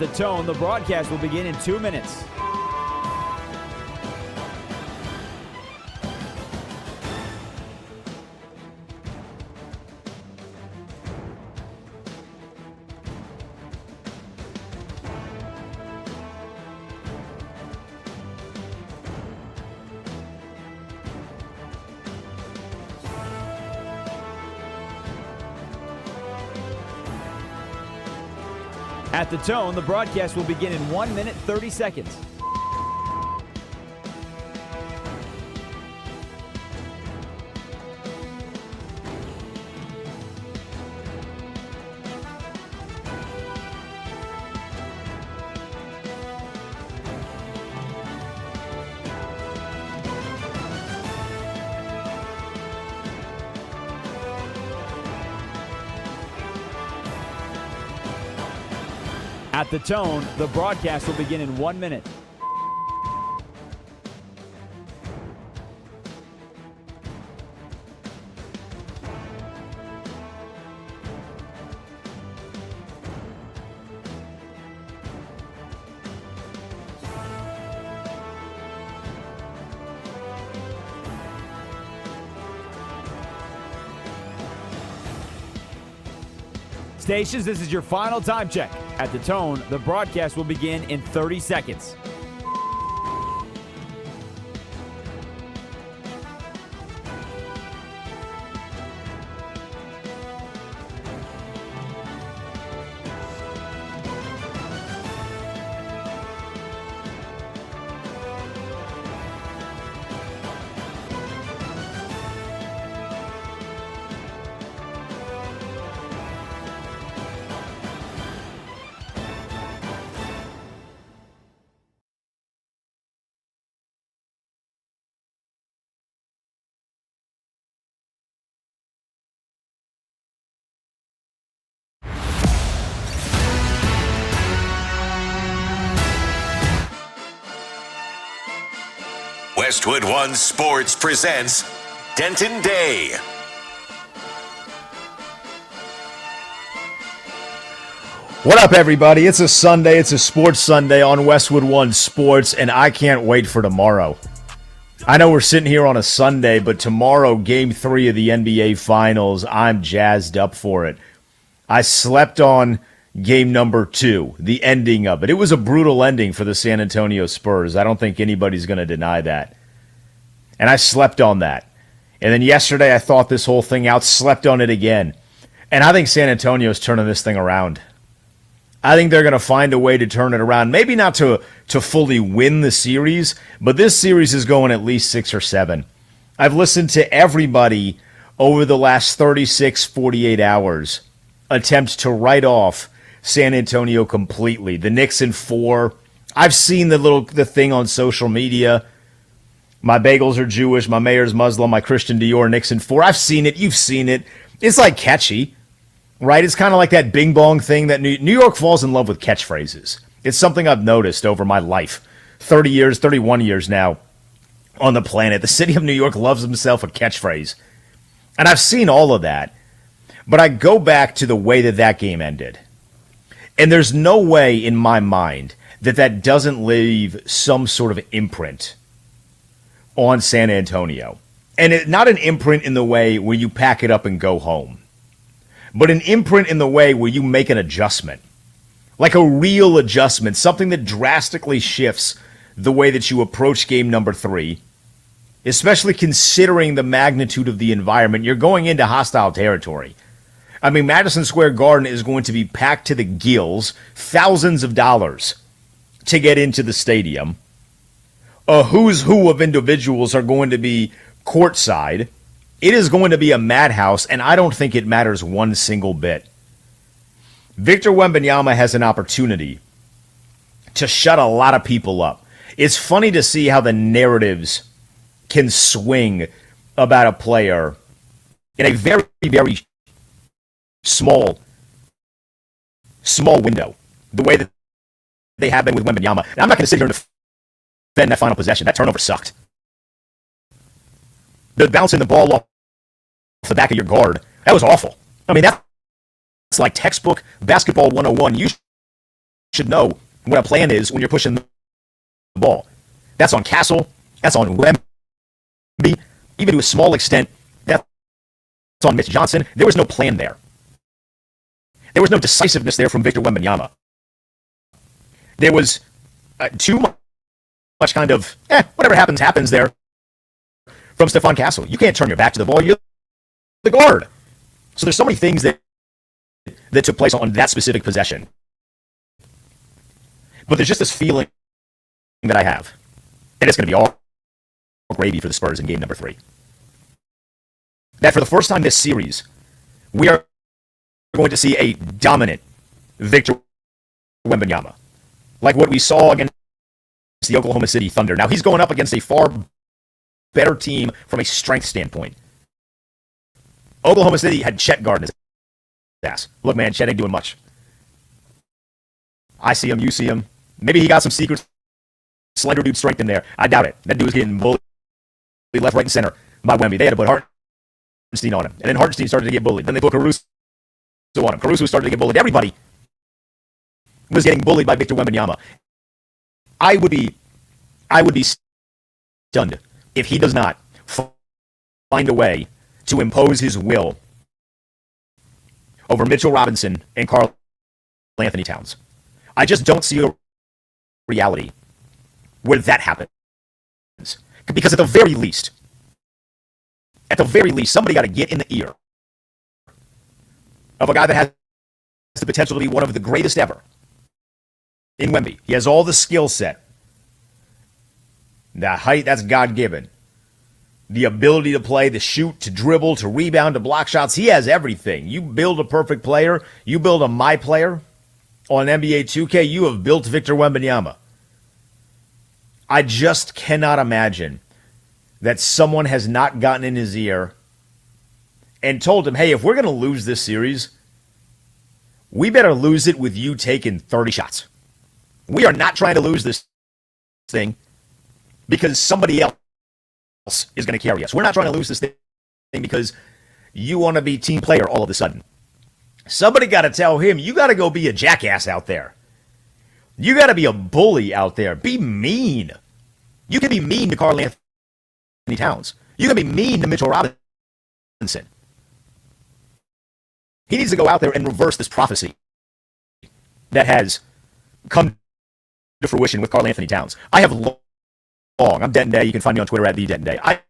At the tone, the broadcast will begin in 2 minutes. At the tone, the broadcast will begin in 1 minute, 30 seconds. At the tone, the broadcast will begin in 1 minute. Stations, this is your final time check. At the tone, the broadcast will begin in 30 seconds. Westwood One Sports presents Denton Day. What up, everybody? It's a Sunday. It's a sports Sunday on Westwood One Sports, and I can't wait for tomorrow. I know we're sitting here on a Sunday, but tomorrow, Game 3 of the NBA Finals, I'm jazzed up for it. I slept on Game number 2, the ending of it. It was a brutal ending for the San Antonio Spurs. I don't think anybody's going to deny that. And I slept on that. And then yesterday I thought this whole thing out, slept on it again. And I think San Antonio's turning this thing around. I think they're going to find a way to turn it around. Maybe not to fully win the series, but this series is going at least 6 or 7. I've listened to everybody over the last 36, 48 hours attempt to write off San Antonio completely. The Knicks in 4. I've seen the thing on social media. My bagels are Jewish, my mayor's Muslim, my Christian Dior, Knicks in 4. I've seen it. You've seen it. It's like catchy, right? It's kind of like that bing bong thing that New York falls in love with catchphrases. It's something I've noticed over my life. 30 years, 31 years now on the planet. The city of New York loves himself a catchphrase. And I've seen all of that. But I go back to the way that game ended. And there's no way in my mind that doesn't leave some sort of imprint on San Antonio. And not an imprint in the way where you pack it up and go home, but an imprint in the way where you make an adjustment, like a real adjustment, something that drastically shifts the way that you approach game number 3, especially considering the magnitude of the environment. You're going into hostile territory. I mean, Madison Square Garden is going to be packed to the gills, thousands of dollars to get into the stadium. A who's who of individuals are going to be courtside. It is going to be a madhouse, and I don't think it matters one single bit. Victor Wembanyama has an opportunity to shut a lot of people up. It's funny to see how the narratives can swing about a player in a very, very small window, the way that they have been with Wembanyama. And I'm not going to sit here and defend that final possession. That turnover sucked. The bouncing the ball off the back of your guard, that was awful. I mean, that's like textbook basketball 101. You should know what a plan is when you're pushing the ball. That's on Castle. That's on Wemby. Even to a small extent, that's on Mitch Johnson. There was no plan there. There was no decisiveness there from Victor Wembanyama. There was too much kind of, whatever happens there from Stephon Castle. You can't turn your back to the ball. You're the guard. So there's so many things that took place on that specific possession. But there's just this feeling that I have that it's going to be all gravy for the Spurs in game number 3. That for the first time this series, we are going to see a dominant Victor Wembanyama, like what we saw against the Oklahoma City Thunder. Now, he's going up against a far better team from a strength standpoint. Oklahoma City had Chet guarding his ass. Look, man, Chet ain't doing much. I see him, you see him. Maybe he got some secret slender dude strength in there. I doubt it. That dude was getting bullied left, right, and center by Wemby. They had to put Hartenstein on him. And then Hartenstein started to get bullied. Then they put Caruso on him. Caruso started to get bullied. Everybody was getting bullied by Victor Wembanyama. I would be stunned if he does not find a way to impose his will over Mitchell Robinson and Karl Anthony Towns. I just don't see a reality where that happens. Because at the very least, somebody got to get in the ear of a guy that has the potential to be one of the greatest ever in Wemby. He has all the skill set. The height, that's God-given. The ability to play, to shoot, to dribble, to rebound, to block shots. He has everything. You build a perfect player. You build a my player on NBA 2K. You have built Victor Wembanyama. I just cannot imagine that someone has not gotten in his ear and told him, hey, if we're going to lose this series, we better lose it with you taking 30 shots. We are not trying to lose this thing because somebody else is going to carry us. We're not trying to lose this thing because you want to be team player all of a sudden. Somebody got to tell him, you got to go be a jackass out there. You got to be a bully out there. Be mean. You can be mean to Karl Anthony Towns. You can be mean to Mitchell Robinson. He needs to go out there and reverse this prophecy that has come to fruition with Karl Anthony Towns. I have long, I'm Denton Day. You can find me on Twitter at the Denton Day. I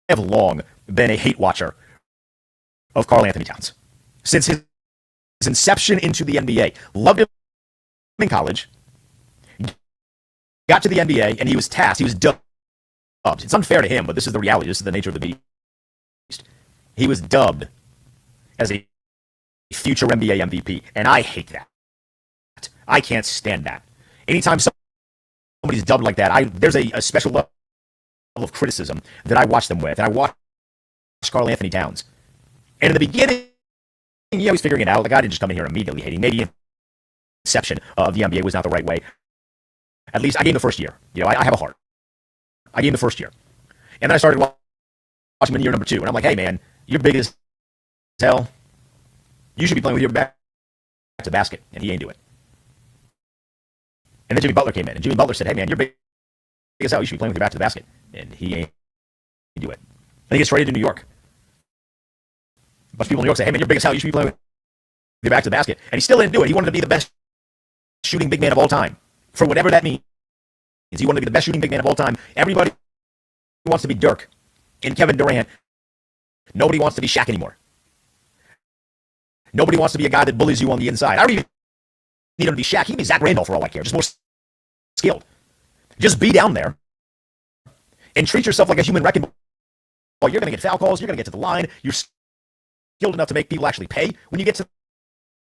have long been a hate watcher of Karl Anthony Towns. Since his inception into the NBA. Loved him in college. Got to the NBA, and he was tasked. He was dubbed. It's unfair to him, but this is the reality. This is the nature of the beast. He was dubbed as a future NBA MVP, and I hate that. I can't stand that. Anytime somebody's dubbed like that, there's a special level of criticism that I watch them with, and I watch Karl Anthony Towns. And in the beginning, he was figuring it out. The guy didn't just come in here immediately hating. Maybe inception of the NBA was not the right way. At least I gave him the first year. I have a heart. I gave him the first year. And then I started watching him in year number 2. And I'm like, hey, man, you're big as hell. You should be playing with your back to basket. And he ain't do it. And then Jimmy Butler came in. And Jimmy Butler said, hey, man, you're big as hell. You should be playing with your back to the basket. And he ain't do it. And he gets traded to New York. A bunch of people in New York say, hey, man, you're big as hell. You should be playing with your back to the basket. And he still didn't do it. He wanted to be the best shooting big man of all time. For whatever that means. He wanted to be the best shooting big man of all time. Everybody wants to be Dirk and Kevin Durant. Nobody wants to be Shaq anymore. Nobody wants to be a guy that bullies you on the inside. I don't even need him to be Shaq. He can be Zach Randolph for all I care. Just more skilled. Just be down there and treat yourself like a human wrecking ball. You're going to get foul calls. You're going to get to the line. You're skilled enough to make people actually pay when you get to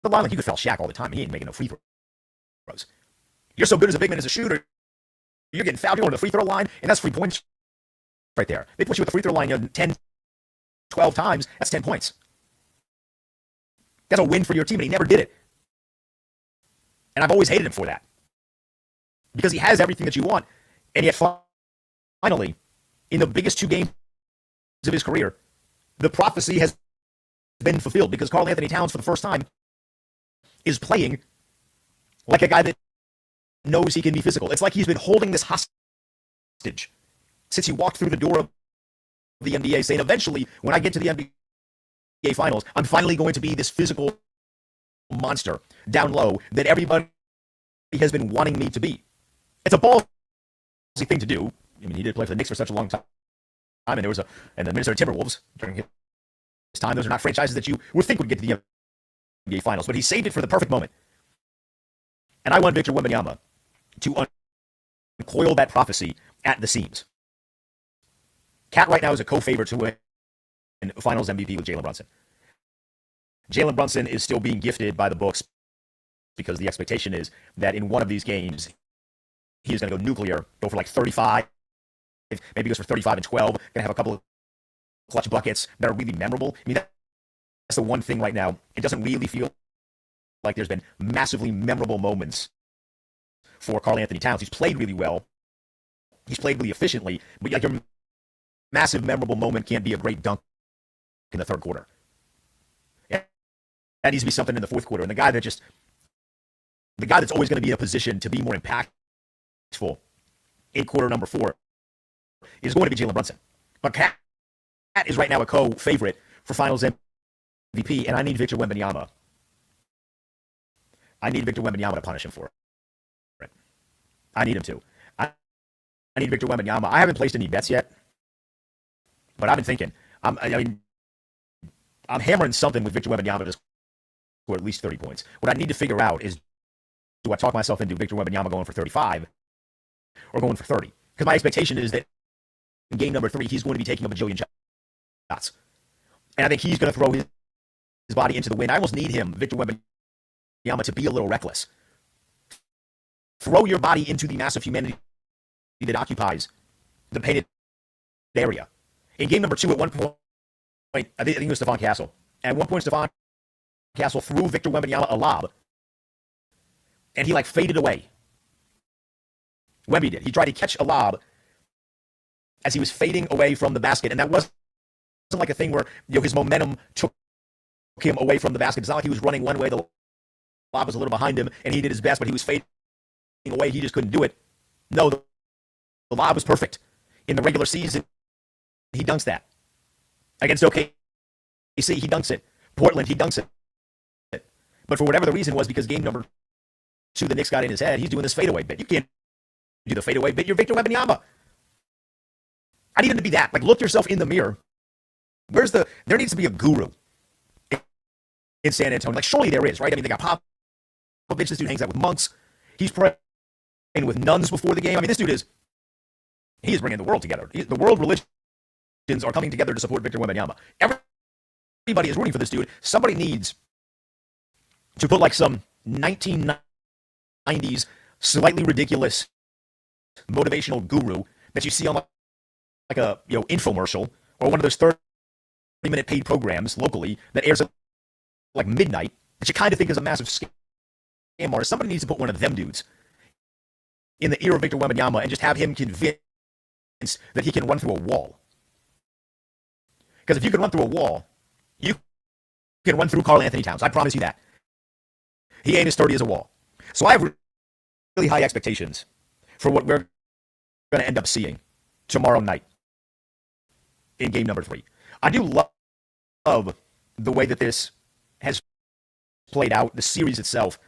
the line. Like you could foul Shaq all the time. He ain't making no free throws. You're so good as a big man as a shooter. You're getting fouled. You're going to the free throw line, and that's 3 points right there. They put you at the free throw line 10, 12 times. That's 10 points. That's a win for your team, and he never did it. And I've always hated him for that. Because he has everything that you want, and yet finally, in the biggest 2 games of his career, the prophecy has been fulfilled because Karl Anthony Towns, for the first time, is playing like a guy that knows he can be physical. It's like he's been holding this hostage since he walked through the door of the NBA, saying, eventually, when I get to the NBA Finals, I'm finally going to be this physical monster down low that everybody has been wanting me to be. It's a ballsy thing to do. I mean, he did play for the Knicks for such a long time, and the Minnesota Timberwolves during his time. Those are not franchises that you would think would get to the NBA Finals, but he saved it for the perfect moment. And I want Victor Wembanyama to uncoil that prophecy at the seams. Cat right now is a co-favorite to win Finals MVP with Jalen Brunson. Jalen Brunson is still being gifted by the books because the expectation is that in one of these games, he is going to go nuclear, go for like 35, maybe goes for 35 and 12, going to have a couple of clutch buckets that are really memorable. I mean, that's the one thing right now. It doesn't really feel like there's been massively memorable moments for Karl Anthony Towns. He's played really well. He's played really efficiently, but like your massive memorable moment can't be a great dunk in the third quarter. That needs to be something in the fourth quarter. And the guy that's always going to be in a position to be more impactful in quarter number 4 is going to be Jalen Brunson. But Cat is right now a co-favorite for Finals MVP, and I need Victor Wembanyama. I need Victor Wembanyama to punish him for it. I need him to. I need Victor Wembanyama. I haven't placed any bets yet, but I've been thinking. I'm hammering something with Victor Wembanyama to score at least 30 points. What I need to figure out is, do I talk myself into Victor Wembanyama going for 35 or going for 30? Because my expectation is that in game number 3, he's going to be taking a bajillion shots. And I think he's going to throw his body into the wind. I almost need him, Victor Wembanyama, to be a little reckless. Throw your body into the massive humanity that occupies the painted area. In game number 2, at one point, I think it was Stephon Castle. At one point, Stephon Castle threw Victor Wembanyama a lob, and he faded away. Wemby did. He tried to catch a lob as he was fading away from the basket, and that wasn't like a thing where his momentum took him away from the basket. It's not like he was running one way, the lob was a little behind him, and he did his best, but he was fading away. He just couldn't do it. No, the lob was perfect. In the regular season, he dunks that. Against OKC, he dunks it. Portland, he dunks it. But for whatever the reason was, because game number 2, the Knicks got in his head, he's doing this fadeaway bit. You can't do the fadeaway bit. You're Victor Wembanyama. I need him to be that. Look yourself in the mirror. There needs to be a guru in San Antonio. Surely there is, right? I mean, they got Popovich. This dude hangs out with monks. He's praying with nuns before the game. I mean, this dude is bringing the world together. The world religions are coming together to support Victor Wembanyama. Everybody is rooting for this dude. Somebody needs to put some 1990s slightly ridiculous motivational guru that you see on a infomercial or one of those 30-minute paid programs locally that airs at midnight that you kind of think is a massive scam artist. Somebody needs to put one of them dudes in the ear of Victor Wembanyama and just have him convinced that he can run through a wall. Because if you can run through a wall, you can run through Karl Anthony Towns. I promise you that. He ain't as sturdy as a wall. So I have really high expectations for what we're going to end up seeing tomorrow night in game number 3. I do love the way that this has played out, the series itself,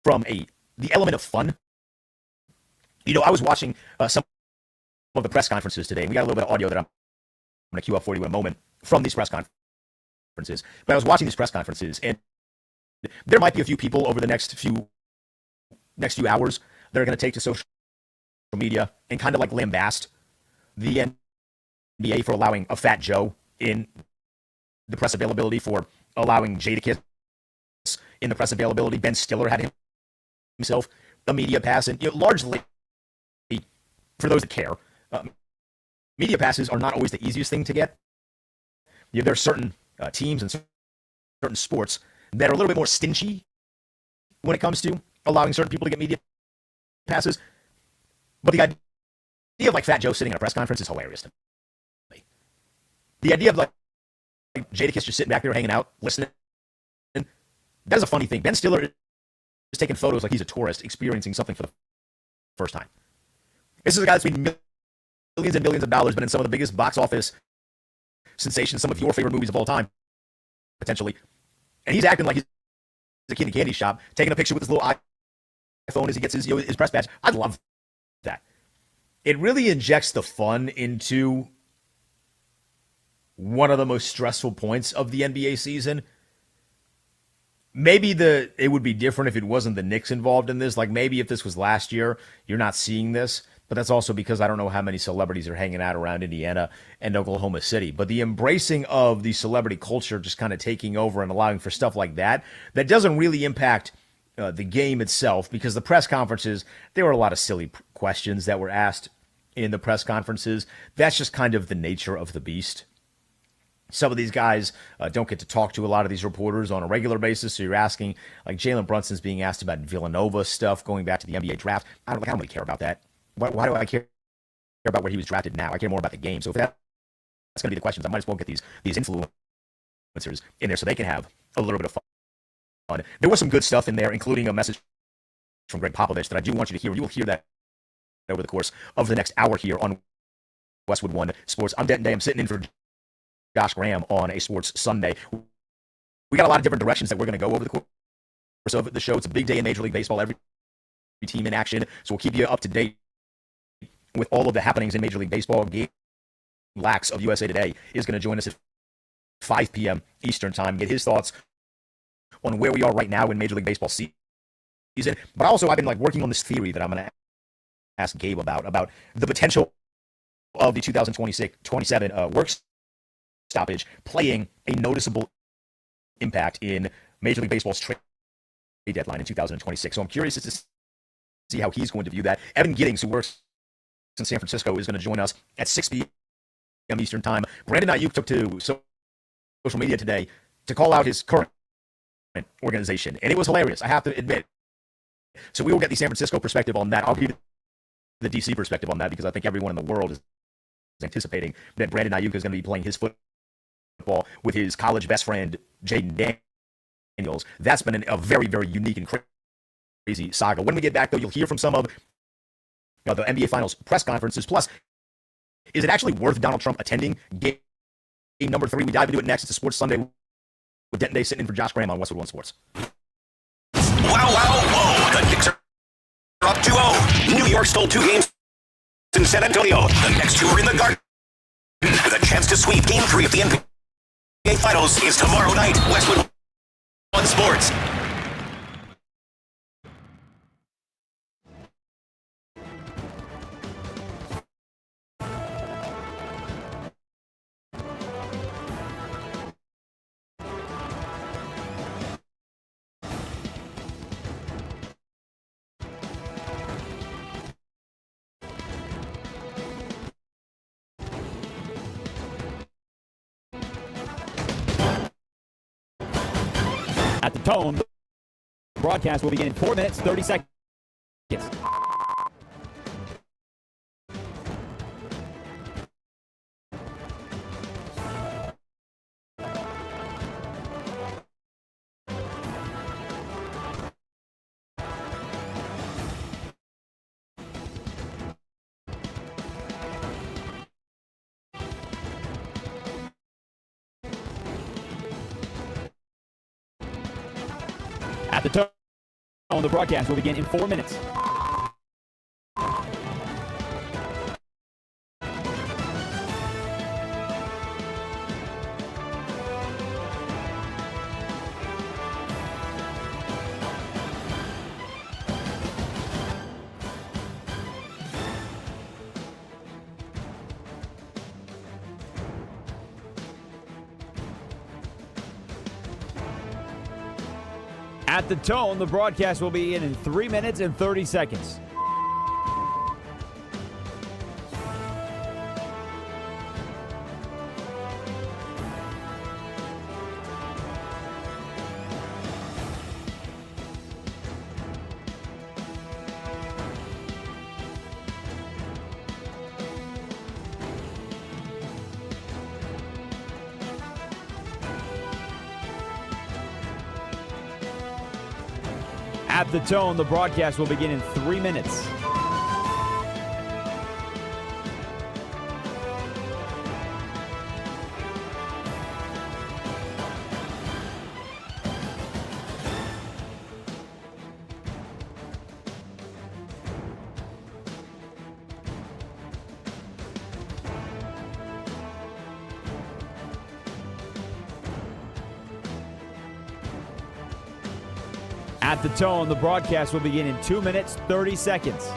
from the element of fun. I was watching some of the press conferences today, and we got a little bit of audio that I'm going to cue up for you in a moment from these press conferences. But I was watching these press conferences, and there might be a few people over the next few hours that are going to take to social media and kind of lambast the NBA for allowing a Fat Joe in the press availability, for allowing Jadakiss in the press availability. Ben Stiller had himself a media pass, and largely, for those that care, media passes are not always the easiest thing to get. There are certain teams and certain sports that are a little bit more stingy when it comes to allowing certain people to get media passes. But the idea of Fat Joe sitting in a press conference is hilarious to me. The idea of Jadakiss just sitting back there hanging out, listening, that is a funny thing. Ben Stiller taking photos like he's a tourist experiencing something for the first time. This is a guy that's made millions and millions of dollars, been in some of the biggest box office sensations, some of your favorite movies of all time, potentially. And he's acting like he's a kid in a candy shop, taking a picture with his little iPhone as he gets his press badge. I love that. It really injects the fun into one of the most stressful points of the NBA season. Maybe it would be different if it wasn't the Knicks involved in this. Like maybe if this was last year, you're not seeing this. But that's also because I don't know how many celebrities are hanging out around Indiana and Oklahoma City. But the embracing of the celebrity culture just kind of taking over and allowing for stuff like that doesn't really impact the game itself, because the press conferences, there were a lot of silly questions that were asked in the press conferences. That's just kind of the nature of the beast. Some of these guys don't get to talk to a lot of these reporters on a regular basis. So you're asking, like Jalen Brunson's being asked about Villanova stuff going back to the NBA draft. I don't really care about that. Why do I care about where he was drafted now? I care more about the game. So if that's going to be the questions, I might as well get these influencers in there so they can have a little bit of fun. There was some good stuff in there, including a message from Greg Popovich that I do want you to hear. You will hear that over the course of the next hour here on Westwood One Sports. I'm Denton Day. I'm sitting in for Josh Graham on a Sports Sunday. We got a lot of different directions that we're going to go over the course of the show. It's a big day in Major League Baseball. Every team in action. So we'll keep you up to date with all of the happenings in Major League Baseball. Gabe Lax of USA Today is going to join us at 5 p.m. Eastern Time, get his thoughts on where we are right now in Major League Baseball season. But also, I've been working on this theory that I'm going to ask Gabe about the potential of the 2026-27 work stoppage playing a noticeable impact in Major League Baseball's trade deadline in 2026. So I'm curious to see how he's going to view that. Evan Giddings, who works in San Francisco, is going to join us at 6 p.m. Eastern Time. Brandon Aiyuk took to social media today to call out his current organization, and it was hilarious, I have to admit. So we will get the San Francisco perspective on that. I'll give the DC perspective on that, because I think everyone in the world is anticipating that Brandon Aiyuk is going to be playing his football with his college best friend, Jaden Daniels. That's been a very, very unique and crazy saga. When we get back, though, you'll hear from some of the NBA Finals press conferences. Plus, is it actually worth Donald Trump attending game number 3? We dive into it next. It's a Sports Sunday with Denton Day sitting in for Josh Graham on Westwood One Sports. Wow, whoa. The Knicks are up 2-0. New York stole 2 games in San Antonio. The next 2 are in the Garden, with a chance to sweep game 3 of the NBA Finals is tomorrow night. Westwood One Sports. At the tone, the broadcast will begin in 4 minutes, 30 seconds. At the tone, the broadcast will begin in 4 minutes. At the tone, the broadcast will begin in 3 minutes and 30 seconds. At At the tone, the broadcast will begin in 3 minutes. At the tone, the broadcast will begin in 2 minutes, 30 seconds.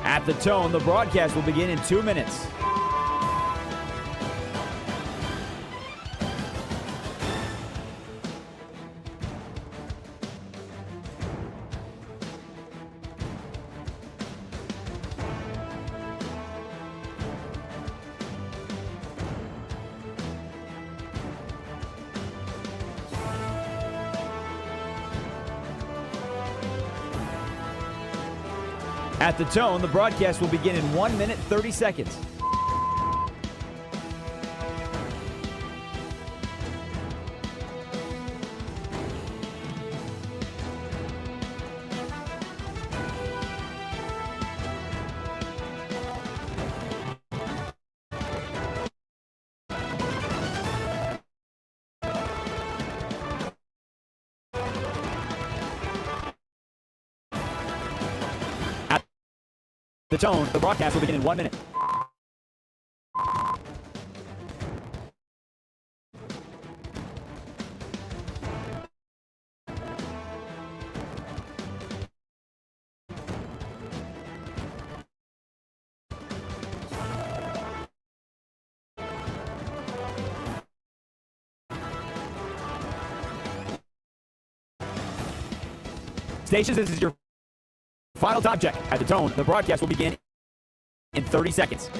At the tone, the broadcast will begin in 2 minutes. At the tone, the broadcast will begin in 1 minute, 30 seconds. The tone, the broadcast will begin in 1 minute. Stations, this is your final time check. At the tone, the broadcast will begin in 30 seconds.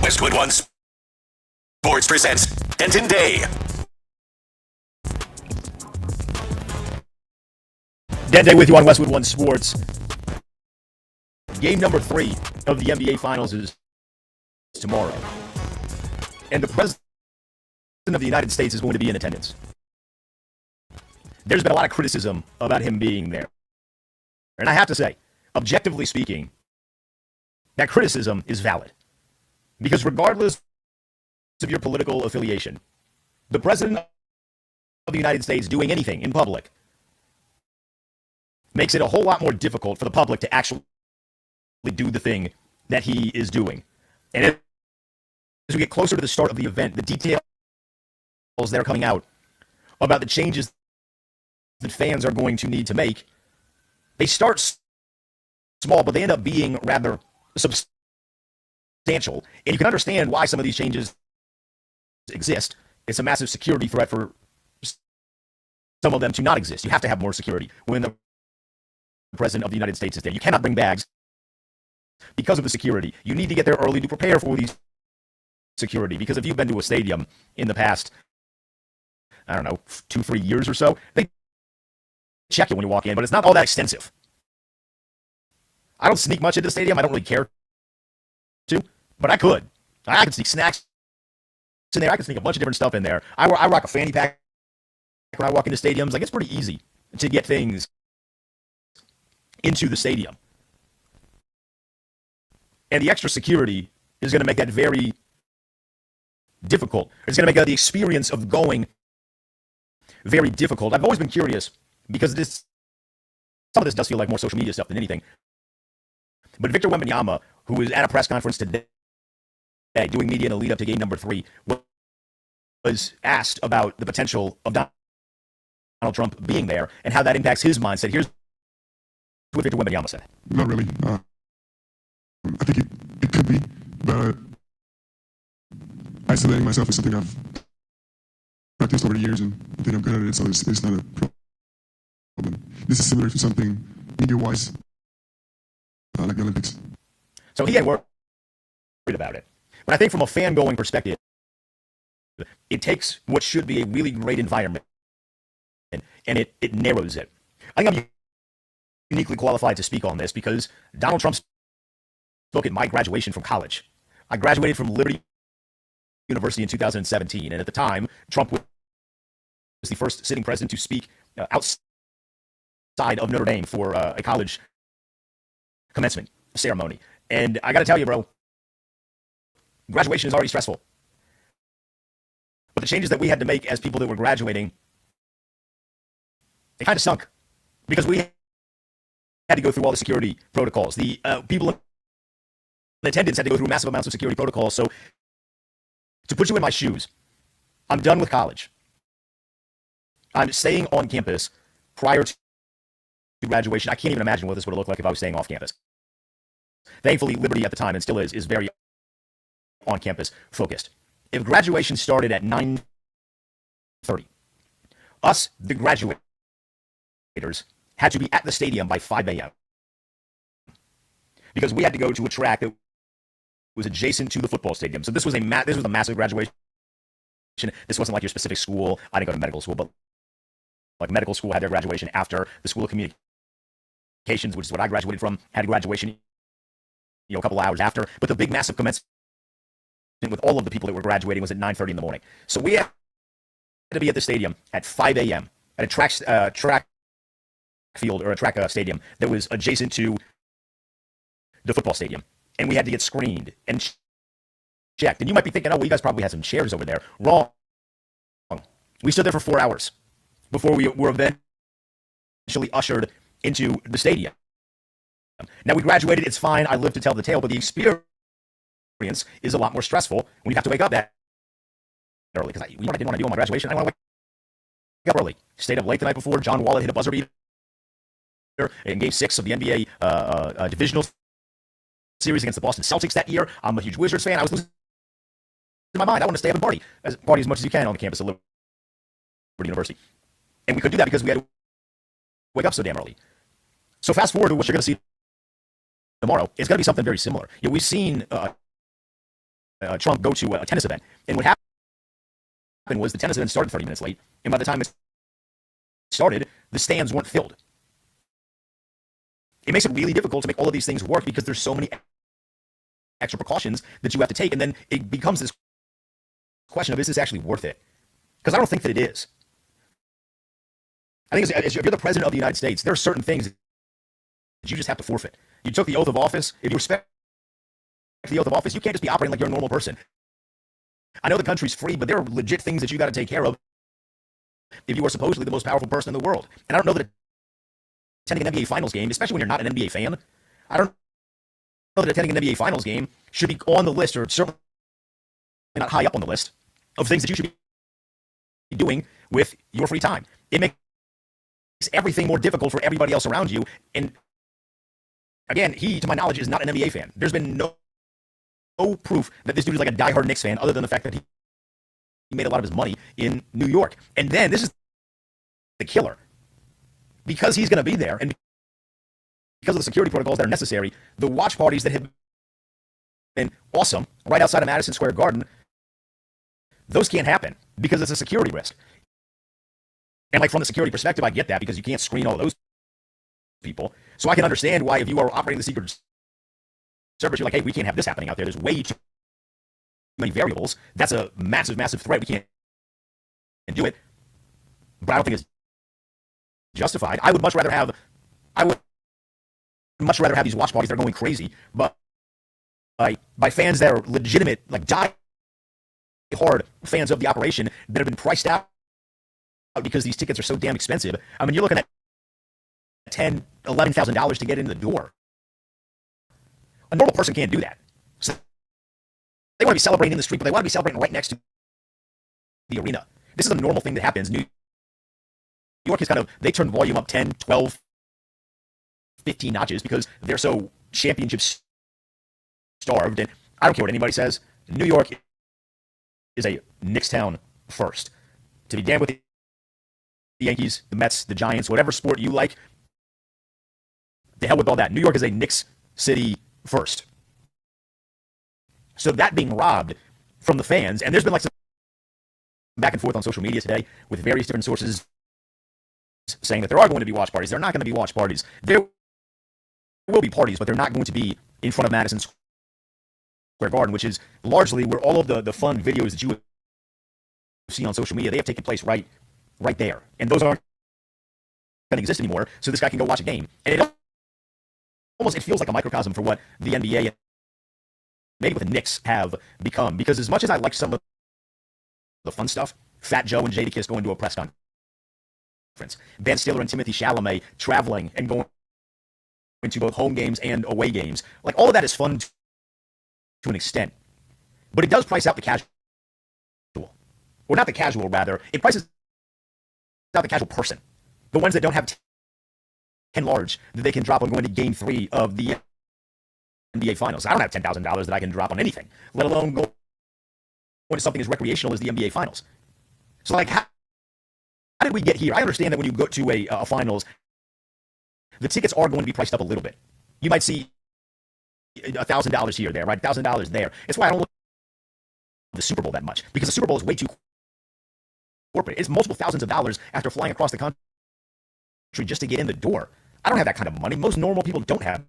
Westwood One Sports presents Denton Day. Denton Day with you on Westwood One Sports. Game number 3 of the NBA Finals is tomorrow. And the President of the United States is going to be in attendance. There's been a lot of criticism about him being there. And I have to say, objectively speaking, that criticism is valid. Because regardless of your political affiliation, the President of the United States doing anything in public makes it a whole lot more difficult for the public to actually do the thing that he is doing. And as we get closer to the start of the event, the details that are coming out about the changes that fans are going to need to make, they start small, but they end up being rather substantial. And you can understand why some of these changes exist. It's a massive security threat for some of them to not exist. You have to have more security when the President of the United States is there. You cannot bring bags because of the security. You need to get there early to prepare for these security, because if you've been to a stadium in the past, I don't know, 2-3 years or so, they check you when you walk in, but it's not all that extensive. I don't sneak much into the stadium. I don't really care to, but I could. I could sneak snacks in there. I could sneak a bunch of different stuff in there. I rock a fanny pack when I walk into stadiums. Like, it's pretty easy to get things into the stadium. And the extra security is going to make that very difficult. It's going to make the experience of going very difficult. I've always been curious because some of this does feel like more social media stuff than anything. But Victor Wembanyama, who was at a press conference today doing media in the lead up to game number 3, was asked about the potential of Donald Trump being there and how that impacts his mindset. Here's what Victor Wembanyama said. Not really. I think it could be, but isolating myself is something I've practiced over the years, and I think I'm good at it, so it's not a problem. This is similar to something media-wise, like the Olympics. So he ain't worried about it. But I think from a fan-going perspective, it takes what should be a really great environment and it narrows it. I think I'm uniquely qualified to speak on this because Donald Trump spoke at my graduation from college. I graduated from Liberty University in 2017, and at the time, Trump was the first sitting president to speak outside of Notre Dame for a college commencement ceremony. And I got to tell you, bro, graduation is already stressful. But the changes that we had to make as people that were graduating, they kind of sunk because we had to go through all the security protocols. The people in attendance had to go through massive amounts of security protocols. So to put you in my shoes, I'm done with college. I'm staying on campus prior to graduation. I can't even imagine what this would have looked like if I was staying off campus. Thankfully, Liberty at the time, and still is very on-campus focused. If graduation started at 9:30, us, the graduators, had to be at the stadium by 5 a.m. because we had to go to a track that was adjacent to the football stadium. So this was a massive graduation. This wasn't like your specific school. I didn't go to medical school, but like medical school had their graduation after the School of Communications, which is what I graduated from, had graduation, a couple hours after. But the big, massive commencement with all of the people that were graduating was at 9:30 in the morning. So we had to be at the stadium at 5 a.m. at a track field or a track stadium that was adjacent to the football stadium. And we had to get screened and checked. And you might be thinking, oh, well, you guys probably had some chairs over there. Wrong. We stood there for 4 hours before we were eventually ushered into the stadium. Now, we graduated. It's fine. I live to tell the tale. But the experience is a lot more stressful when you have to wake up that early. Because I didn't want to do on my graduation. I want to wake up early. Stayed up late the night before. John Wall hit a buzzer beater in Game 6 of the NBA divisional series against the Boston Celtics that year. I'm a huge Wizards fan. I was losing my mind. I want to stay up and party as much as you can on the campus of Liberty University. And we couldn't do that because we had to wake up so damn early. So fast forward to what you're going to see tomorrow. It's going to be something very similar. We've seen Trump go to a tennis event. And what happened was the tennis event started 30 minutes late. And by the time it started, the stands weren't filled. It makes it really difficult to make all of these things work because there's so many extra precautions that you have to take. And then it becomes this question of, is this actually worth it? Because I don't think that it is. I think if you're the president of the United States, there are certain things that you just have to forfeit. You took the oath of office. If you respect the oath of office, you can't just be operating like you're a normal person. I know the country's free, but there are legit things that you got to take care of if you are supposedly the most powerful person in the world. And I don't know that attending an NBA Finals game, especially when you're not an NBA fan, I don't know that attending an NBA Finals game should be on the list, or certainly not high up on the list, of things that you should be doing with your free time. It makes everything more difficult for everybody else around you. And again, he, to my knowledge, is not an NBA fan. There's been no proof that this dude is like a diehard Knicks fan, other than the fact that he made a lot of his money in New York. And then this is the killer. Because he's going to be there, and because of the security protocols that are necessary, the watch parties that have been awesome right outside of Madison Square Garden, those can't happen because it's a security risk. And like from the security perspective, I get that because you can't screen all of those people. So I can understand why if you are operating the Secret Service, you're like, hey, we can't have this happening out there. There's way too many variables. That's a massive, massive threat. We can't do it. But I don't think it's justified. I would much rather have these watch parties that are going crazy, but by fans that are legitimate, like die-hard fans of the operation that have been priced out because these tickets are so damn expensive. I mean, you're looking at $10,000, $11,000 to get in the door. A normal person can't do that. So they want to be celebrating in the street, but they want to be celebrating right next to the arena. This is a normal thing that happens. New York is they turn volume up 10, 12, 15 notches because they're so championship starved. And I don't care what anybody says. New York is a Knicks town first. To be damned with the Yankees, the Mets, the Giants, whatever sport you like, the hell with all that. New York is a Knicks city first. So that being robbed from the fans, and there's been some back and forth on social media today with various different sources saying that there are going to be watch parties. They're not going to be watch parties. There will be parties, but they're not going to be in front of Madison Square Garden, which is largely where all of the fun videos that you see on social media, they have taken place right there. And those aren't going to exist anymore, so this guy can go watch a game. And it feels like a microcosm for what the NBA and maybe what the Knicks have become. Because as much as I like some of the fun stuff, Fat Joe and Jadakiss going to a press conference, Ben Stiller and Timothy Chalamet traveling and going to both home games and away games, all of that is fun to an extent. But it does price out the casual. Or not the casual, rather. It prices out the casual person. The ones that don't have 10 large that they can drop on going to Game 3 of the NBA Finals. I don't have $10,000 that I can drop on anything, let alone go to something as recreational as the NBA Finals. So, how did we get here? I understand that when you go to a finals, the tickets are going to be priced up a little bit. You might see $1,000 here or there, right? $1,000 there. It's why I don't look at the Super Bowl that much, because the Super Bowl is way too corporate. It's multiple thousands of dollars after flying across the country just to get in the door. I don't have that kind of money. Most normal people don't have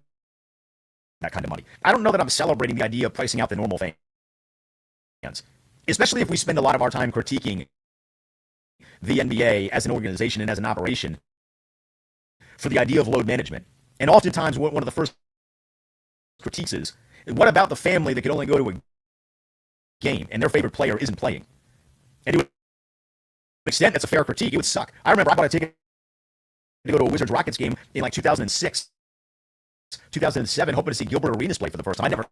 that kind of money. I don't know that I'm celebrating the idea of pricing out the normal fans, especially if we spend a lot of our time critiquing the NBA as an organization and as an operation for the idea of load management. And oftentimes one of the first critiques is, what about the family that could only go to a game and their favorite player isn't playing? And to an extent, that's a fair critique. It would suck. I remember I bought a ticket to go to a Wizards-Rockets game in 2006, 2007, hoping to see Gilbert Arenas play for the first time. I'd never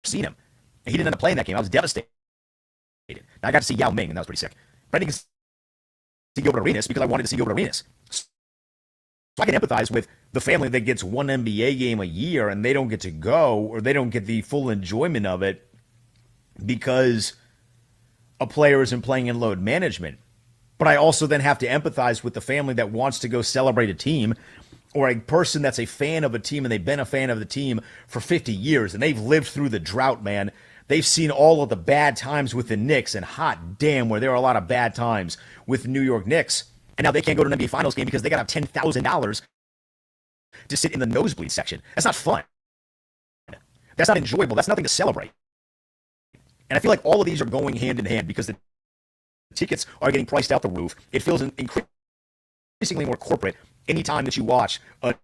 seen him. And he didn't end up playing that game. I was devastated. I got to see Yao Ming, and that was pretty sick. But I didn't see Gilbert Arenas because I wanted to see Gilbert Arenas. So I can empathize with the family that gets one NBA game a year and they don't get to go, or they don't get the full enjoyment of it because a player isn't playing in load management. But I also then have to empathize with the family that wants to go celebrate a team, or a person that's a fan of a team and they've been a fan of the team for 50 years and they've lived through the drought, man. They've seen all of the bad times with the Knicks, and hot damn, where there are a lot of bad times with the New York Knicks. And now they can't go to an NBA Finals game because they got to have $10,000 to sit in the nosebleed section. That's not fun. That's not enjoyable. That's nothing to celebrate. And I feel like all of these are going hand in hand because the tickets are getting priced out the roof. It feels increasingly more corporate anytime that you watch a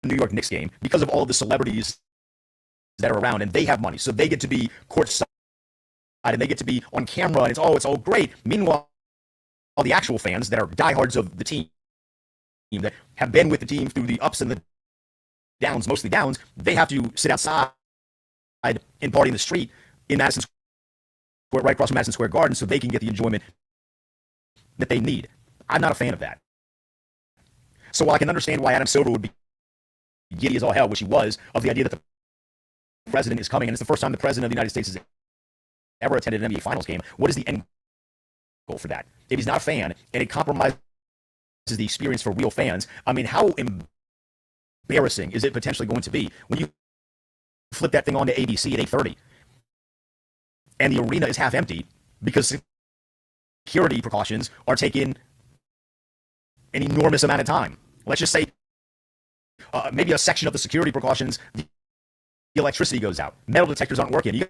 New York Knicks game because of all of the celebrities that are around, and they have money, so they get to be courtside and they get to be on camera, and it's all great. Meanwhile, all the actual fans that are diehards of the team, that have been with the team through the ups and the downs, mostly downs, they have to sit outside and party in the street in Madison Square, right across from Madison Square Garden, so they can get the enjoyment that they need. I'm not a fan of that. So while I can understand why Adam Silver would be giddy as all hell, which he was, of the idea that the president is coming, and it's the first time the president of the United States has ever attended an NBA Finals game, what is the end goal for that? If he's not a fan, and it compromises the experience for real fans, I mean, how embarrassing is it potentially going to be when you flip that thing on to ABC at 8:30, and the arena is half empty because security precautions are taking an enormous amount of time? Let's just say maybe a section of the security precautions, the electricity goes out, metal detectors aren't working, you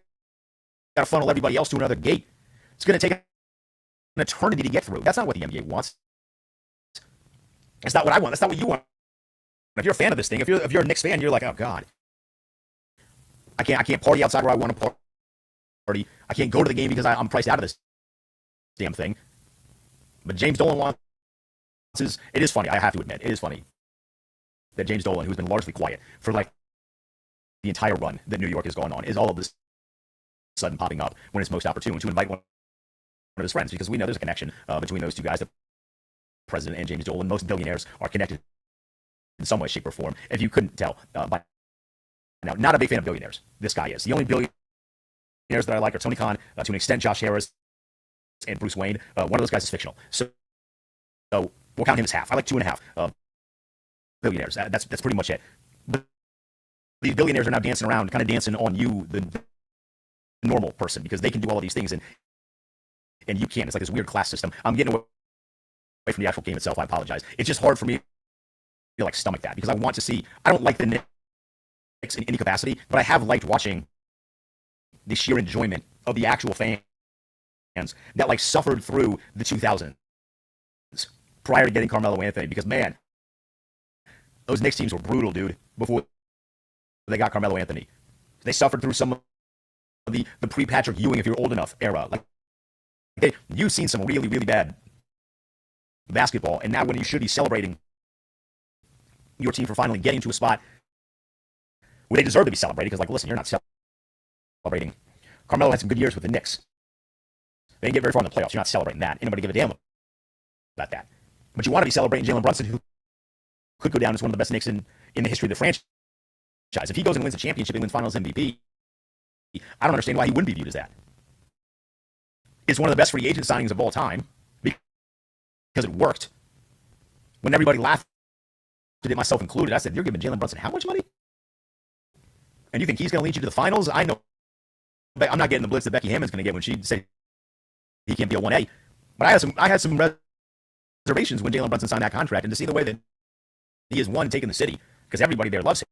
got to funnel everybody else to another gate. It's going to take an eternity to get through. That's not what the NBA wants. That's not what I want. That's not what you want. If you're a fan of this thing, if you're a Knicks fan, you're like, oh God. I can't party outside where I want to party. I can't go to the game because I'm priced out of this damn thing. But James Dolan wants it is funny, I have to admit, it is funny that James Dolan, who's been largely quiet for like the entire run that New York has gone on, is all of this sudden popping up when it's most opportune to invite one of his friends, because we know there's a connection between those two guys, the president and James Dolan. Most billionaires are connected in some way, shape, or form. If you couldn't tell by now, not a big fan of billionaires. This guy is. The only billionaires that I like are Tony Khan, to an extent Josh Harris, and Bruce Wayne. One of those guys is fictional. So we'll count him as half. I like 2.5 billionaires. That's pretty much it. But these billionaires are now dancing around, kind of dancing on you, the normal person, because they can do all of these things and you can't. It's like this weird class system. I'm getting away from the actual game itself. I apologize. It's just hard for me to like stomach that, because I want to see. I don't like the Knicks in any capacity, but I have liked watching the sheer enjoyment of the actual fans that like suffered through the 2000s prior to getting Carmelo Anthony, because man, those Knicks teams were brutal, dude, before they got Carmelo Anthony. They suffered through some of the pre-Patrick Ewing, if you're old enough, era. Like you've seen some really, really bad basketball, and now when you should be celebrating your team for finally getting to a spot where they deserve to be celebrated, because like, listen, you're not celebrating. Carmelo had some good years with the Knicks. They didn't get very far in the playoffs. You're not celebrating that. Anybody give a damn about that. But you want to be celebrating Jalen Brunson, who could go down as one of the best Knicks in the history of the franchise. If he goes and wins a championship and wins Finals MVP, I don't understand why he wouldn't be viewed as that. It's one of the best free agent signings of all time because it worked. When everybody laughed at it, myself included, I said, you're giving Jalen Brunson how much money? And you think he's going to lead you to the finals? I know. I'm not getting the blitz that Becky Hammond's going to get when she said he can't be a 1A. But I had some reservations when Jalen Brunson signed that contract, and to see the way that he has won, taking the city, because everybody there loves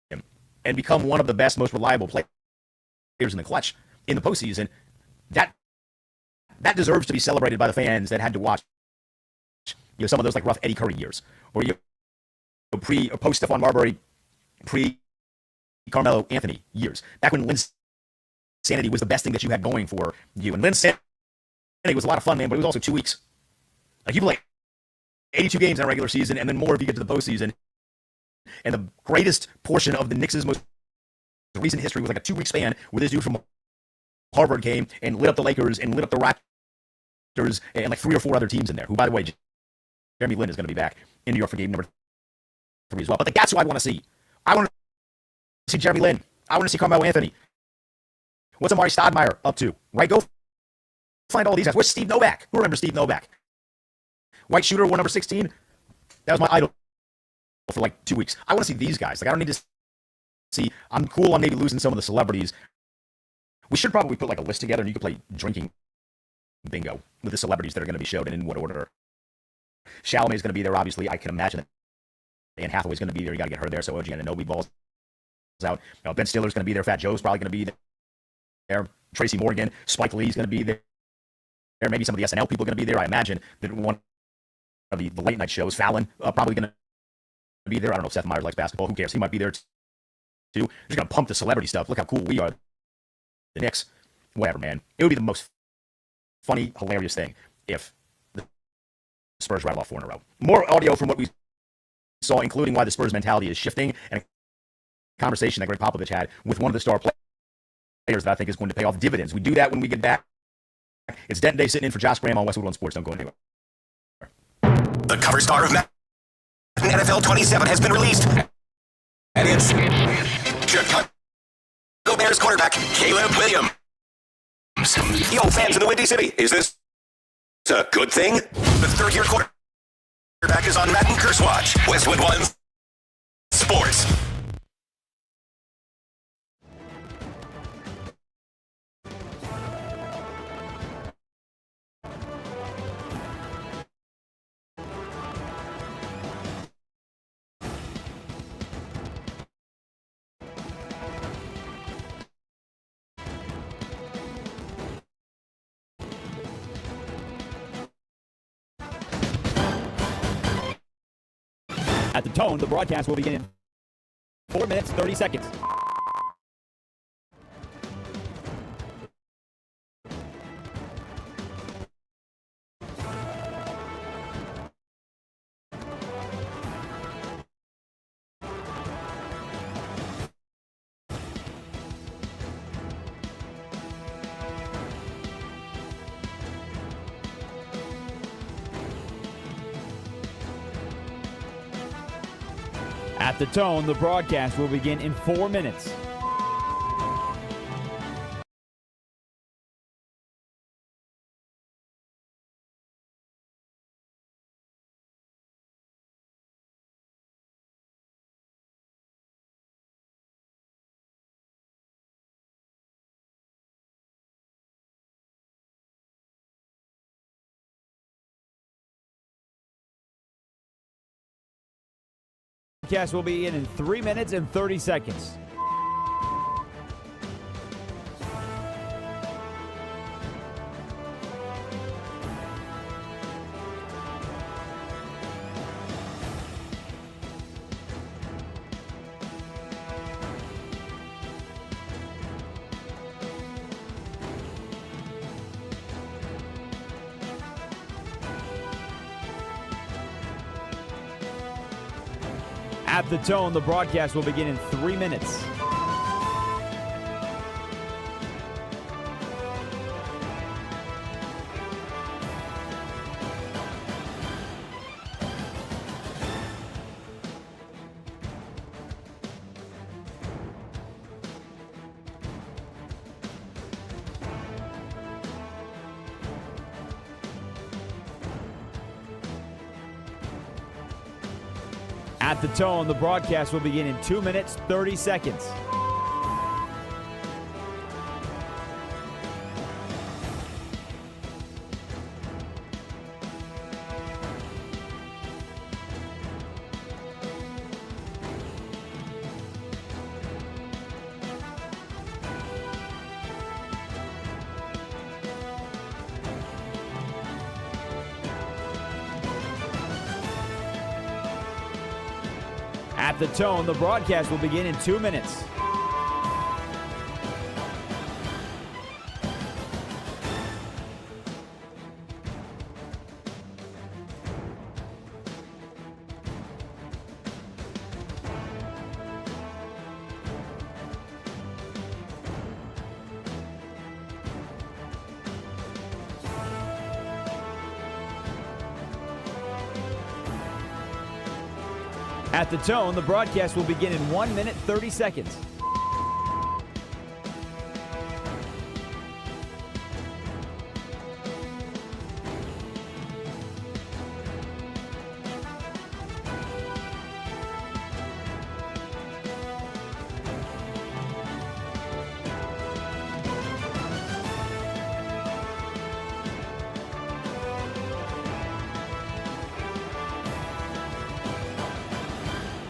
him, and become one of the best, most reliable players in the clutch in the postseason, that deserves to be celebrated by the fans that had to watch some of those like rough Eddie Curry years, or pre or post Stephon Marbury, pre Carmelo Anthony years, back when Lynn's sanity was the best thing that you had going for you. And Lynn's sanity was a lot of fun, man, but it was also 2 weeks. Like, you play 82 games in a regular season, and then more if you get to the postseason. And the greatest portion of the Knicks' most recent history was like a 2-week span where this dude from Harvard came and lit up the Lakers and lit up the Raptors and like 3 or 4 other teams in there, who, by the way, Jeremy Lin is going to be back in New York for game number 3 as well. But like, that's who I want to see. I want to see Jeremy Lin. I want to see Carmelo Anthony. What's Amari Stoudemire up to? Right? Go find all these guys. Where's Steve Novak? Who remembers Steve Novak? White shooter, wore number 16. That was my idol for like 2 weeks. I want to see these guys. Like, I don't need to see. I'm cool on maybe losing some of the celebrities. We should probably put like a list together, and you could play drinking bingo with the celebrities that are going to be showed and in what order. Chalamet's going to be there, obviously. I can imagine that Anne Hathaway's going to be there. You got to get her there, so OG Anunoby balls out. Ben Stiller's going to be there. Fat Joe's probably going to be there. Tracy Morgan, Spike Lee's going to be there. Maybe some of the SNL people are going to be there. I imagine that one of the late night shows, Fallon, probably going to be there. I don't know if Seth Meyers likes basketball. Who cares? He might be there too. Just going to pump the celebrity stuff. Look how cool we are. The Knicks. Whatever, man. It would be the most funny, hilarious thing if the Spurs rattle off 4 in a row. More audio from what we saw, including why the Spurs mentality is shifting, and a conversation that Greg Popovich had with one of the star players that I think is going to pay off dividends. We do that when we get back. It's Denton Day sitting in for Josh Graham on Westwood One Sports. Don't go anywhere. The cover star of Madden NFL 27 has been released. And it's Chicago Bears quarterback Caleb Williams. Yo, fans in the Windy City, is this a good thing? The third-year quarterback is on Madden Curse Watch. Westwood One Sports. At the tone, the broadcast will begin in 4 minutes, 30 seconds. At the tone, the broadcast will begin in 4 minutes. Broadcast will be in 3 minutes and 30 seconds. At the tone, the broadcast will begin in 3 minutes. At the tone, the broadcast will begin in 2 minutes, 30 seconds. At the tone, the broadcast will begin in 2 minutes. At the tone, the broadcast will begin in 1 minute, 30 seconds.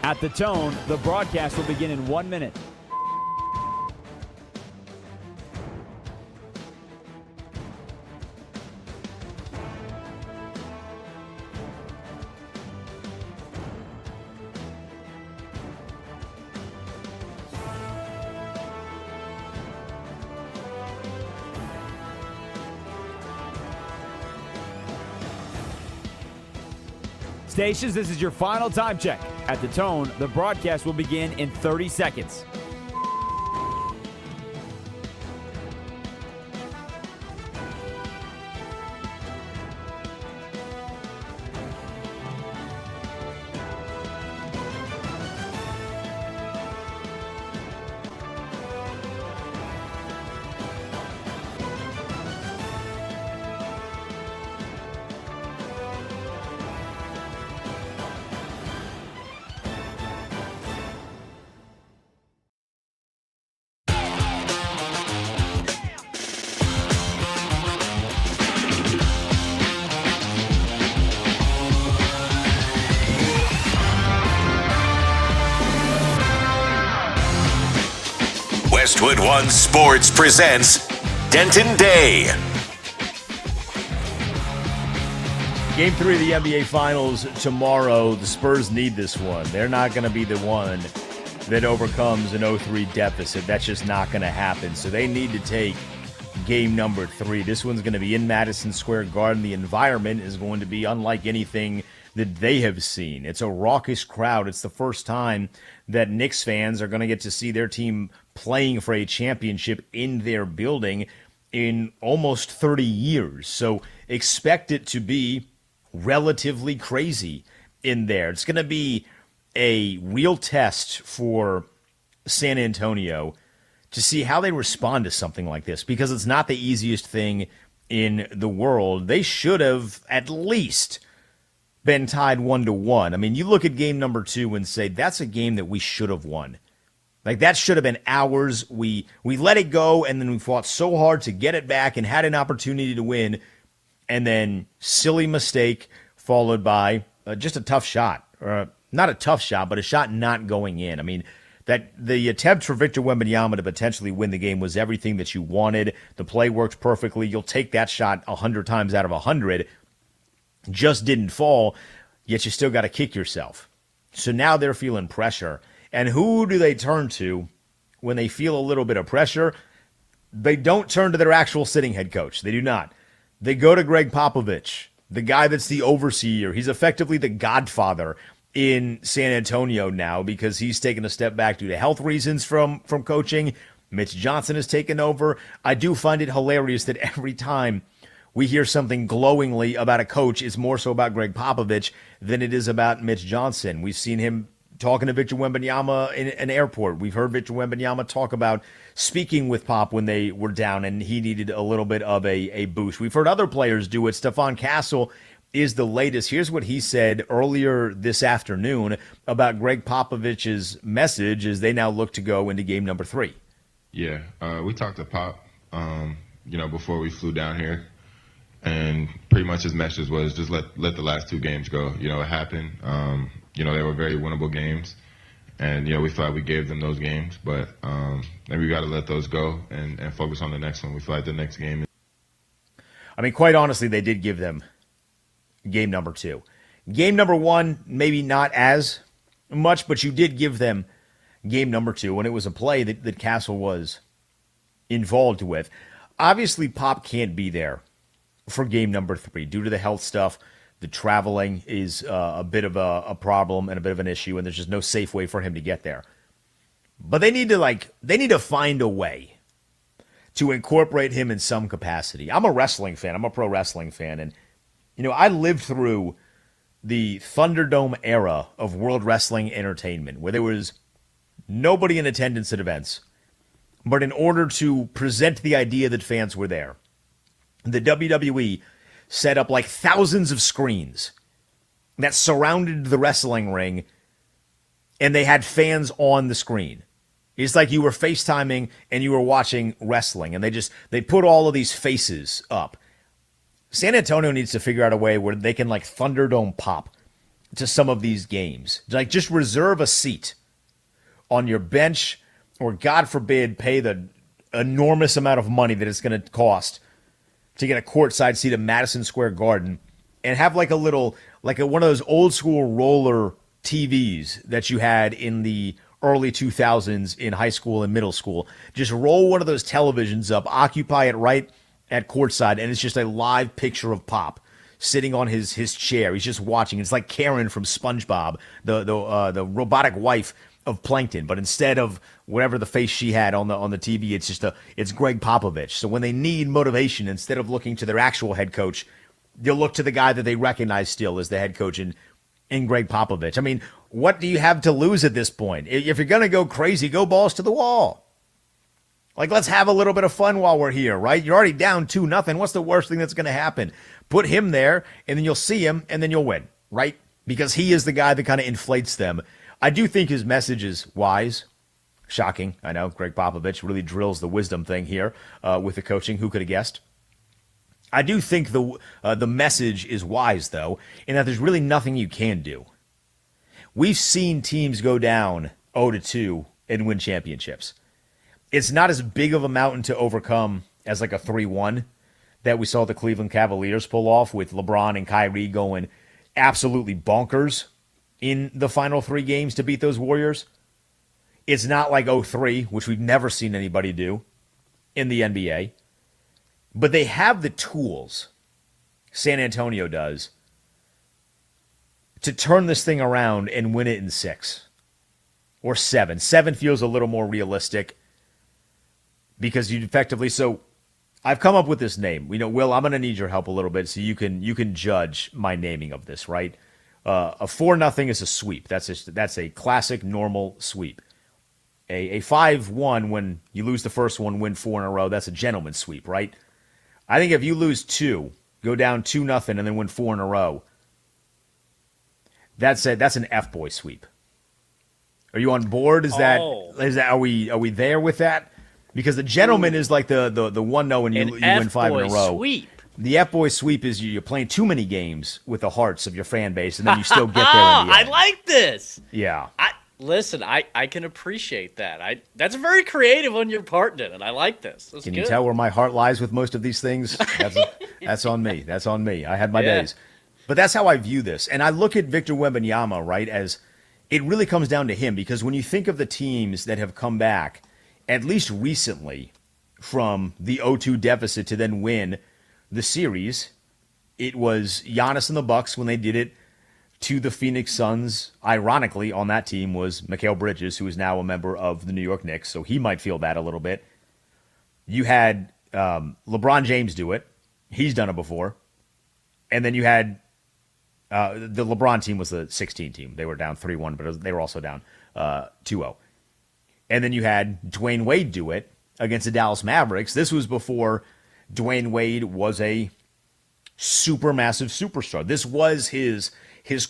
At the tone, the broadcast will begin in 1 minute. Stations, this is your final time check. At the tone, the broadcast will begin in 30 seconds. Westwood One Sports presents Denton Day. Game 3 of the NBA Finals tomorrow. The Spurs need this one. They're not going to be the one that overcomes an 0-3 deficit. That's just not going to happen. So they need to take game number 3. This one's going to be in Madison Square Garden. The environment is going to be unlike anything that they have seen. It's a raucous crowd. It's the first time that Knicks fans are going to get to see their team playing for a championship in their building in almost 30 years. So expect it to be relatively crazy in there. It's going to be a real test for San Antonio to see how they respond to something like this, because it's not the easiest thing in the world. They should have at least been tied 1-1. I mean, you look at game number 2 and say, that's a game that we should have won. Like, that should have been ours. We let it go, and then we fought so hard to get it back and had an opportunity to win, and then silly mistake followed by just a tough shot. Or not a tough shot, but a shot not going in. I mean, that the attempt for Victor Wembanyama to potentially win the game was everything that you wanted. The play worked perfectly. You'll take that shot 100 times out of 100. Just didn't fall, yet you still got to kick yourself. So now they're feeling pressure. And who do they turn to when they feel a little bit of pressure? They don't turn to their actual sitting head coach. They do not. They go to Greg Popovich, the guy that's the overseer. He's effectively the godfather in San Antonio now, because he's taken a step back due to health reasons from coaching. Mitch Johnson has taken over. I do find it hilarious that every time we hear something glowingly about a coach, it's more so about Greg Popovich than it is about Mitch Johnson. We've seen him talking to Victor Wembanyama in an airport. We've heard Victor Wembanyama talk about speaking with Pop when they were down and he needed a little bit of a boost. We've heard other players do it. Stephon Castle is the latest. Here's what he said earlier this afternoon about Greg Popovich's message as they now look to go into game number 3. Yeah, we talked to Pop, before we flew down here, and pretty much his message was just let the last 2 games go. It happened. They were very winnable games, and we felt like we gave them those games, but maybe we got to let those go and focus on the next one. We feel like the next game. I mean, quite honestly, they did give them game number 2. Game number 1, maybe not as much, but you did give them game number 2, and it was a play that Castle was involved with. Obviously, Pop can't be there for game number 3 due to the health stuff. The traveling is a bit of a problem and a bit of an issue, and there's just no safe way for him to get there. But they need to find a way to incorporate him in some capacity. I'm a wrestling fan. I'm a pro wrestling fan, and I lived through the Thunderdome era of World Wrestling Entertainment, where there was nobody in attendance at events. But in order to present the idea that fans were there, the WWE set up like thousands of screens that surrounded the wrestling ring, and they had fans on the screen. It's like you were FaceTiming and you were watching wrestling, and they put all of these faces up. San Antonio needs to figure out a way where they can like Thunderdome Pop to some of these games. Like, just reserve a seat on your bench, or God forbid, pay the enormous amount of money that it's going to cost to get a courtside seat at Madison Square Garden, and have like one of those old school roller TVs that you had in the early 2000s in high school and middle school. Just roll one of those televisions up, occupy it right at courtside, and it's just a live picture of Pop sitting on his chair. He's just watching. It's like Karen from SpongeBob, the robotic wife of Plankton, but instead of whatever the face she had on the TV, it's Greg Popovich. So when they need motivation, instead of looking to their actual head coach, they'll look to the guy that they recognize still as the head coach in Greg Popovich. I mean, what do you have to lose at this point? If you're going to go crazy, go balls to the wall. Like, let's have a little bit of fun while we're here, right? You're already down 2-0. What's the worst thing that's going to happen? Put him there, and then you'll see him, and then you'll win, right? Because he is the guy that kind of inflates them. I do think his message is wise. Shocking, I know. Greg Popovich really drills the wisdom thing here with the coaching. Who could have guessed? I do think the message is wise, though, in that there's really nothing you can do. We've seen teams go down 0-2 and win championships. It's not as big of a mountain to overcome as like a 3-1 that we saw the Cleveland Cavaliers pull off with LeBron and Kyrie going absolutely bonkers in the final 3 games to beat those Warriors. It's not like 0-3, which we've never seen anybody do in the NBA. But they have the tools, San Antonio does, to turn this thing around and win it in 6 or 7. 7 feels a little more realistic because you effectively, so I've come up with this name. Will, I'm going to need your help a little bit so you can judge my naming of this, right? A 4-0 is a sweep. That's a classic normal sweep. A 5-1 when you lose the first one, win 4 in a row, that's a gentleman's sweep, right? I think if you lose 2, go down 2-0 and then win 4 in a row, that's an F-boy sweep. Are you on board? Is that are we there with that? Because the gentleman is like the 1-0 and you win 5 in a row. Sweep. The F-boy sweep is you're playing too many games with the hearts of your fan base, and then you still get there in the I end. like this. Yeah. Listen, I can appreciate that. That's very creative on your part, Dylan. I like this. That's Can good. you tell where my heart lies with most of these things? That's on me. That's on me. I had my days. But that's how I view this. And I look at Victor Wembanyama, right, as it really comes down to him. Because when you think of the teams that have come back, at least recently, from the 0-2 deficit to then win the series, it was Giannis and the Bucks when they did it to the Phoenix Suns. Ironically, on that team was Mikal Bridges, who is now a member of the New York Knicks, so he might feel that a little bit. You had LeBron James do it. He's done it before. And then you had the LeBron team was the 16 team. They were down 3-1, but they were also down 2-0. And then you had Dwayne Wade do it against the Dallas Mavericks. This was before Dwayne Wade was a supermassive superstar. This was his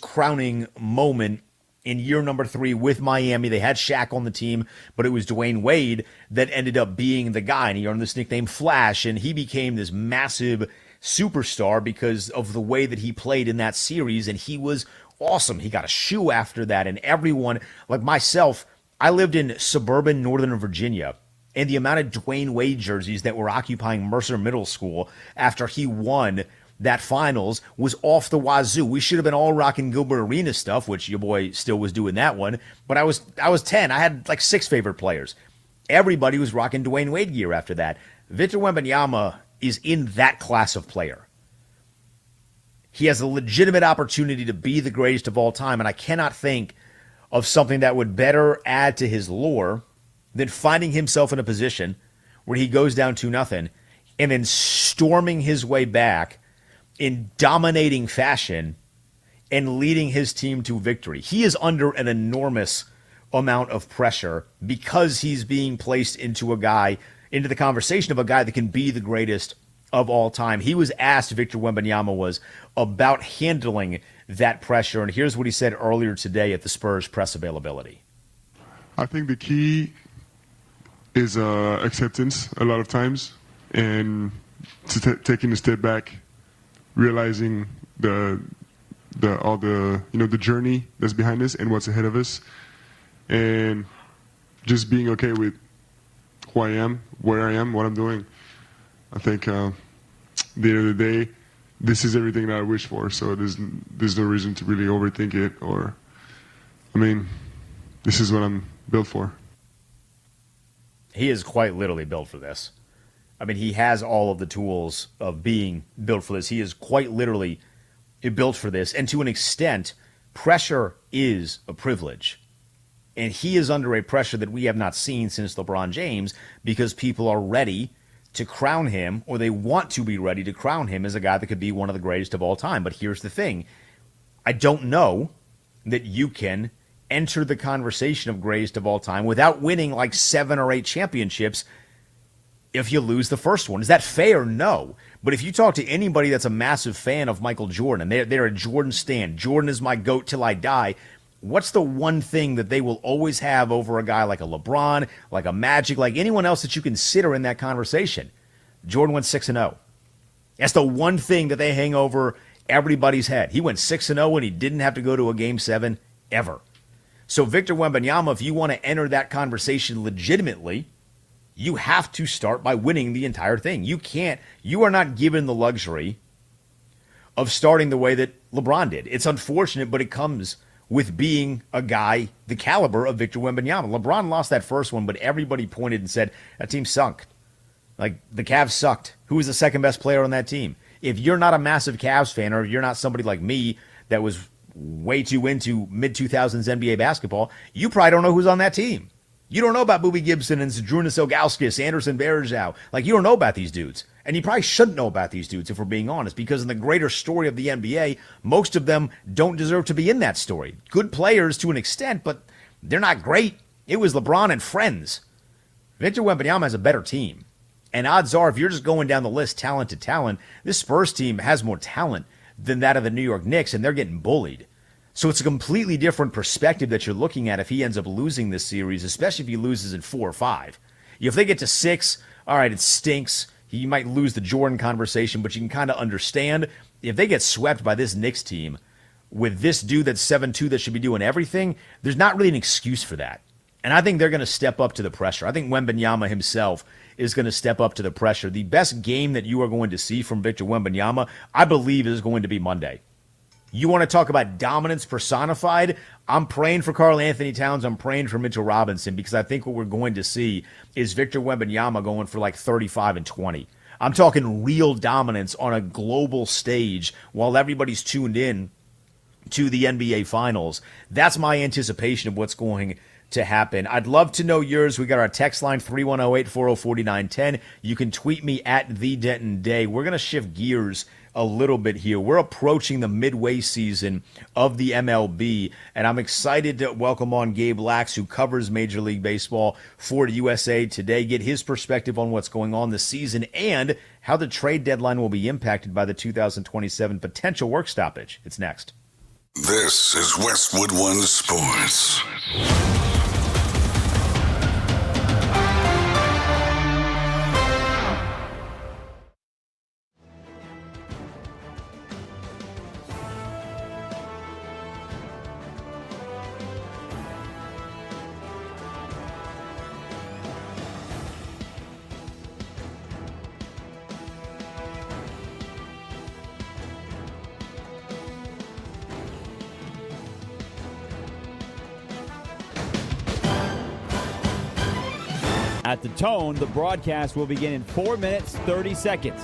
crowning moment in year number 3 with Miami. They had Shaq on the team, but it was Dwayne Wade that ended up being the guy, and he earned this nickname Flash, and he became this massive superstar because of the way that he played in that series, and he was awesome. He got a shoe after that, and everyone, like myself, I lived in suburban Northern Virginia, and the amount of Dwayne Wade jerseys that were occupying Mercer Middle School after he won that finals was off the wazoo. We should have been all rocking Gilbert Arenas stuff, which your boy still was doing that one. But I was 10. I had like 6 favorite players. Everybody was rocking Dwayne Wade gear after that. Victor Wembanyama is in that class of player. He has a legitimate opportunity to be the greatest of all time, and I cannot think of something that would better add to his lore than finding himself in a position where he goes down 2-0 and then storming his way back in dominating fashion and leading his team to victory. He is under an enormous amount of pressure because he's being placed into the conversation of a guy that can be the greatest of all time. He was asked, Victor Wembanyama was, about handling that pressure, and here's what he said earlier today at the Spurs press availability. I think the key is acceptance a lot of times, and taking a step back, realizing the journey that's behind us and what's ahead of us, and just being okay with who I am, where I am, what I'm doing. I think at the end of the day, this is everything that I wish for. So there's no reason to really overthink it. This is what I'm built for. He is quite literally built for this. I mean, he has all of the tools of being built for this. He is quite literally built for this. And to an extent, pressure is a privilege. And he is under a pressure that we have not seen since LeBron James because people are ready to crown him, or they want to be ready to crown him as a guy that could be one of the greatest of all time. But here's the thing. I don't know that you can enter the conversation of greatest of all time without winning like 7 or 8 championships if you lose the first one. Is that fair? No. But if you talk to anybody that's a massive fan of Michael Jordan, and they're a Jordan stan, Jordan is my GOAT till I die, what's the one thing that they will always have over a guy like a LeBron, like a Magic, like anyone else that you consider in that conversation? Jordan went 6-0. That's the one thing that they hang over everybody's head. He went 6-0 and he didn't have to go to a Game 7 ever. So Victor Wembanyama, if you want to enter that conversation legitimately, you have to start by winning the entire thing. You are not given the luxury of starting the way that LeBron did. It's unfortunate, but it comes with being a guy the caliber of Victor Wembanyama. LeBron lost that first one, but everybody pointed and said, that team sunk. Like, the Cavs sucked. Who was the second best player on that team? If you're not a massive Cavs fan, or you're not somebody like me that was way too into mid-2000s NBA basketball, you probably don't know who's on that team. You don't know about Boobie Gibson and Zydrunas Ilgauskas, Anderson Varejao. Like, you don't know about these dudes. And you probably shouldn't know about these dudes, if we're being honest, because in the greater story of the NBA, most of them don't deserve to be in that story. Good players to an extent, but they're not great. It was LeBron and friends. Victor Wembanyama has a better team. And odds are, if you're just going down the list, talent to talent, this Spurs team has more talent than that of the New York Knicks, and they're getting bullied. So it's a completely different perspective that you're looking at if he ends up losing this series, especially if he loses in 4 or 5. If they get to 6, all right, it stinks. He might lose the Jordan conversation, but you can kind of understand if they get swept by this Knicks team with this dude that's 7-2 that should be doing everything, there's not really an excuse for that. And I think they're going to step up to the pressure. I think Wembanyama himself is going to step up to the pressure. The best game that you are going to see from Victor Wembanyama, I believe, is going to be Monday. You want to talk about dominance personified? I'm praying for Karl Anthony Towns. I'm praying for Mitchell Robinson, because I think what we're going to see is Victor Wembanyama going for like 35 and 20. I'm talking real dominance on a global stage while everybody's tuned in to the NBA Finals. That's my anticipation of what's going to happen. I'd love to know yours. We got our text line 310-840-4910. You can tweet me at The Denton Day. We're going to shift gears a little bit here. We're approaching the midway season of the MLB, and I'm excited to welcome on Gabe Lax, who covers Major League Baseball for USA Today, get his perspective on what's going on this season and how the trade deadline will be impacted by the 2027 potential work stoppage. It's next. This is Westwood One Sports. At the tone, the broadcast will begin in 4 minutes, 30 seconds.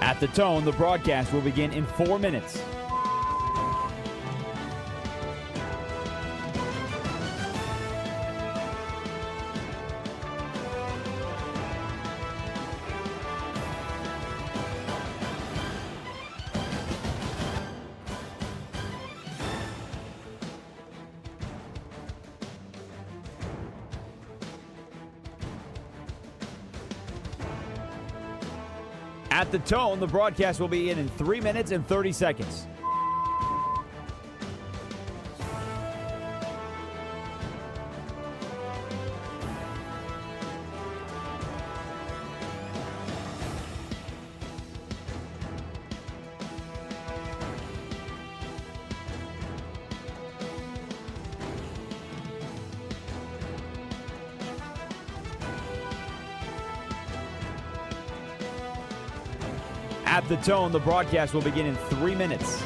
At the tone, the broadcast will begin in 4 minutes. At the tone, the broadcast will begin in 3 minutes and 30 seconds. At the tone, the broadcast will begin in 3 minutes.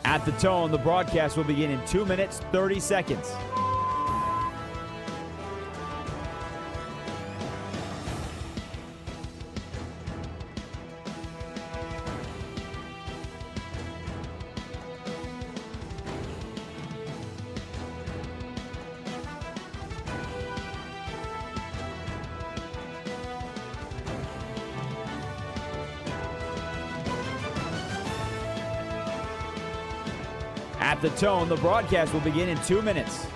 At the tone, the broadcast will begin in 2 minutes, 30 seconds. At the tone, the broadcast will begin in 2 minutes.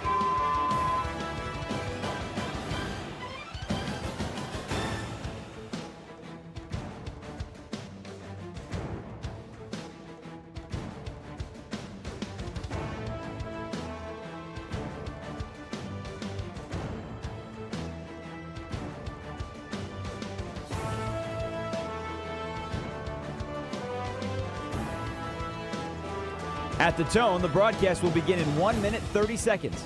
At the tone, the broadcast will begin in 1 minute, 30 seconds.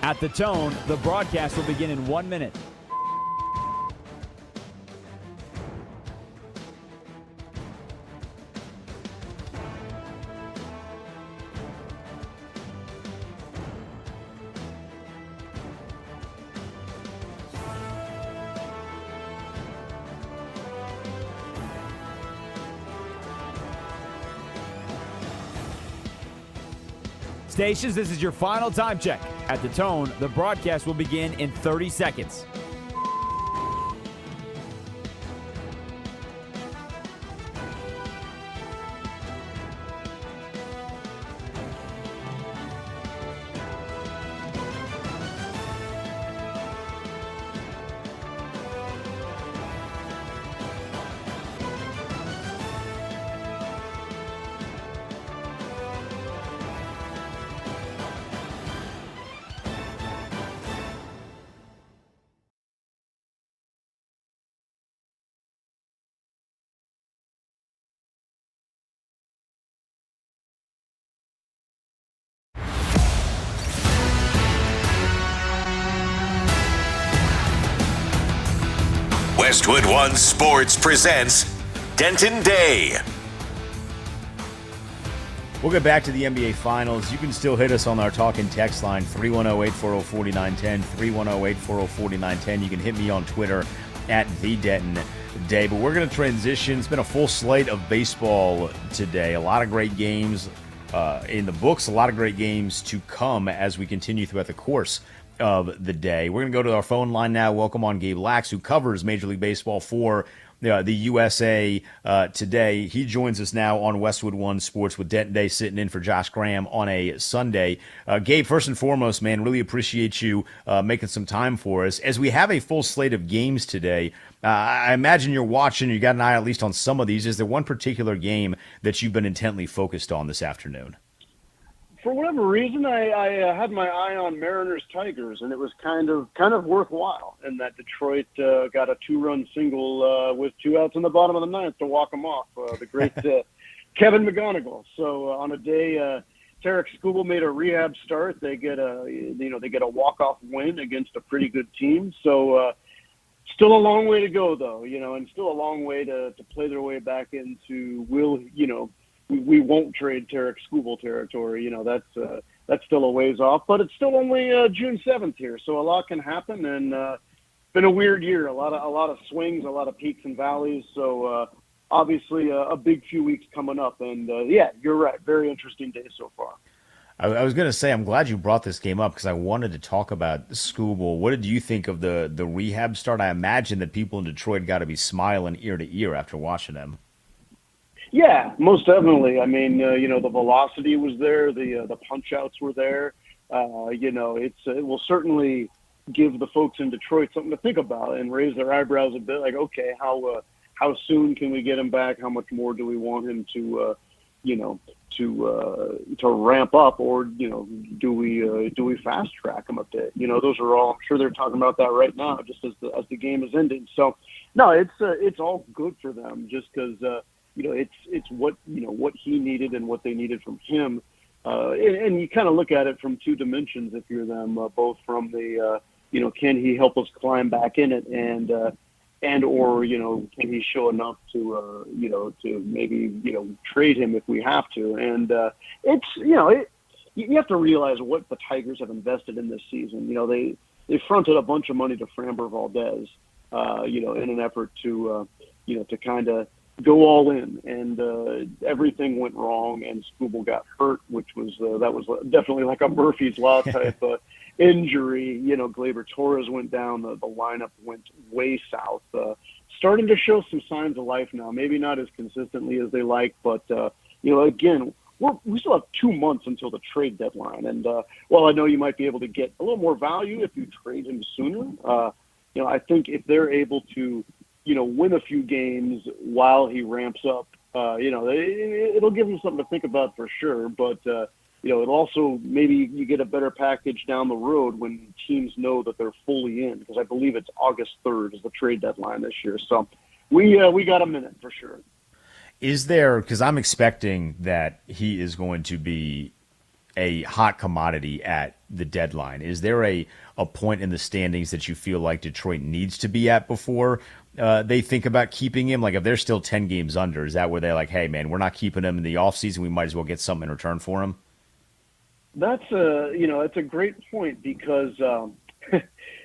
At the tone, the broadcast will begin in 1 minute. Stations, this is your final time check. At the tone, the broadcast will begin in 30 seconds. Westwood One Sports presents Denton Day. We'll get back to the NBA Finals. You can still hit us on our talk and text line, 310-840-4910, 310-840-4910. You can hit me on Twitter at @TheDentonDay. But we're going to transition. It's been a full slate of baseball today. A lot of great games in the books, a lot of great games to come as we continue throughout the course of the day. We're going to go to our phone line now. Welcome on Gabe Lax, who covers Major League Baseball for the USA Today. He joins us now on Westwood One Sports with Denton Day sitting in for Josh Graham on a Sunday. Gabe, first and foremost, man, really appreciate you making some time for us. As we have a full slate of games today, I imagine you're watching, you got an eye at least on some of these. Is there one particular game that you've been intently focused on this afternoon? For whatever reason, I had my eye on Mariners Tigers, and it was kind of worthwhile. And that Detroit got a 2-run single with 2 outs in the bottom of the ninth to walk them off. The great Kevin McGonigal. So on a day, Tarek Skubal made a rehab start. They get a walk-off win against a pretty good team. So still a long way to go, though. And still a long way to play their way back into we won't trade Tarek Skubal territory. That's still a ways off, but it's still only June 7th here, so a lot can happen. And been a weird year, a lot of swings, a lot of peaks and valleys. So obviously a big few weeks coming up. And yeah, you're right, very interesting day so far. I was going to say, I'm glad you brought this game up because I wanted to talk about Skubal. What did you think of the rehab start? I imagine that people in Detroit got to be smiling ear to ear after watching him. Yeah, most definitely. I mean, the velocity was there, the punch outs were there. It will certainly give the folks in Detroit something to think about and raise their eyebrows a bit. Like, okay, how soon can we get him back? How much more do we want him to ramp up, or do we fast track him a bit? Those are all. I'm sure they're talking about that right now, just as the game is ending. So, no, it's all good for them, just because. It's what he needed and what they needed from him, and you kind of look at it from two dimensions if you're them, both from the can he help us climb back in it, and or can he show enough to maybe trade him if we have to, and you have to realize what the Tigers have invested in this season. They fronted a bunch of money to Framber Valdez, in an effort to kind of go all in, and everything went wrong, and Skubal got hurt, which was that was definitely like a Murphy's Law type injury. Gleyber Torres went down, the lineup went way south. Starting to show some signs of life now, maybe not as consistently as they like, but again, we still have 2 months until the trade deadline. And while I know you might be able to get a little more value if you trade him sooner, I think if they're able to, win a few games while he ramps up, it'll give him something to think about for sure. But it also maybe you get a better package down the road when teams know that they're fully in, because I believe it's August 3rd is the trade deadline this year. So we got a minute for sure. Is there, because I'm expecting that he is going to be a hot commodity at the deadline, is there a point in the standings that you feel like Detroit needs to be at before they think about keeping him? Like if they're still 10 games under, is that where they're like, hey, man, we're not keeping him in the offseason, we might as well get something in return for him? That's a great point, because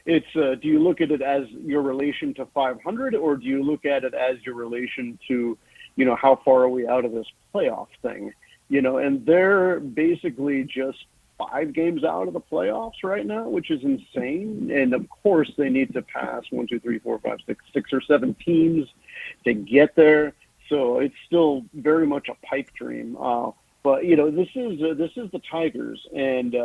it's do you look at it as your relation to 500, or do you look at it as your relation to, how far are we out of this playoff thing? And they're basically just 5 games out of the playoffs right now, which is insane. And of course they need to pass 1, 2, 3, 4, 5, 6 or 7 teams to get there. So it's still very much a pipe dream. But this is the Tigers, and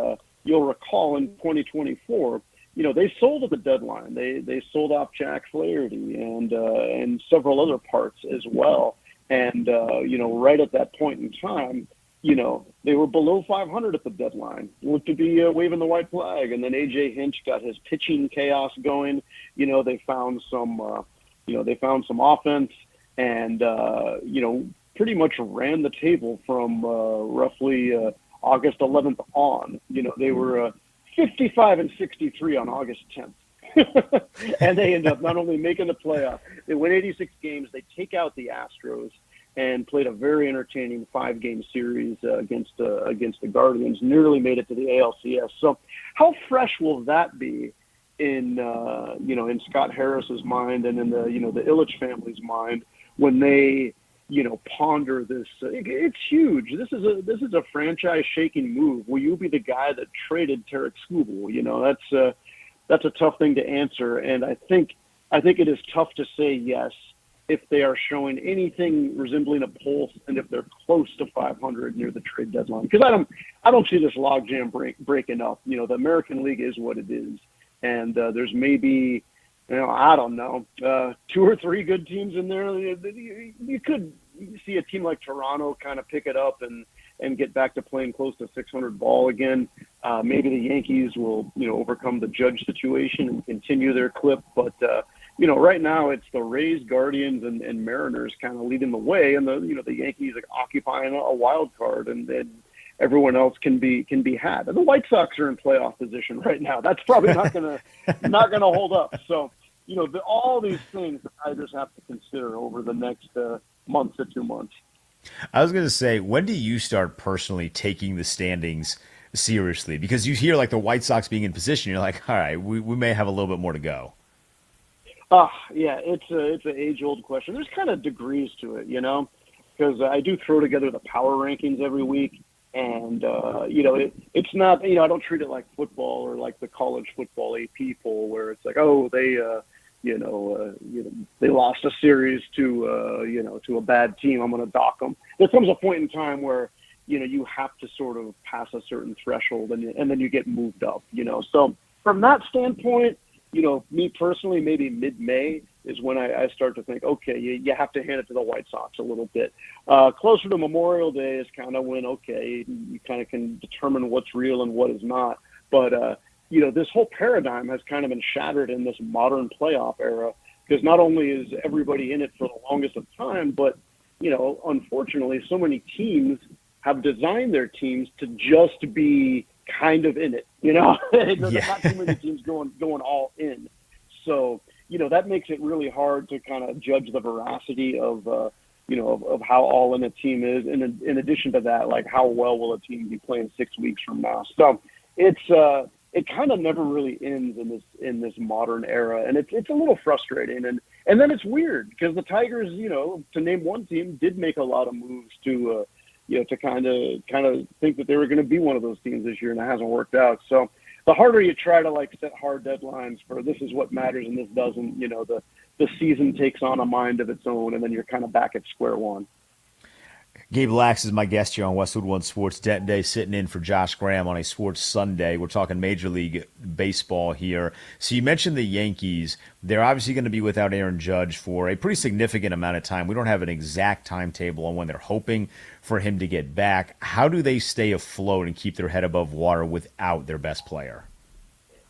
you'll recall in 2024, they sold at the deadline. They sold off Jack Flaherty and several other parts as well. And right at that point in time, they were below 500 at the deadline. Looked to be waving the white flag, and then AJ Hinch got his pitching chaos going. They found some offense, and pretty much ran the table from roughly August 11th on. They were 55-63 on August 10th. And they end up not only making the playoff, they win 86 games. They take out the Astros and played a very entertaining 5-game series against the Guardians. Nearly made it to the ALCS. So how fresh will that be in Scott Harris's mind and in the Ilitch family's mind when they ponder this? It's huge. This is a franchise-shaking move. Will you be the guy that traded Tarek Skubal? That's a tough thing to answer, and I think it is tough to say yes if they are showing anything resembling a pulse and if they're close to 500 near the trade deadline. Because I don't see this logjam breaking up. The American League is what it is, and there's maybe, I don't know, 2 or 3 good teams in there. You could see a team like Toronto kind of pick it up and get back to playing close to 600 ball again. Maybe the Yankees will, overcome the Judge situation and continue their clip. But, right now it's the Rays, Guardians, and Mariners kind of leading the way. And the Yankees are occupying a wild card, and then everyone else can be had. And the White Sox are in playoff position right now. That's probably not gonna hold up. So, all these things I just have to consider over the next month to 2 months. I was going to say, when do you start personally taking the standings seriously? Because you hear like the White Sox being in position, you're like, all right, we may have a little bit more to go. Yeah, it's an age-old question. There's kind of degrees to it, because I do throw together the power rankings every week, and it's not, I don't treat it like football or like the college football AP poll where it's like, oh, they lost a series to a bad team, I'm going to dock them. There comes a point in time where you have to sort of pass a certain threshold, and then you get moved up. So from that standpoint, me personally, maybe mid-May is when I start to think, okay, you have to hand it to the White Sox a little bit. Closer to Memorial Day is kind of when, okay, you kind of can determine what's real and what is not. But, this whole paradigm has kind of been shattered in this modern playoff era, because not only is everybody in it for the longest of time, but, unfortunately, so many teams have designed their teams to just be kind of in it, There's not too many teams going all in. So, that makes it really hard to kind of judge the veracity of how all in a team is. And in addition to that, like how well will a team be playing 6 weeks from now? So it kind of never really ends in this modern era. And it's a little frustrating. And then it's weird because the Tigers, to name one team, did make a lot of moves to kind of think that they were going to be one of those teams this year, and it hasn't worked out. So the harder you try to set hard deadlines for this is what matters and this doesn't, the season takes on a mind of its own, and then you're kind of back at square one. Gabe Lax is my guest here on Westwood One Sports Day, sitting in for Josh Graham on a Sports Sunday. We're talking Major League Baseball here. So you mentioned the Yankees. They're obviously going to be without Aaron Judge for a pretty significant amount of time. We don't have an exact timetable on when they're hoping for him to get back. How do they stay afloat and keep their head above water without their best player?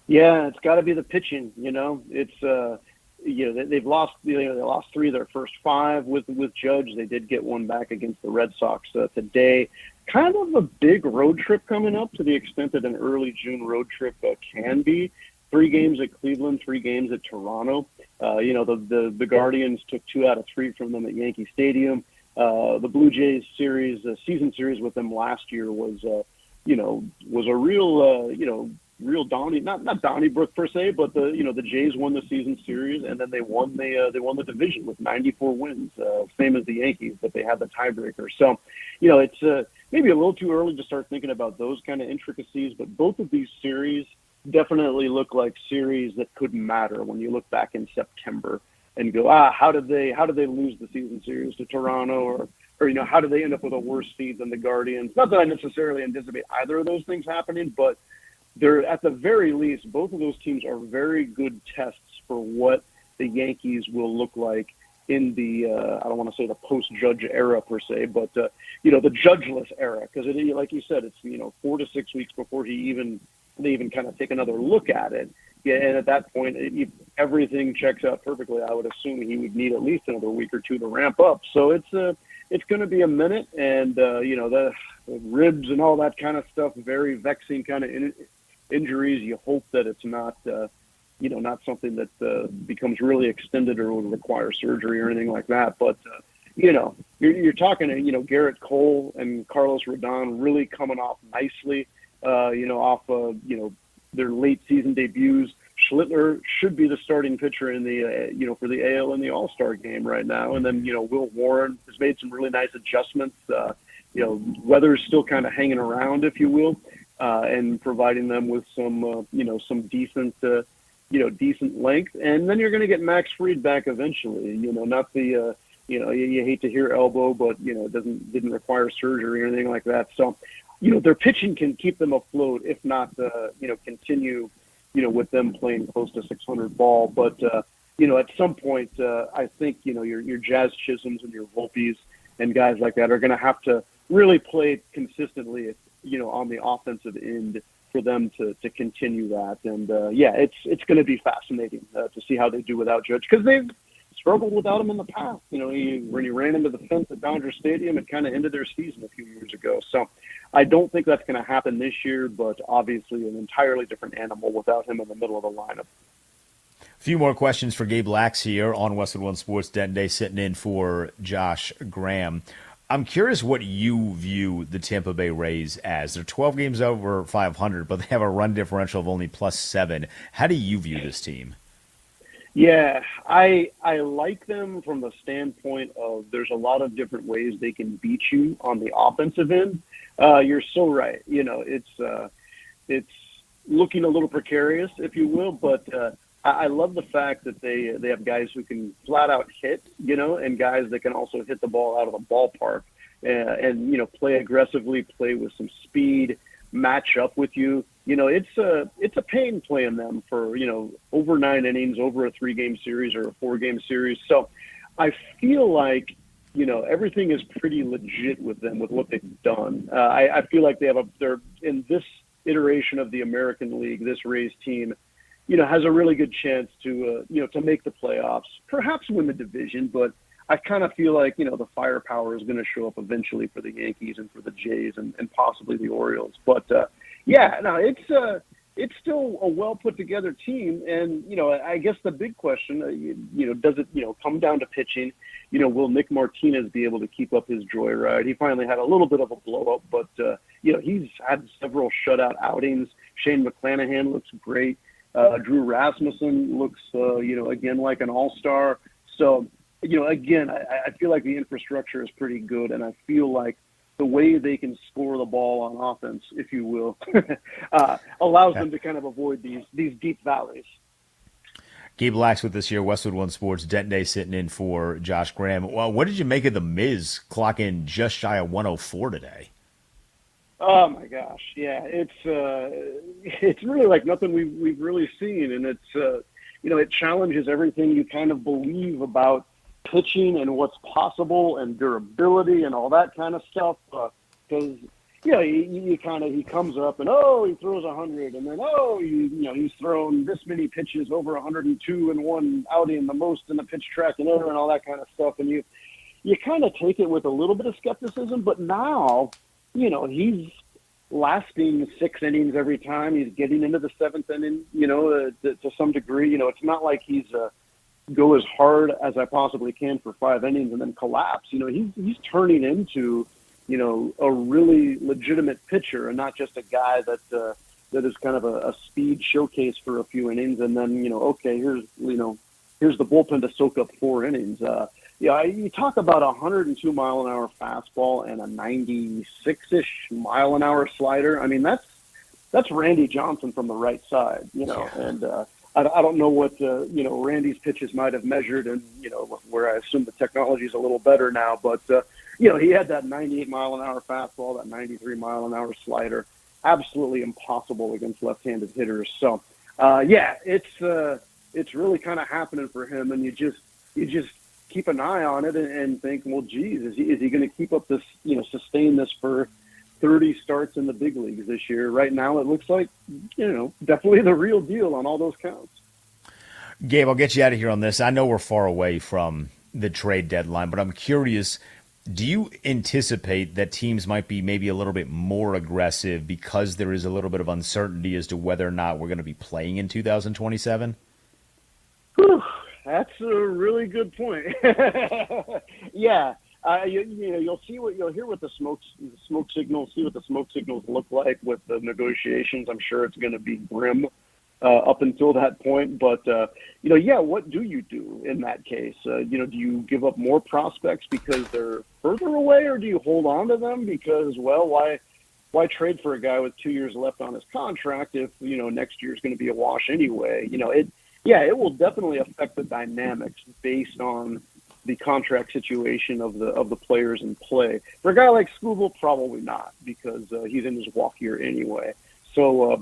Yeah, it's got to be the pitching. It's they've lost. They lost 3 of their first 5 with Judge. They did get one back against the Red Sox today. Kind of a big road trip coming up, to the extent that an early June road trip can be. 3 games at Cleveland, 3 games at Toronto. The Guardians took 2 out of 3 from them at Yankee Stadium. The Blue Jays series, season series with them last year was a real not Donnybrook per se, but the Jays won the season series, and then they won the division with 94 wins, same as the Yankees, but they had the tiebreaker. So, it's maybe a little too early to start thinking about those kind of intricacies, but both of these series definitely look like series that could matter when you look back in September and go, how did they lose the season series to Toronto, or how do they end up with a worse seed than the Guardians? Not that I necessarily anticipate either of those things happening, but they're, at the very least, both of those teams are very good tests for what the Yankees will look like in the, I don't want to say the post-Judge era per se, but, the Judgeless era, because like you said, it's, 4 to 6 weeks before they even kind of take another look at it. Yeah, and at that point, if everything checks out perfectly, I would assume he would need at least another week or 2 to ramp up. So it's going to be a minute, and, the ribs and all that kind of stuff, very vexing kind of injuries. You hope that it's not, not something that becomes really extended or would require surgery or anything like that. But, you're talking, Garrett Cole and Carlos Rodon really coming off nicely, off, their late season debuts. Schlittler should be the starting pitcher in the, for the AL in the All-Star game right now. And then, Will Warren has made some really nice adjustments. Weather's still kind of hanging around, if you will. And providing them with some, some decent, decent length. And then you're going to get Max Fried back eventually. Not the, you hate to hear elbow, but it didn't require surgery or anything like that. So, their pitching can keep them afloat, if not, continue, with them playing close to 600 ball. But at some point, I think your Jazz Chisholms and your Volpes and guys like that are going to have to really play consistently, on the offensive end for them to continue that. And it's going to be fascinating to see how they do without Judge, because they've struggled without him in the past. When he ran into the fence at Dodger Stadium, it kind of ended their season a few years ago. So I don't think that's going to happen this year, but obviously an entirely different animal without him in the middle of the lineup. A few more questions for Gabe Lax here on Westwood One Sports Day, sitting in for Josh Graham. I'm curious what you view the Tampa Bay Rays as. They're 12 games over 500, but they have a run differential of only +7. How do you view this team? Yeah, I like them from the standpoint of there's a lot of different ways they can beat you on the offensive end. You're so right. It's looking a little precarious, if you will, but I love the fact that they have guys who can flat out hit, and guys that can also hit the ball out of the ballpark and play aggressively, play with some speed, match up with you. It's a pain playing them for, over 9 innings, over a 3-game series or a 4-game series. So I feel like, everything is pretty legit with them, with what they've done. I feel like they're in this iteration of the American League, this Rays team, has a really good chance to make the playoffs, perhaps win the division. But I kind of feel like, the firepower is going to show up eventually for the Yankees and for the Jays and possibly the Orioles. But, it's still a well put together team. And, I guess the big question, does it, come down to pitching? Will Nick Martinez be able to keep up his joyride? He finally had a little bit of a blow up, but, he's had several shutout outings. Shane McClanahan looks great. Drew Rasmussen looks, again, like an all-star. So, again, I feel like the infrastructure is pretty good, and I feel like the way they can score the ball on offense, if you will, allows them to kind of avoid these deep valleys. Gabe Lax with us here, Westwood One Sports. Denton Day sitting in for Josh Graham. Well, what did you make of the Miz clocking just shy of 104 today? Oh my gosh, yeah, it's really like nothing we've really seen, and it's it challenges everything you kind of believe about pitching and what's possible and durability and all that kind of stuff. Because he comes up and he throws 100, and then he's thrown this many pitches over 102 in one outing, the most in the pitch track and ever, and all that kind of stuff, and you kind of take it with a little bit of skepticism. But now, he's lasting 6 innings every time. He's getting into the 7th inning, to some degree. It's not like he's go as hard as I possibly can for 5 innings and then collapse. He's turning into a really legitimate pitcher and not just a guy that is kind of a speed showcase for a few innings and then here's the bullpen to soak up 4 innings. You talk about a 102 mile an hour fastball and a 96-ish mile an hour slider. I mean, that's Randy Johnson from the right side, and I don't know what Randy's pitches might have measured, and where I assume the technology is a little better now, but he had that 98 mile an hour fastball, that 93 mile an hour slider, absolutely impossible against left-handed hitters. So it's really kind of happening for him, and you just keep an eye on it and think, well, geez, is he going to keep up this, sustain this for 30 starts in the big leagues this year? Right now, it looks like, definitely the real deal on all those counts. Gabe, I'll get you out of here on this. I know we're far away from the trade deadline, but I'm curious, do you anticipate that teams might be maybe a little bit more aggressive because there is a little bit of uncertainty as to whether or not we're going to be playing in 2027? Whew, that's a really good point. Yeah. You'll hear what the smoke signals, see what the smoke signals look like with the negotiations. I'm sure it's going to be grim up until that point. But, what do you do in that case? Do you give up more prospects because they're further away, or do you hold on to them because, why trade for a guy with 2 years left on his contract if, next year's going to be a wash anyway? It will definitely affect the dynamics based on the contract situation of the players in play. For a guy like Scooble, probably not, because he's in his walk year anyway. So,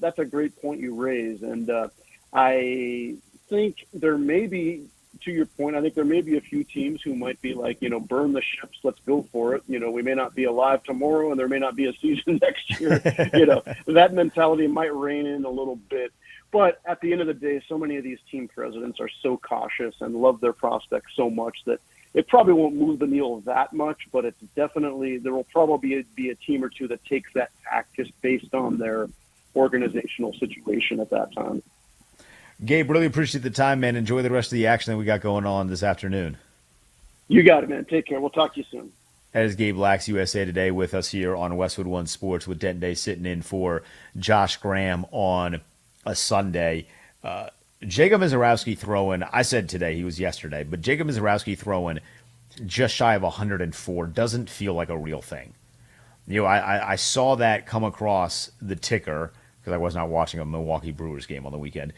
that's a great point you raise, and I think there may be, to your point, I think there may be a few teams who might be like, burn the ships, let's go for it. We may not be alive tomorrow, and there may not be a season next year. That mentality might rein in a little bit. But at the end of the day, so many of these team presidents are so cautious and love their prospects so much that it probably won't move the needle that much, but it's definitely, there will probably be a team or two that takes that tack just based on their organizational situation at that time. Gabe, really appreciate the time, man. Enjoy the rest of the action that we got going on this afternoon. You got it, man. Take care. We'll talk to you soon. That is Gabe Lax, USA Today, with us here on Westwood One Sports with Denton Day sitting in for Josh Graham on a Sunday. Jacob Mizorowski throwing, I said today, he was yesterday, but Jacob Mizorowski throwing just shy of 104 doesn't feel like a real thing. I saw that come across the ticker because I was not watching a Milwaukee Brewers game on the weekend,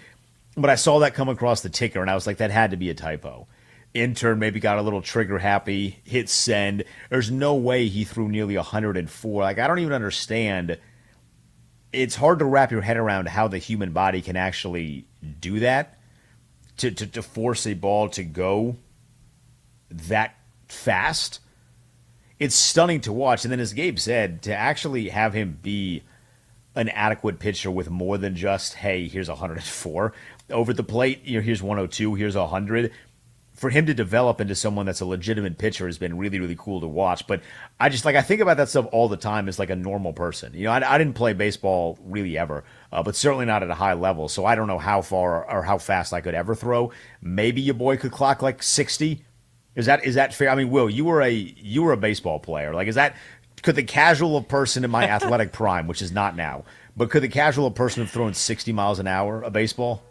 but I saw that come across the ticker and I was like, that had to be a typo. Intern maybe got a little trigger happy, hit send. There's no way he threw nearly 104. Like, I don't even understand. It's hard to wrap your head around how the human body can actually do that, to force a ball to go that fast. It's stunning to watch. And then, as Gabe said, to actually have him be an adequate pitcher with more than just, hey, here's 104 over the plate, here's 102, here's 100. For him to develop into someone that's a legitimate pitcher has been really, really cool to watch. But I think about that stuff all the time as like a normal person. I didn't play baseball really ever, but certainly not at a high level. So I don't know how far or how fast I could ever throw. Maybe your boy could clock like 60. Is that fair? I mean, Will, you were a baseball player. Like, could the casual person in my athletic prime, which is not now, but could the casual person have thrown 60 miles an hour a baseball?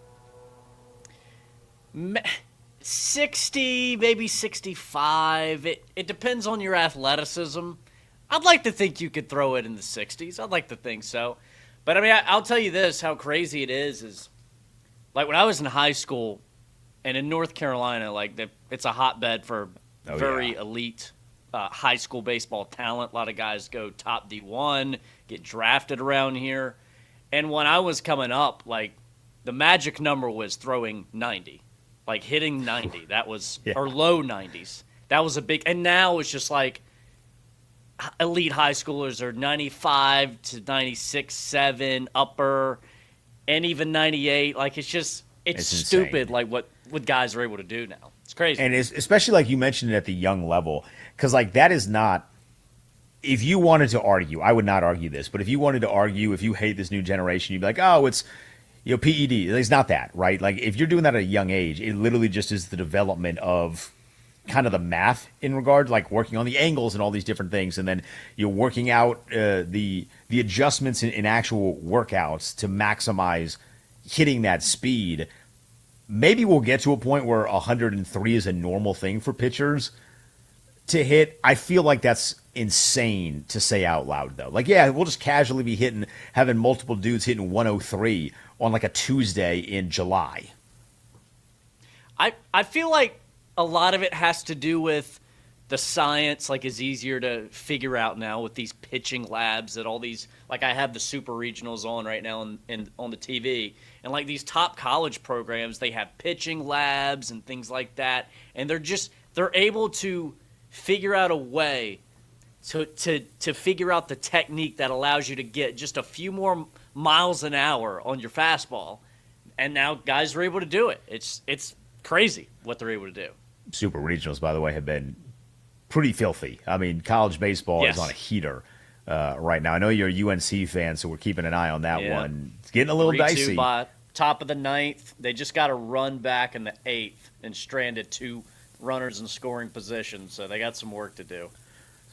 60, maybe 65. It depends on your athleticism. I'd like to think you could throw it in the 60s. I'd like to think so. But, I mean, I'll tell you this, how crazy it is like when I was in high school and in North Carolina, like it's a hotbed for very elite high school baseball talent. A lot of guys go top D1, get drafted around here. And when I was coming up, like the magic number was throwing 90, like hitting 90. That was or low 90s. That was a big. And now it's just like elite high schoolers are 95 to 96, 7 upper, and even 98. Like it's stupid. Like what guys are able to do now. It's crazy. And especially like you mentioned it at the young level, because like that is not. If you wanted to argue, I would not argue this, but if you wanted to argue, if you hate this new generation, you'd be like, oh, it's PED. It's not that, right? Like if you're doing that at a young age, it literally just is the development of kind of the math in regard, like working on the angles and all these different things, and then you're working out the adjustments in actual workouts to maximize hitting that speed. Maybe we'll get to a point where 103 is a normal thing for pitchers to hit. I feel like that's insane to say out loud, though. Like, yeah, we'll just casually be having multiple dudes hitting 103 on like a Tuesday in July. I feel like a lot of it has to do with the science, like, is easier to figure out now with these pitching labs that all these, like, I have the super regionals on right now on the TV, and like these top college programs, they have pitching labs and things like that, and they're able to figure out a way to figure out the technique that allows you to get just a few more miles an hour on your fastball, and now guys are able to do it. It's crazy what they're able to do. Super regionals, by the way, have been pretty filthy. I mean, college baseball is on a heater right now. I know you're a UNC fan, so we're keeping an eye on that one. It's getting a little 3-2 dicey. By top of the ninth. They just got a run back in the eighth and stranded 2 runners in scoring position, so they got some work to do.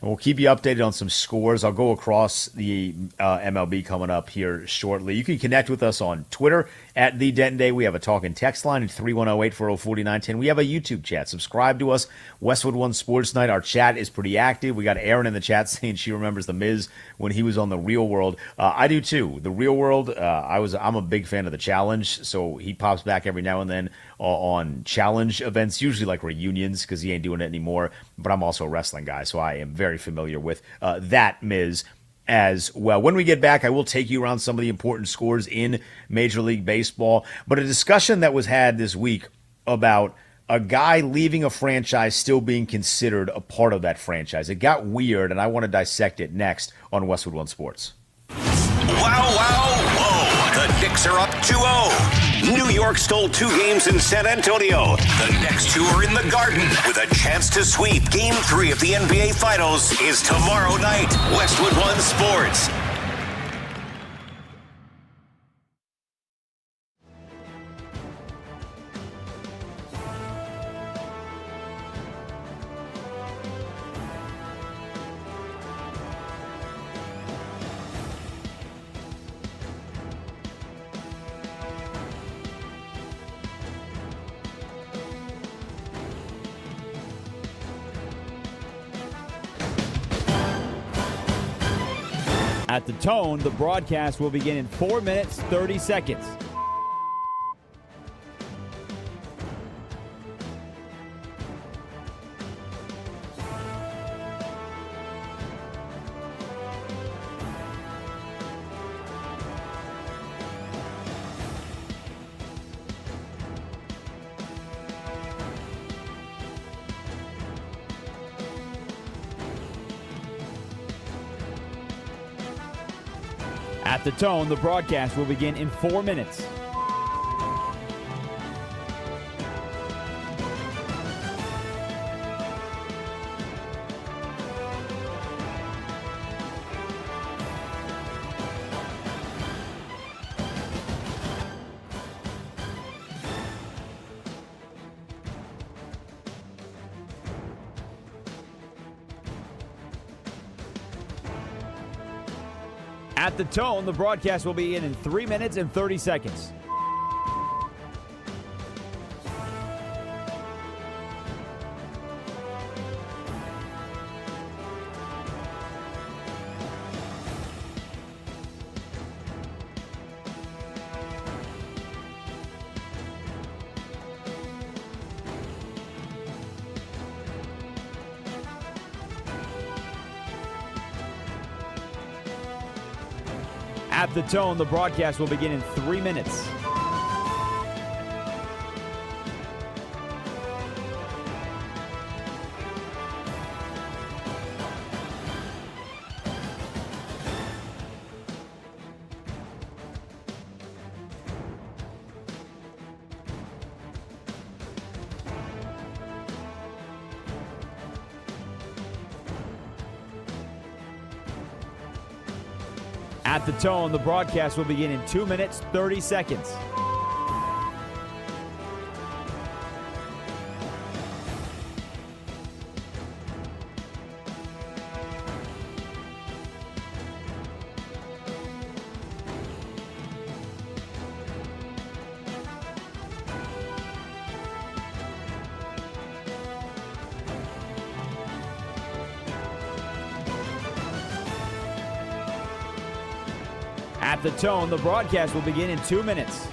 We'll keep you updated on some scores. I'll go across the MLB coming up here shortly. You can connect with us on Twitter at The Denton Day. We have a talk and text line at 310-840-4910. We have a YouTube chat. Subscribe to us, Westwood One Sports Night. Our chat is pretty active. We got Erin in the chat saying she remembers The Miz when he was on The Real World. I do too. The Real World, I'm a big fan of The Challenge, so he pops back every now and then on challenge events, usually like reunions because he ain't doing it anymore. But I'm also a wrestling guy, so I am very familiar with that Miz as well. When we get back, I will take you around some of the important scores in Major League Baseball. But a discussion that was had this week about a guy leaving a franchise still being considered a part of that franchise. It got weird, and I want to dissect it next on Westwood One Sports. Wow, wow, whoa. The Knicks are up 2-0. New York stole 2 games in San Antonio. The next 2 are in the Garden with a chance to sweep. Game 3 of the NBA Finals is tomorrow night. Westwood One Sports. At the tone, the broadcast will begin in 4 minutes, 30 seconds. At the tone, the broadcast will begin in 4 minutes. At the tone, the broadcast will begin in 3 minutes and 30 seconds. At the tone, the broadcast will begin in 3 minutes. At the tone, the broadcast will begin in 2 minutes, 30 seconds. At the tone, the broadcast will begin in 2 minutes.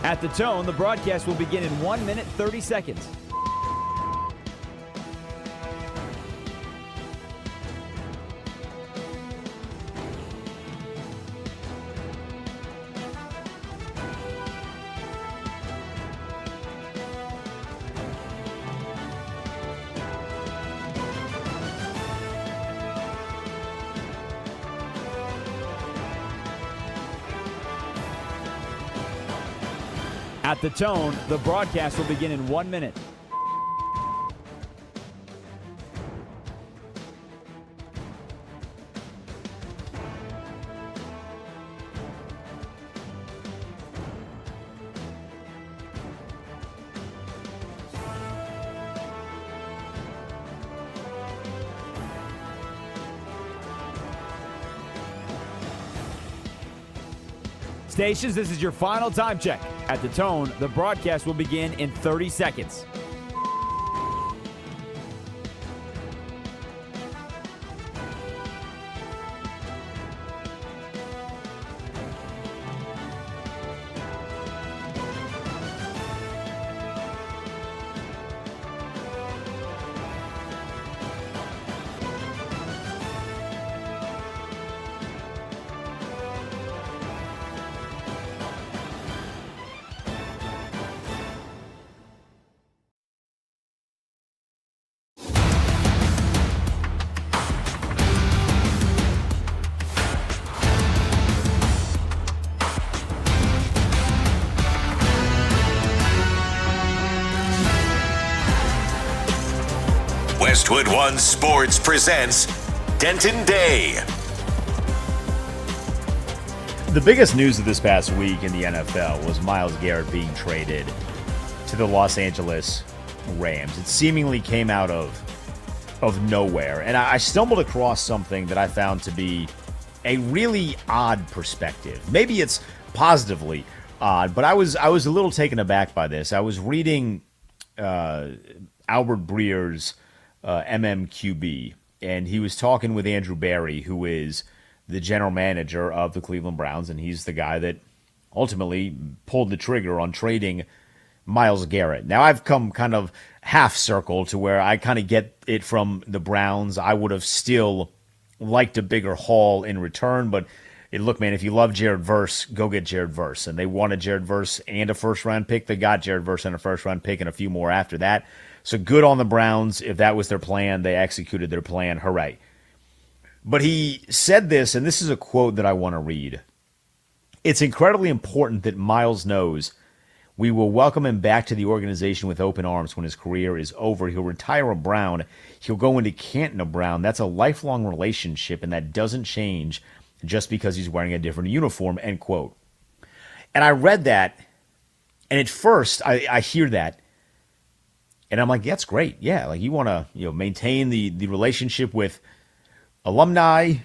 At the tone, the broadcast will begin in 1 minute, 30 seconds. At the tone, the broadcast will begin in 1 minute. Stations, this is your final time check. At the tone, the broadcast will begin in 30 seconds. Westwood One Sports presents Denton Day. The biggest news of this past week in the NFL was Myles Garrett being traded to the Los Angeles Rams. It seemingly came out of nowhere, and I stumbled across something that I found to be a really odd perspective. Maybe it's positively odd, but I was a little taken aback by this. I was reading Albert Breer's MMQB, and he was talking with Andrew Berry, who is the general manager of the Cleveland Browns, and he's the guy that ultimately pulled the trigger on trading Myles Garrett. Now, I've come kind of half circle to where I kind of get it from the Browns. I would have still liked a bigger haul in return, but look, man, if you love Jared Verse, go get Jared Verse. And they wanted Jared Verse and a first-round pick. They got Jared Verse and a first-round pick and a few more after that. So good on the Browns. If that was their plan, they executed their plan. Hooray. But he said this, and this is a quote that I want to read. It's incredibly important that Myles knows we will welcome him back to the organization with open arms when his career is over. He'll retire a Brown. He'll go into Canton a Brown. That's a lifelong relationship, and that doesn't change just because he's wearing a different uniform, end quote. And I read that, and at first I hear that, and I'm like, that's great. Yeah, like you want to maintain the relationship with alumni,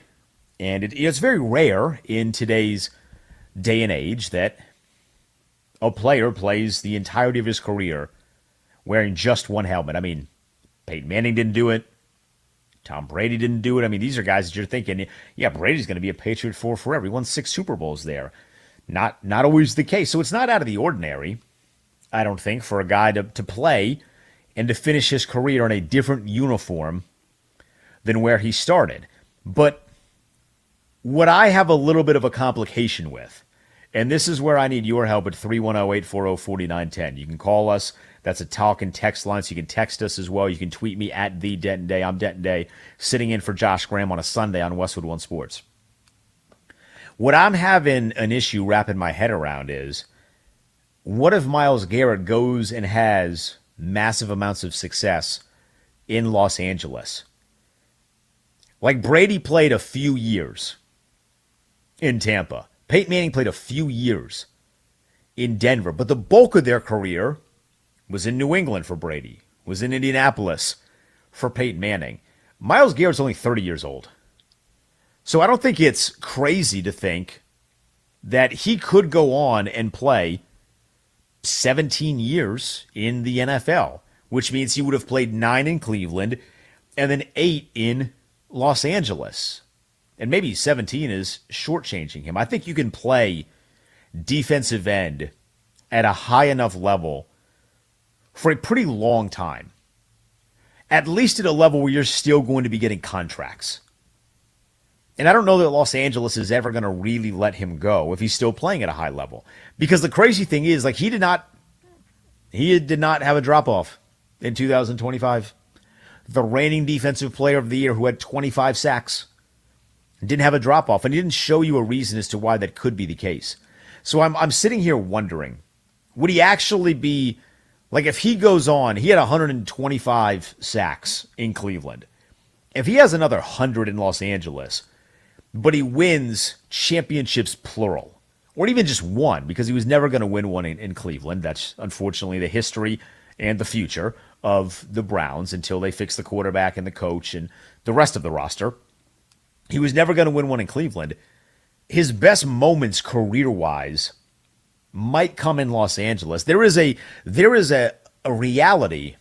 and it's very rare in today's day and age that a player plays the entirety of his career wearing just one helmet. I mean, Peyton Manning didn't do it. Tom Brady didn't do it. I mean, these are guys that you're thinking, yeah, Brady's going to be a Patriot for forever. He won 6 Super Bowls there. Not always the case. So it's not out of the ordinary, I don't think, for a guy to play and to finish his career in a different uniform than where he started. But what I have a little bit of a complication with, and this is where I need your help at 310-840-4910. You can call us. That's a talk and text line, so you can text us as well. You can tweet me at the Denton Day. I'm Denton Day, sitting in for Josh Graham on a Sunday on Westwood One Sports. What I'm having an issue wrapping my head around is, what if Myles Garrett goes and has massive amounts of success in Los Angeles? Like Brady played a few years in Tampa. Peyton Manning played a few years in Denver, but the bulk of their career was in New England for Brady, was in Indianapolis for Peyton Manning. Myles Garrett's only 30 years old. So I don't think it's crazy to think that he could go on and play 17 years in the NFL, which means he would have played 9 in Cleveland and then 8 in Los Angeles. And maybe 17 is shortchanging him. I think you can play defensive end at a high enough level for a pretty long time. At least at a level where you're still going to be getting contracts. And I don't know that Los Angeles is ever going to really let him go if he's still playing at a high level. Because the crazy thing is, like, he did not have a drop-off in 2025. The reigning defensive player of the year who had 25 sacks didn't have a drop-off, and he didn't show you a reason as to why that could be the case. So I'm sitting here wondering, would he actually be, like, if he goes on, he had 125 sacks in Cleveland. If he has another 100 in Los Angeles, but he wins championships plural, or even just one, because he was never going to win one in Cleveland. That's unfortunately the history and the future of the Browns until they fix the quarterback and the coach and the rest of the roster. He was never going to win one in Cleveland. His best moments career-wise might come in Los Angeles. There is a reality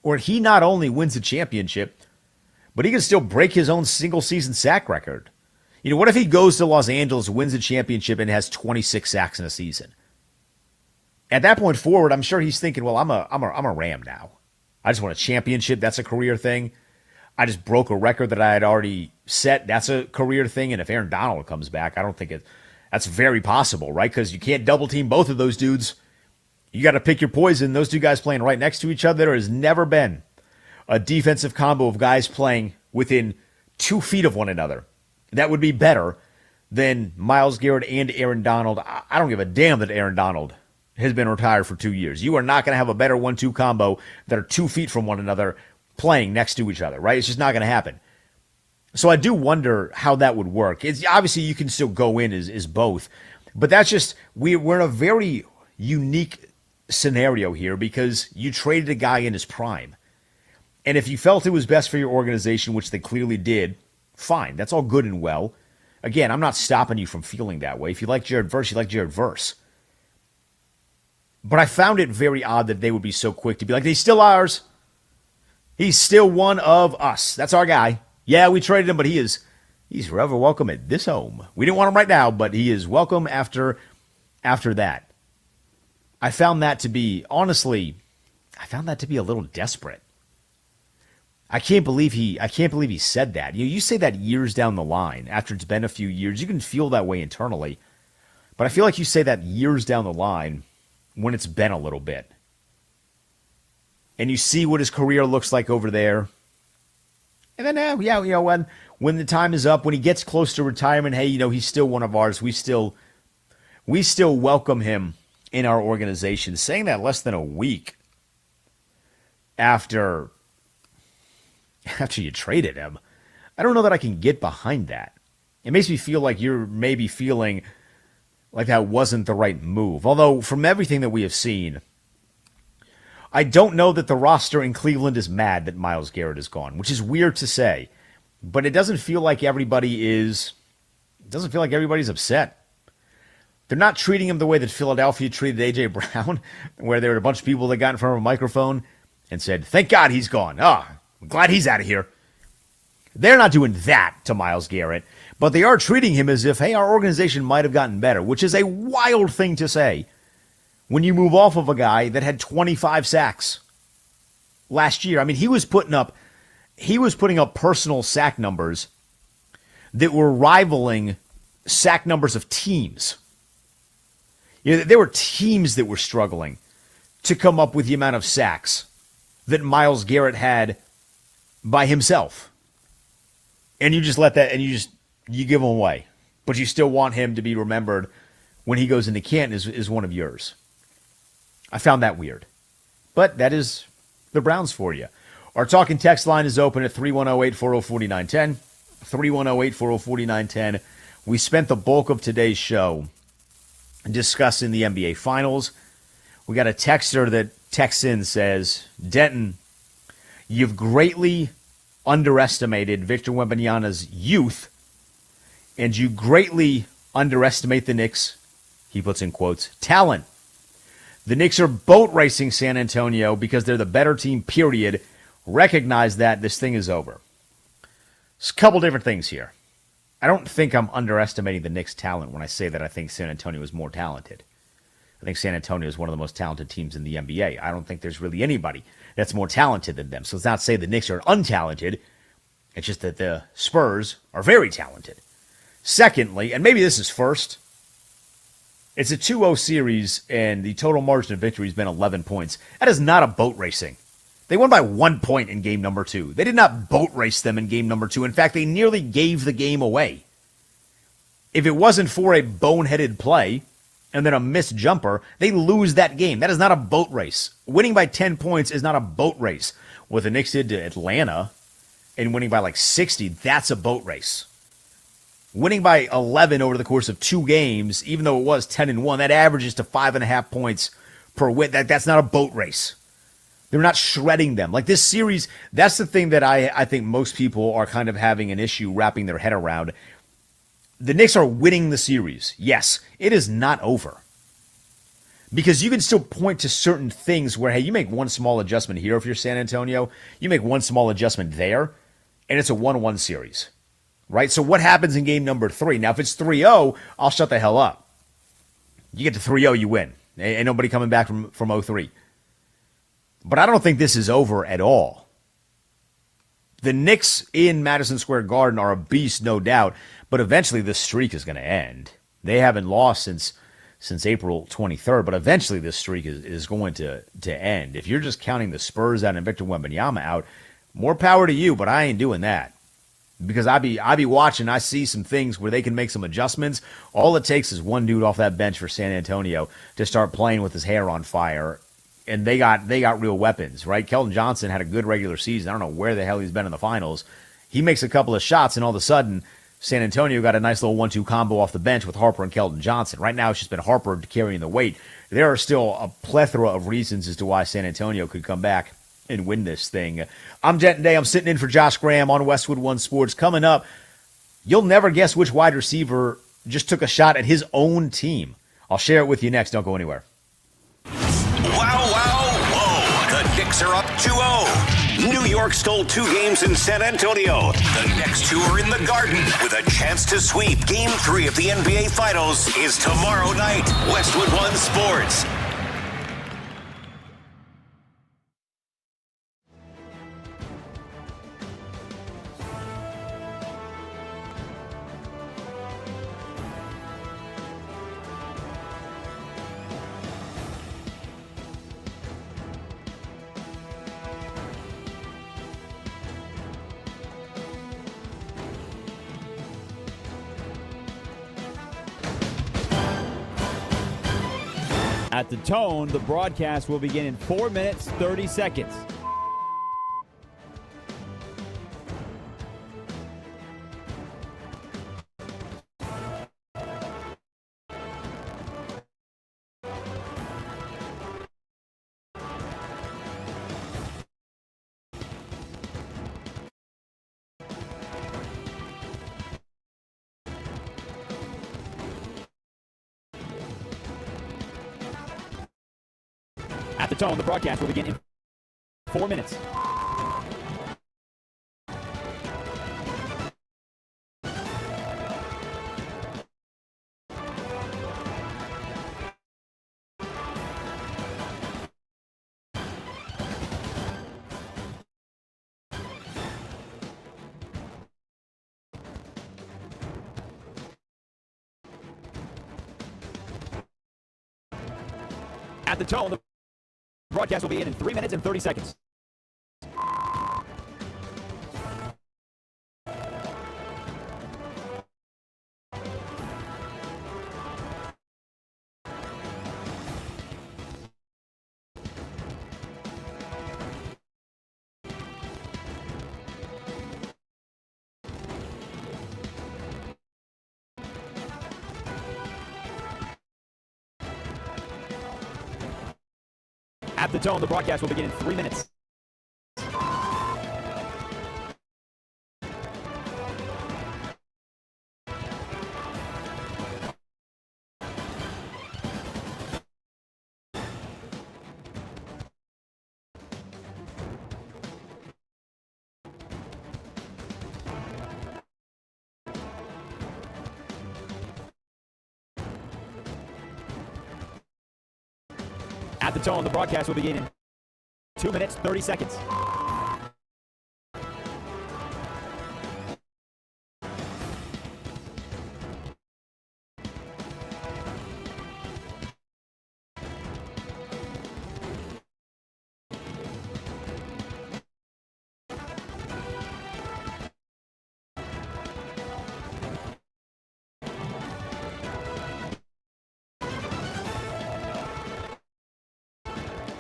where he not only wins a championship, but he can still break his own single-season sack record. You know, what if he goes to Los Angeles, wins a championship, and has 26 sacks in a season? At that point forward, I'm sure he's thinking, well, I'm a Ram now. I just won a championship. That's a career thing. I just broke a record that I had already set. That's a career thing. And if Aaron Donald comes back, I don't think that's very possible, right? Because you can't double team both of those dudes. You got to pick your poison. Those two guys playing right next to each other. There has never been a defensive combo of guys playing within 2 feet of one another that would be better than Myles Garrett and Aaron Donald. I don't give a damn that Aaron Donald has been retired for 2 years. You are not going to have a better 1-2 combo that are 2 feet from one another playing next to each other, right? It's just not going to happen. So I do wonder how that would work. It's obviously you can still go in as both, but that's just, we're in a very unique scenario here because you traded a guy in his prime. And if you felt it was best for your organization, which they clearly did, fine. That's all good and well. Again, I'm not stopping you from feeling that way. If you like Jared Verse, you like Jared Verse. But I found it very odd that they would be so quick to be like, he's still ours. He's still one of us. That's our guy. Yeah, we traded him, but he's forever welcome at this home. We didn't want him right now, but he is welcome after that. I found that to be, honestly, a little desperate. I can't believe he said that. You say that years down the line, after it's been a few years, you can feel that way internally. But I feel like you say that years down the line when it's been a little bit. And you see what his career looks like over there. And then, when the time is up, when he gets close to retirement, hey, he's still one of ours. We still welcome him in our organization. Saying that less than a week after you traded him, I don't know that I can get behind that. It makes me feel like you're maybe feeling like that wasn't the right move. Although, from everything that we have seen, I don't know that the roster in Cleveland is mad that Myles Garrett is gone, which is weird to say. But it doesn't feel like everybody's upset. They're not treating him the way that Philadelphia treated A.J. Brown, where there were a bunch of people that got in front of a microphone and said, thank God he's gone. I'm glad he's out of here. They're not doing that to Myles Garrett, but they are treating him as if, hey, our organization might have gotten better, which is a wild thing to say when you move off of a guy that had 25 sacks last year. I mean, he was putting up personal sack numbers that were rivaling sack numbers of teams. You know, there were teams that were struggling to come up with the amount of sacks that Myles Garrett had by himself. And you just let that, and you give him away. But you still want him to be remembered when he goes into Canton as one of yours. I found that weird. But that is the Browns for you. Our talking text line is open at 310-840-4910. 310-840-4910. We spent the bulk of today's show discussing the NBA Finals. We got a texter that texts in, says, Denton, you've greatly underestimated Victor Wembanyama's youth, and you greatly underestimate the Knicks, he puts in quotes, talent. The Knicks are boat racing San Antonio because they're the better team, period. Recognize that. This thing is over. There's a couple different things here. I don't think I'm underestimating the Knicks' talent when I say that I think San Antonio is more talented. I think San Antonio is one of the most talented teams in the NBA. I don't think there's really anybody that's more talented than them. So let's not say the Knicks are untalented. It's just that the Spurs are very talented. Secondly, and maybe this is first, it's a 2-0 series, and the total margin of victory has been 11 points. That is not a boat racing. They won by 1 point in game number 2. They did not boat race them in game number 2. In fact, they nearly gave the game away. If it wasn't for a boneheaded play and then a missed jumper, they lose that game. That is not a boat race. Winning by 10 points is not a boat race. What the Knicks did to Atlanta and winning by like 60, that's a boat race. Winning by 11 over the course of 2 games, even though it was 10-1, that averages to 5.5 points per win. That's not a boat race. They're not shredding them. Like this series, that's the thing that I think most people are kind of having an issue wrapping their head around. The Knicks are winning the series. Yes, it is not over. Because you can still point to certain things where, hey, you make one small adjustment here if you're San Antonio, you make one small adjustment there, and it's a 1-1 series. Right? So what happens in game number 3? Now, if it's 3-0, I'll shut the hell up. You get to 3-0, you win. Ain't nobody coming back from 0-3. But I don't think this is over at all. The Knicks in Madison Square Garden are a beast, no doubt, but eventually this streak is going to end. They haven't lost since April 23rd, but eventually this streak is going to end. If you're just counting the Spurs out and Victor Wembanyama out, more power to you, but I ain't doing that. Because I be watching, I see some things where they can make some adjustments. All it takes is one dude off that bench for San Antonio to start playing with his hair on fire. And they got real weapons, right? Keldon Johnson had a good regular season. I don't know where the hell he's been in the finals. He makes a couple of shots, and all of a sudden, San Antonio got a nice little 1-2 combo off the bench with Harper and Keldon Johnson. Right now, it's just been Harper carrying the weight. There are still a plethora of reasons as to why San Antonio could come back and win this thing. I'm Denton Day. I'm sitting in for Josh Graham on Westwood One Sports. Coming up, you'll never guess which wide receiver just took a shot at his own team. I'll share it with you next. Don't go anywhere. Wow, wow, whoa. The Knicks are up 2-0. New York stole 2 games in San Antonio. The next 2 are in the Garden with a chance to sweep. Game 3 of the NBA Finals is tomorrow night. Westwood One Sports. At the tone, the broadcast will begin in 4 minutes, 30 seconds. At the tone, the broadcast will begin in 4 minutes. At the tone, the broadcast will begin in 3 minutes and 30 seconds. At the tone, the broadcast will begin in 3 minutes. At the tone, the broadcast will begin in 2 minutes, 30 seconds.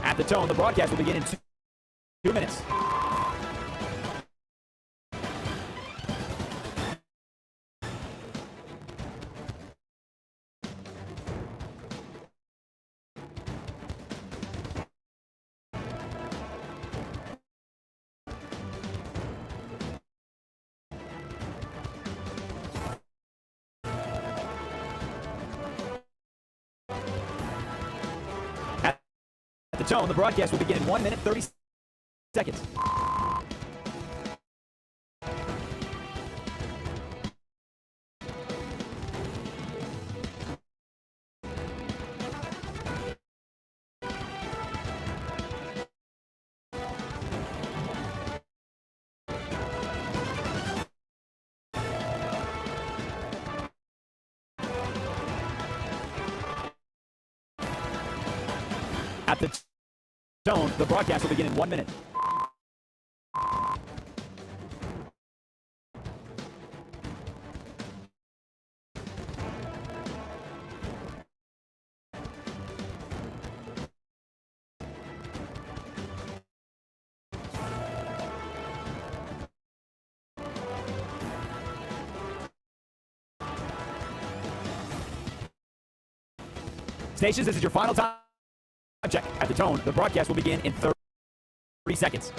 At the tone, the broadcast will begin in 2 minutes. At the tone, the broadcast will begin in 1 minute, 30 seconds. At the tone, the broadcast will begin in 1 minute. Stations, this is your final time check. At the tone, the broadcast will begin in 30 seconds.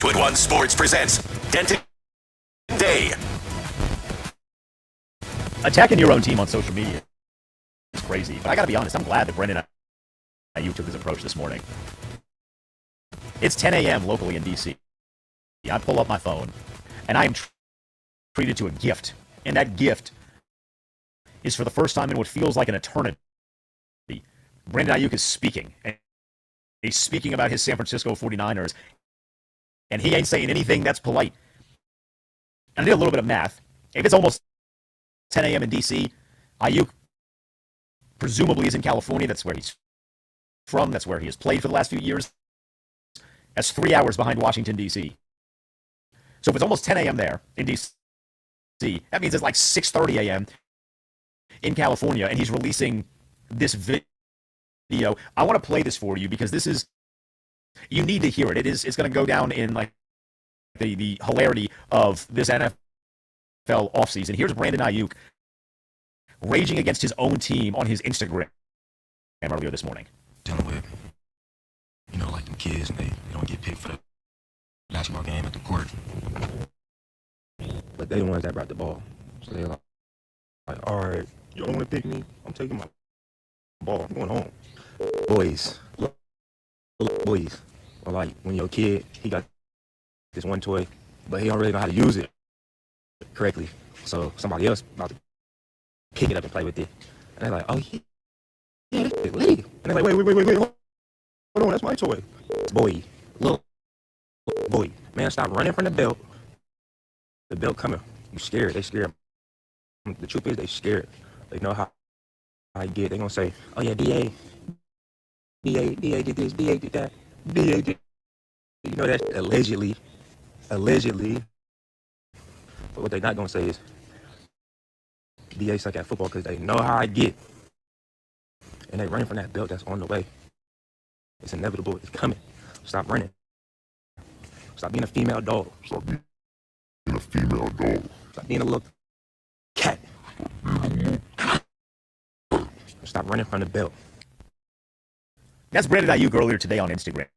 Westwood One Sports presents Denton Day. Attacking your own team on social media is crazy, but I gotta be honest, I'm glad that Brendan Aiyuk took his approach this morning. It's 10 a.m. locally in D.C. I pull up my phone, and I am treated to a gift, and that gift is for the first time in what feels like an eternity. Brandon Aiyuk is speaking, and he's speaking about his San Francisco 49ers, and he ain't saying anything that's polite. And I did a little bit of math. If it's almost 10 a.m. in D.C., Aiyuk presumably is in California. That's where he's from. That's where he has played for the last few years. That's 3 hours behind Washington, D.C. So if it's almost 10 a.m. there in D.C., that means it's like 6:30 a.m. in California, and he's releasing this video. I want to play this for you because this is, you need to hear it. It's going to go down in like the hilarity of this NFL offseason. Here's Brandon Aiyuk raging against his own team on his Instagram earlier this morning. Dealing with, like them kids, and they don't get picked for the basketball game at the court. But they the ones that brought the ball. So they're like, all right, you don't want to pick me? I'm taking my ball. I'm going home. Boys. Or like when your kid, he got this one toy, but he don't really know how to use it correctly. So somebody else about to pick it up and play with it. And they're like, oh, yeah, this is legal. And they're like, wait, hold on, that's my toy. Boy, look, boy, man, stop running from the belt. The belt coming. You scared. They scared. The truth is, they scared. They know how I get. They gonna say, oh yeah, DA did this, DA did that, DA did. That's allegedly. But what they not gonna say is, DA suck at football because they know how I get. And they running from that belt that's on the way. It's inevitable. It's coming. Stop running. Stop being a female dog. Stop being a female dog. Stop being a little cat. Stop running from the belt. That's Brandon Aiyuk earlier today on Instagram.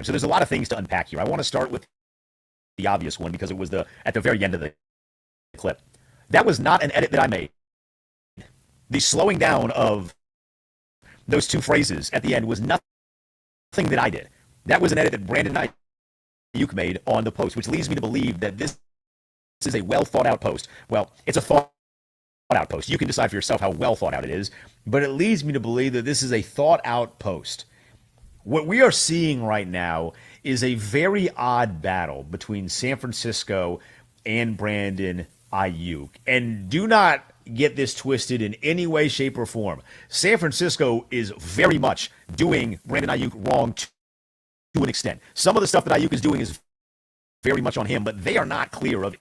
So there's a lot of things to unpack here. I want to start with the obvious one because it was at the very end of the clip. That was not an edit that I made. The slowing down of those two phrases at the end was nothing that I did. That was an edit that Brandon Aiyuk made on the post, which leads me to believe that this is a well thought out post. Well, it's a thought out post. You can decide for yourself how well thought out it is, but it leads me to believe that this is a thought out post. What we are seeing right now is a very odd battle between San Francisco and Brandon Aiyuk. And do not get this twisted in any way, shape, or form. San Francisco is very much doing Brandon Aiyuk wrong to an extent. Some of the stuff that Aiyuk is doing is very much on him, but they are not clear of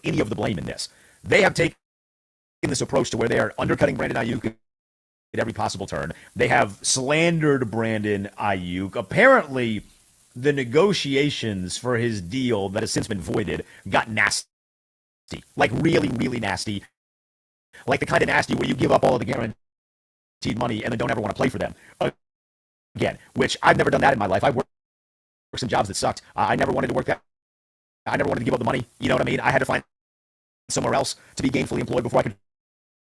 any of the blame in this. They have taken this approach to where they are undercutting Brandon Aiyuk at every possible turn. They have slandered Brandon Aiyuk. Apparently, the negotiations for his deal that has since been voided got nasty. Like really, really nasty. Like the kind of nasty where you give up all of the guaranteed money and then don't ever want to play for them again, which I've never done that in my life. I worked some jobs that sucked. I never wanted to work that. I never wanted to give up the money. You know what I mean? I had to find somewhere else to be gainfully employed before I could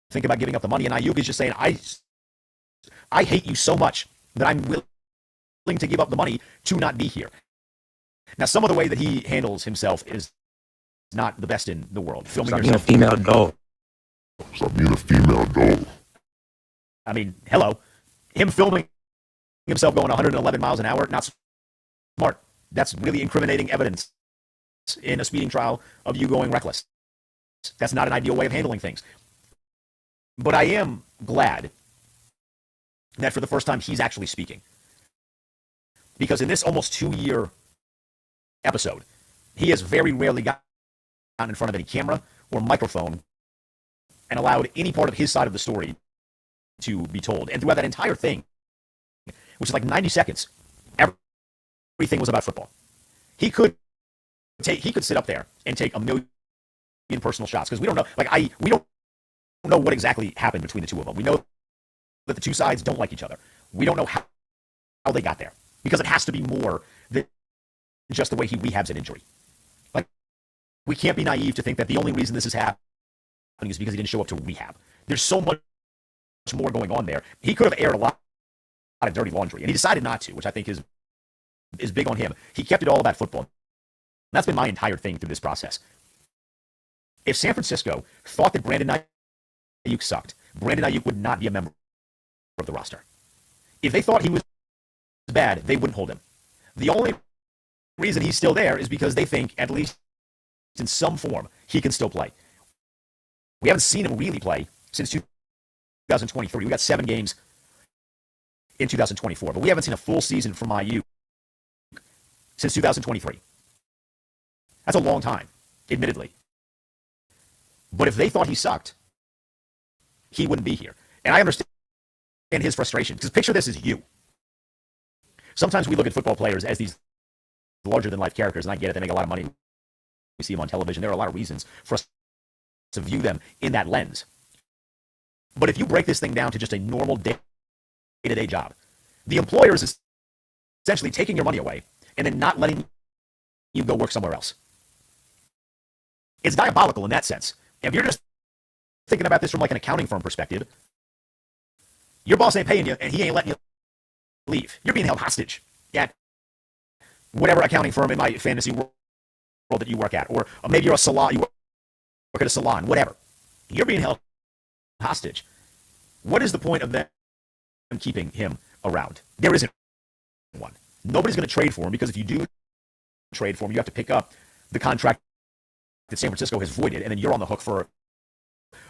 think about giving up the money. And Aiyuk is just saying, I hate you so much that I'm willing to give up the money to not be here. Now, some of the way that he handles himself is not the best in the world. Filming Stop being a female dog. Stop being a female dog. I mean, hello. Him filming himself going 111 miles an hour, not smart. That's really incriminating evidence in a speeding trial of you going reckless. That's not an ideal way of handling things. But I am glad that for the first time he's actually speaking. Because in this almost 2-year episode, he has very rarely gotten in front of any camera or microphone and allowed any part of his side of the story to be told. And throughout that entire thing, which is like 90 seconds, everything was about football. He could sit up there and take a million personal shots because we don't know. We don't know what exactly happened between the two of them. We know that the two sides don't like each other. We don't know how they got there because it has to be more than just the way he rehabs an injury. Like, we can't be naive to think that the only reason this is happening is because he didn't show up to rehab. There's so much more going on there. He could have aired a lot of dirty laundry, and he decided not to, which I think is big on him. He kept it all about football. That's been my entire thing through this process. If San Francisco thought that Brandon Aiyuk sucked, Brandon Aiyuk would not be a member of the roster. If they thought he was bad, they wouldn't hold him. The only reason he's still there is because they think, at least in some form, he can still play. We haven't seen him really play since 2023. We got 7 games in 2024. But we haven't seen a full season from Aiyuk since 2023. That's a long time, admittedly. But if they thought he sucked, he wouldn't be here. And I understand his frustration, because picture this as you. Sometimes we look at football players as these larger-than-life characters, and I get it, they make a lot of money. We see them on television. There are a lot of reasons for us to view them in that lens. But if you break this thing down to just a normal day-to-day job, the employer is essentially taking your money away and then not letting you go work somewhere else. It's diabolical in that sense. If you're just thinking about this from like an accounting firm perspective, your boss ain't paying you and he ain't letting you leave. You're being held hostage at whatever accounting firm in my fantasy world that you work at, or maybe you're a salon, you work at a salon, whatever. You're being held hostage. What is the point of them keeping him around? There isn't one. Nobody's going to trade for him, because if you do trade for him, you have to pick up the contract that San Francisco has voided, and then you're on the hook for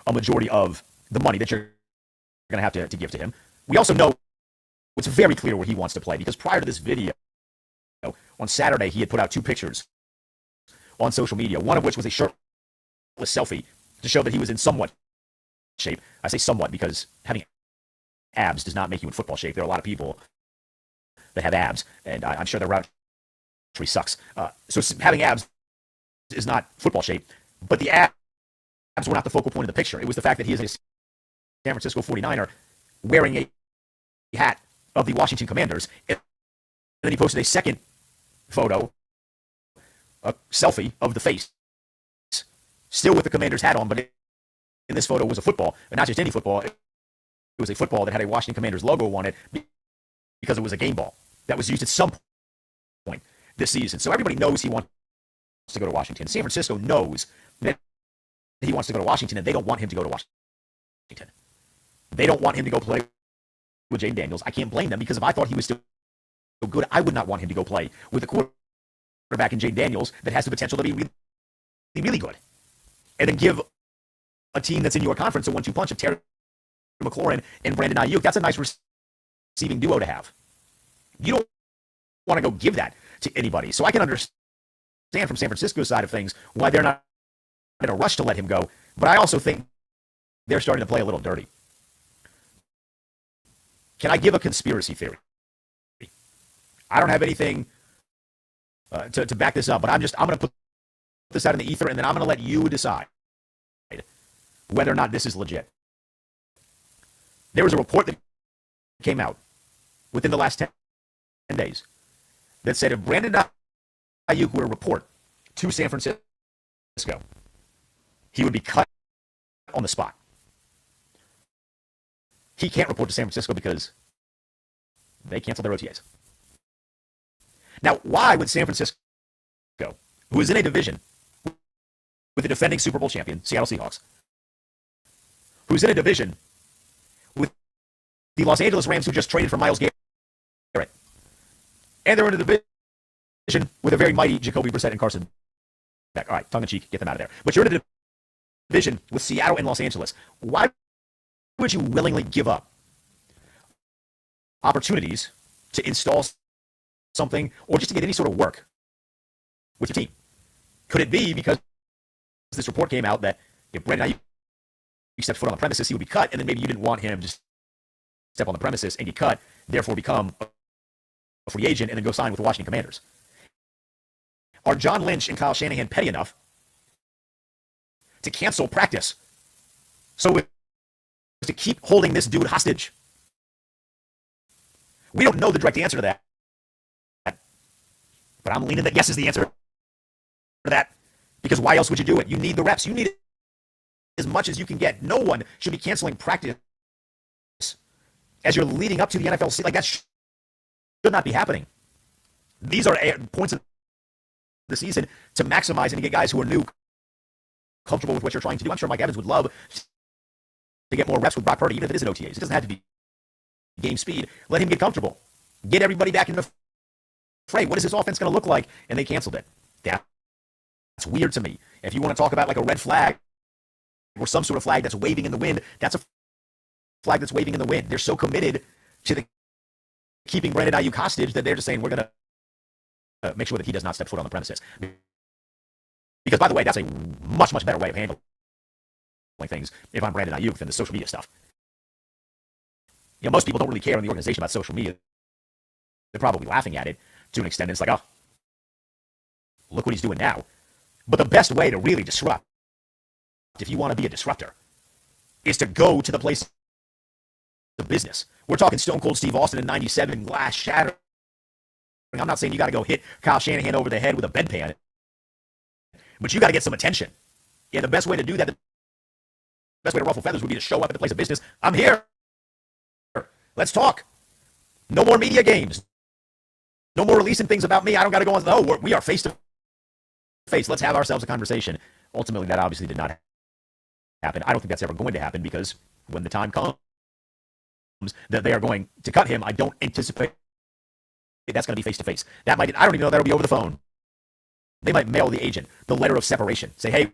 a majority of the money that you're going to have to give to him. We also know it's very clear where he wants to play, because prior to this video, on Saturday, he had put out 2 pictures on social media, one of which was a shirtless selfie to show that he was in somewhat shape. I say somewhat because having abs does not make you in football shape. There are a lot of people that have abs, and I'm sure their route sucks. So having abs is not football shape, but the abs were not the focal point of the picture. It was the fact that he is a San Francisco 49er wearing a hat of the Washington Commanders. And then he posted a second photo, a selfie of the face, still with the Commanders hat on, but in this photo was a football, and not just any football. It was a football that had a Washington Commanders logo on it, because it was a game ball that was used at some point this season. So everybody knows he wants to go to Washington. San Francisco knows that he wants to go to Washington, and they don't want him to go to Washington. They don't want him to go play with Jaden Daniels. I can't blame them, because if I thought he was still good, I would not want him to go play with a quarterback in Jaden Daniels that has the potential to be really, really good. And then give a team that's in your conference a 1-2 punch of Terry McLaurin and Brandon Aiyuk. That's a nice receiving duo to have. You don't want to go give that to anybody. So I can understand from San Francisco's side of things why they're not in a rush to let him go. But I also think they're starting to play a little dirty. Can I give a conspiracy theory? I don't have anything to back this up, but I'm going to put this out in the ether, and then I'm going to let you decide whether or not this is legit. There was a report that came out within the last 10 days that said if Brandon Aiyuk were to report to San Francisco, he would be cut on the spot. He can't report to San Francisco because they canceled their OTAs. Now, why would San Francisco, who is in a division with the defending Super Bowl champion, Seattle Seahawks, who's in a division with the Los Angeles Rams, who just traded for Myles Garrett, and they're in a division with a very mighty Jacoby Brissett and Carson Beck. All right, tongue-in-cheek, get them out of there. But you're in a division with Seattle and Los Angeles. Why would you willingly give up opportunities to install something or just to get any sort of work with your team? Could it be because this report came out that if Brandon Aiyuk stepped foot on the premises, he would be cut, and then maybe you didn't want him to step on the premises and get cut, therefore become a free agent and then go sign with the Washington Commanders? Are John Lynch and Kyle Shanahan petty enough to cancel practice so as to keep holding this dude hostage? We don't know the direct answer to that, but I'm leaning that yes is the answer to that, because why else would you do it? You need the reps. You need as much as you can get. No one should be canceling practice as you're leading up to the NFL season. Like, that should not be happening. These are points of the season to maximize and to get guys who are new comfortable with what you're trying to do. I'm sure Mike Evans would love to get more reps with Brock Purdy, even if it isn't OTAs. It doesn't have to be game speed. Let him get comfortable. Get everybody back in the fray. What is this offense going to look like? And they canceled it. That's weird to me. If you want to talk about like a red flag or some sort of flag that's waving in the wind, that's a flag that's waving in the wind. They're so committed to the keeping Brandon Aiyuk hostage that they're just saying we're going to make sure that he does not step foot on the premises. Because, by the way, that's a much, much better way of handling things if I'm Brandon Aiyuk than the social media stuff. You know, most people don't really care in the organization about social media. They're probably laughing at it to an extent. It's like, oh, look what he's doing now. But the best way to really disrupt, if you want to be a disruptor, is to go to the place of business. We're talking Stone Cold Steve Austin in 97, glass shattering. I'm not saying you got to go hit Kyle Shanahan over the head with a bedpan, but you got to get some attention. Yeah, the best way to do that, the best way to ruffle feathers would be to show up at the place of business. I'm here. Let's talk. No more media games. No more releasing things about me. I don't got to go on. No, we are face to face. Let's have ourselves a conversation. Ultimately, that obviously did not happen. I don't think that's ever going to happen because when the time comes that they are going to cut him, I don't anticipate that's going to be face to face. That might, I don't even know that'll be over the phone. They might mail the agent the letter of separation. Say, hey,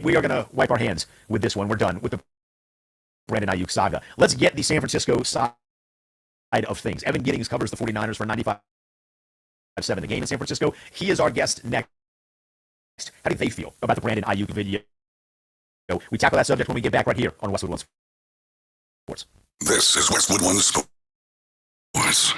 we are going to wipe our hands with this one. We're done with the Brandon Aiyuk saga. Let's get the San Francisco side of things. Evan Giddings covers the 49ers for 95.7 The Game in San Francisco. He is our guest next. How do they feel about the Brandon Aiyuk video? We tackle that subject when we get back right here on Westwood One Sports. This is Westwood One Sports.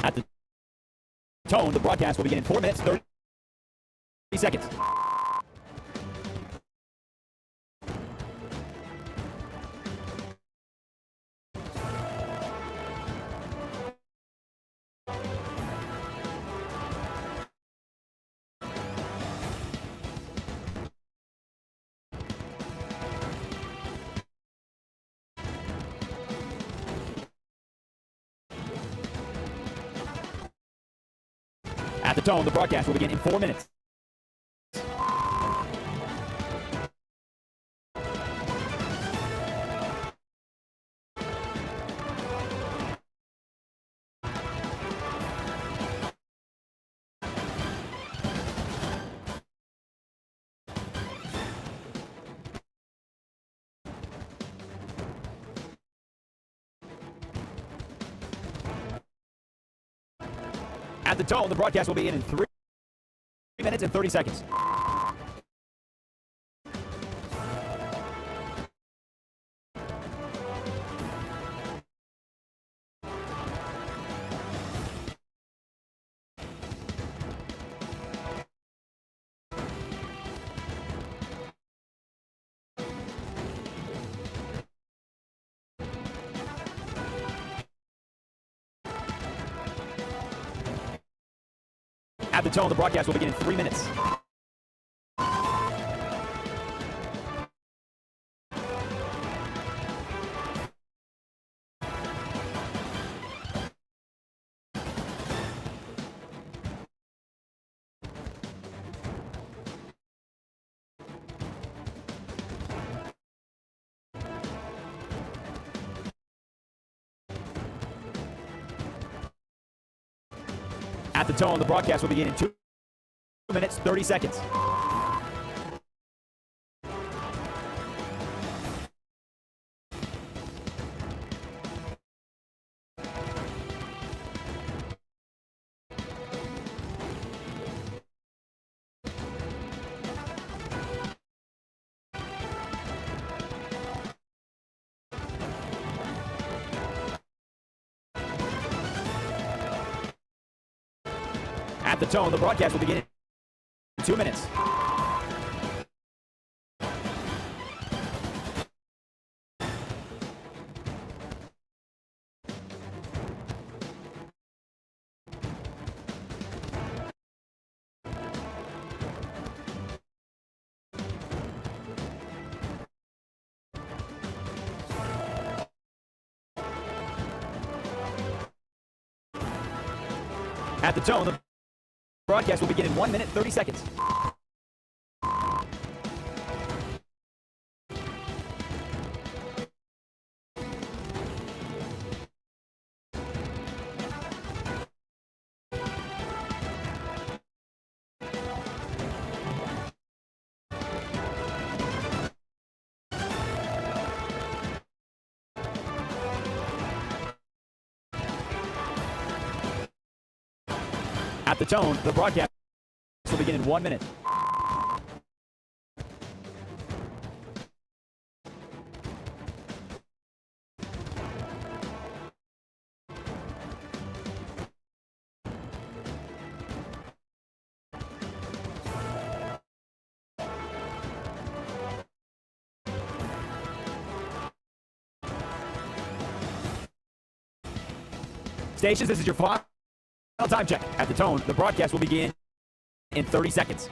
At the tone, the broadcast will begin in 4 minutes, 30 seconds. At the tone, the broadcast will begin in 4 minutes. At the tone, the broadcast will begin in 3 minutes and 30 seconds. At the tone, the broadcast will begin in 3 minutes. At the tone, the broadcast will begin in 2 minutes, 30 seconds. At the tone, the broadcast will begin in 2 minutes. At the tone, the broadcast will begin in 1 minute, 30 seconds. At the tone, the broadcast will begin in 1 minute. Stations, this is your final time check. At the tone, the broadcast will begin in 30 seconds.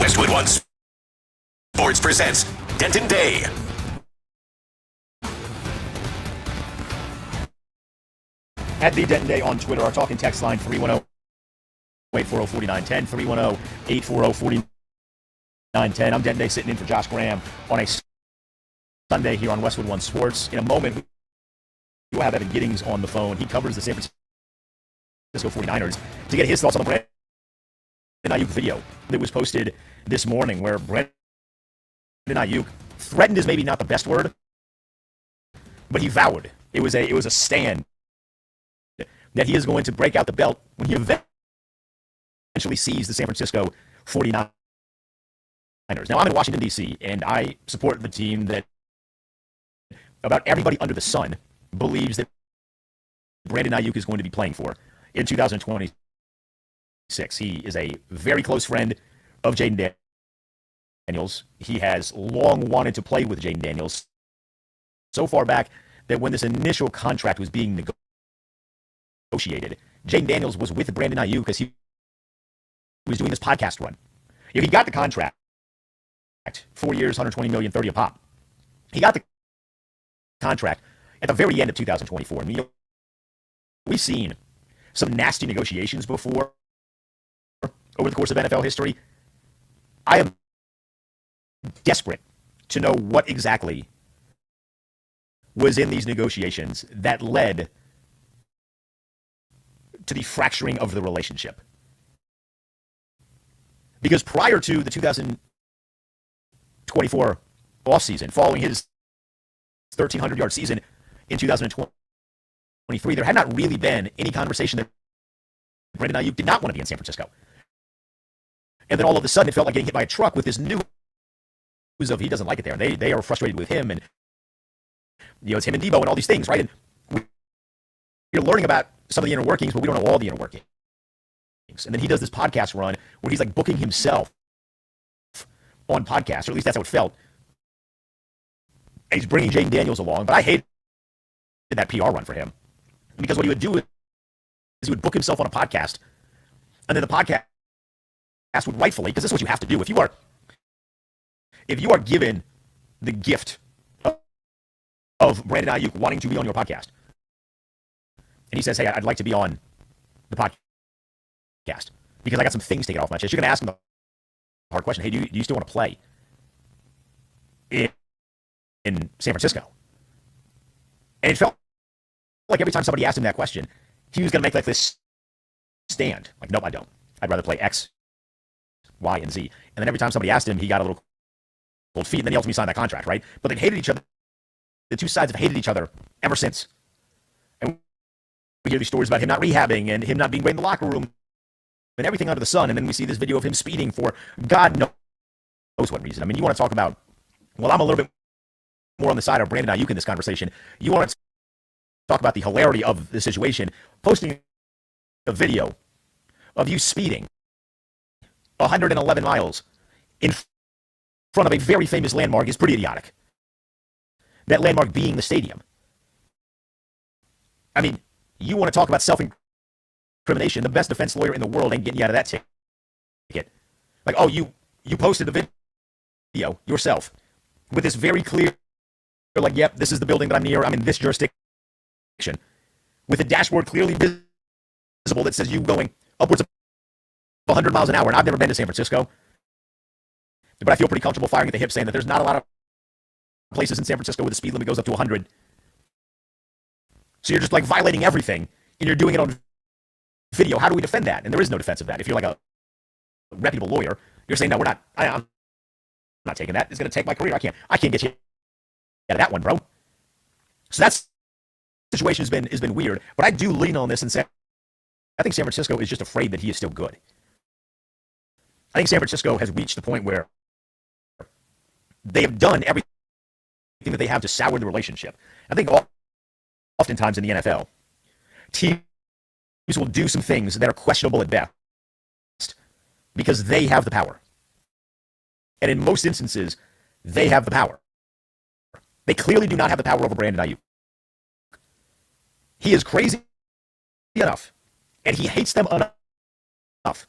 Westwood One Sports presents Denton Day. At the Denton Day on Twitter, our talking text line 310-840-4910, 310-840-4910. I'm Denton Day sitting in for Josh Graham on a Sunday here on Westwood One Sports. In a moment, we'll have Evan Giddings on the phone. He covers the San Francisco 49ers to get his thoughts on the Brandon Aiyuk video that was posted this morning, where Brandon Aiyuk threatened is maybe not the best word, but he vowed. It was a stand that he is going to break out the belt when he eventually sees the San Francisco 49ers. Now, I'm in Washington, D.C., and I support the team that about everybody under the sun believes that Brandon Aiyuk is going to be playing for in 2026. He is a very close friend of Jaden Daniels. He has long wanted to play with Jaden Daniels, so far back that when this initial contract was being negotiated, Jaden Daniels was with Brandon Aiyuk because he was doing this podcast run. He got the contract, 4 years, $120 million, 30 a pop. He got the contract at the very end of 2024. And we've seen some nasty negotiations before over the course of NFL history. I am desperate to know what exactly was in these negotiations that led to the fracturing of the relationship. Because prior to the 2024 offseason, following his 1,300-yard season in 2023, there had not really been any conversation that Brandon Aiyuk did not want to be in San Francisco. And then all of a sudden, it felt like getting hit by a truck with this news of he doesn't like it there. And they are frustrated with him. And, it's him and Debo and all these things, right? And you're learning about some of the inner workings, but we don't know all the inner workings. And then he does this podcast run where he's like booking himself on podcasts, or at least that's how it felt. And he's bringing Jaden Daniels along, but I hated that PR run for him. Because what he would do is he would book himself on a podcast, and then the podcast would rightfully, because this is what you have to do. If you are given the gift of Brandon Aiyuk wanting to be on your podcast, and he says, hey, I'd like to be on the podcast because I got some things to get off my chest, you're going to ask him the hard question. Hey, do you still want to play in San Francisco? And it felt like every time somebody asked him that question, he was going to make like this stand. Like, nope, I don't. I'd rather play X, Y, and Z. And then every time somebody asked him, he got a little cold feet, and then he ultimately signed that contract, right? But they hated each other. The two sides have hated each other ever since. And we hear these stories about him not rehabbing and him not being great in the locker room and everything under the sun, and then we see this video of him speeding for God knows what reason. I mean, you want to talk about, well, I'm a little bit more on the side of Brandon Aiyuk in this conversation. You want to talk about the hilarity of the situation, posting a video of you speeding 111 miles in front of a very famous landmark is pretty idiotic. That landmark being the stadium. I mean, you want to talk about self-incrimination, the best defense lawyer in the world ain't getting you out of that ticket. Like, oh, you posted the video yourself with this very clear, like, yep, this is the building that I'm near, I'm in this jurisdiction, with a dashboard clearly visible that says you going upwards of 100 miles an hour, and I've never been to San Francisco, but I feel pretty comfortable firing at the hip saying that there's not a lot of places in San Francisco where the speed limit goes up to 100. So you're just like violating everything, and you're doing it on video. How do we defend that? And there is no defense of that. If you're like a reputable lawyer, you're saying, no, I'm not taking that. It's going to take my career. I can't get you out of that one, bro. So that situation has been weird. But I do lean on this and say, I think San Francisco is just afraid that he is still good. I think San Francisco has reached the point where they have done everything that they have to sour the relationship. I think oftentimes in the NFL, teams will do some things that are questionable at best because they have the power. And in most instances, they have the power. They clearly do not have the power over Brandon Aiyuk. He is crazy enough, and he hates them enough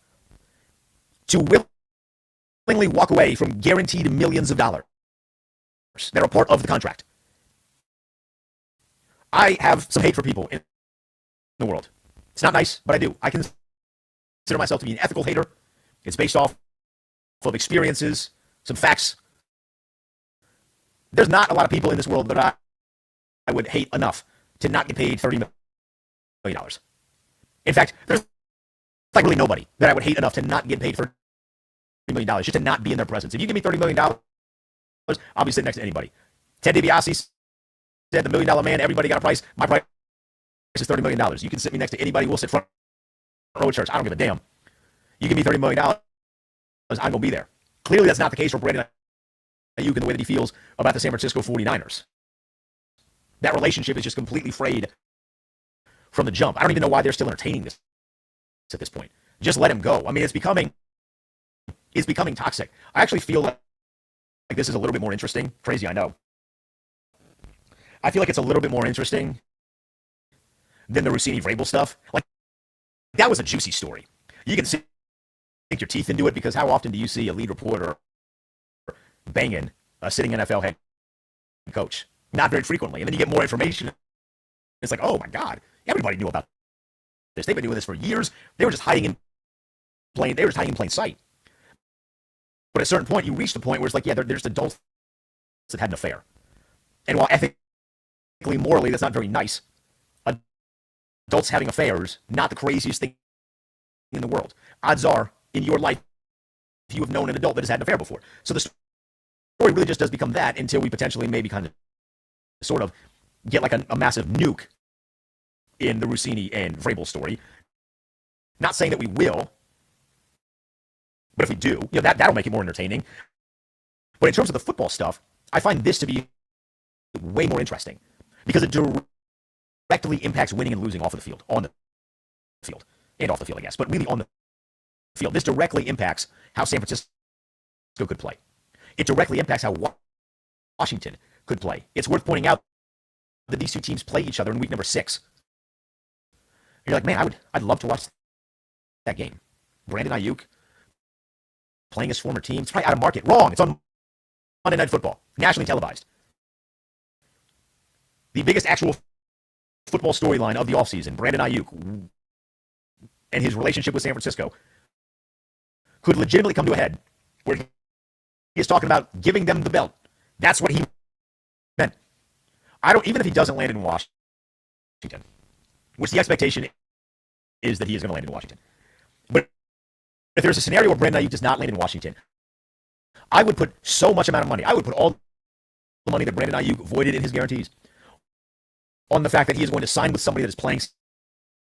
to willingly walk away from guaranteed millions of dollars that are part of the contract. I have some hate for people in the world. It's not nice, but I do. I consider myself to be an ethical hater. It's based off of experiences, some facts. There's not a lot of people in this world that I would hate enough to not get paid $30 million. In fact, there's like really nobody that I would hate enough to not get paid $30 million, just to not be in their presence. If you give me $30 million, I'll be sitting next to anybody. Ted DiBiase said, the $1 million man, everybody got a price. My price is $30 million. You can sit me next to anybody. We'll sit front row at church. I don't give a damn. You give me $30 million, I'm going to be there. Clearly, that's not the case for Brandon Aiyuk in the way that he feels about the San Francisco 49ers. That relationship is just completely frayed from the jump. I don't even know why they're still entertaining this at this point. Just let him go. I mean, it's becoming toxic. I actually feel like this is a little bit more interesting. Crazy, I know. I feel like it's a little bit more interesting than the Rossini-Vrabel stuff. Like, that was a juicy story. You can sink your teeth into it because how often do you see a lead reporter banging a sitting NFL head coach? Not very frequently. And then you get more information. It's like, oh my God, everybody knew about this. They've been doing this for years. They were just hiding in plain sight. But at a certain point, you reach the point where it's like, yeah, they're just adults that had an affair. And while ethically, morally, that's not very nice, adults having affairs, not the craziest thing in the world. Odds are, in your life, you have known an adult that has had an affair before. So the story really just does become that until we potentially maybe kind of sort of get like a massive nuke in the Rossini and Vrabel story. Not saying that we will, but if we do, that'll make it more entertaining. But in terms of the football stuff, I find this to be way more interesting because it directly impacts winning and losing off of the field, on the field, and off the field, I guess, but really on the field. This directly impacts how San Francisco could play. It directly impacts how Washington could play. It's worth pointing out that these two teams play each other in week number 6. You're like, man, I'd love to watch that game. Brandon Aiyuk playing his former team. It's probably out of market. Wrong. It's on Monday Night Football, nationally televised. The biggest actual football storyline of the offseason, Brandon Aiyuk and his relationship with San Francisco, could legitimately come to a head where he is talking about giving them the belt. That's what he meant. Even if he doesn't land in Washington, which the expectation is that he is going to land in Washington. But if there's a scenario where Brandon Aiyuk does not land in Washington, I would put so much amount of money. I would put all the money that Brandon Aiyuk voided in his guarantees on the fact that he is going to sign with somebody that is playing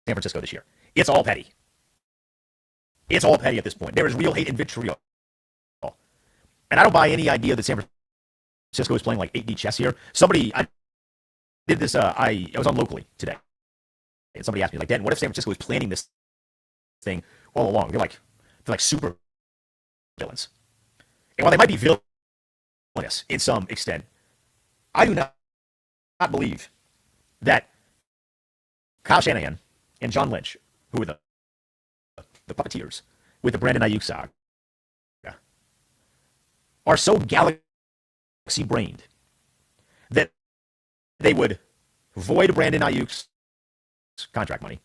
San Francisco this year. It's all petty. It's all petty at this point. There is real hate and vitriol. And I don't buy any idea that San Francisco is playing like 8D chess here. I did this, I was on Locally today. And somebody asked me, like, Dan, what if San Francisco is planning this thing all along? They're like super villains. And while they might be villainous in some extent, I do not believe that Kyle Shanahan and John Lynch, who were the puppeteers with the Brandon Aiyuk saga, are so galaxy-brained that they would void Brandon Aiyuk's contract money,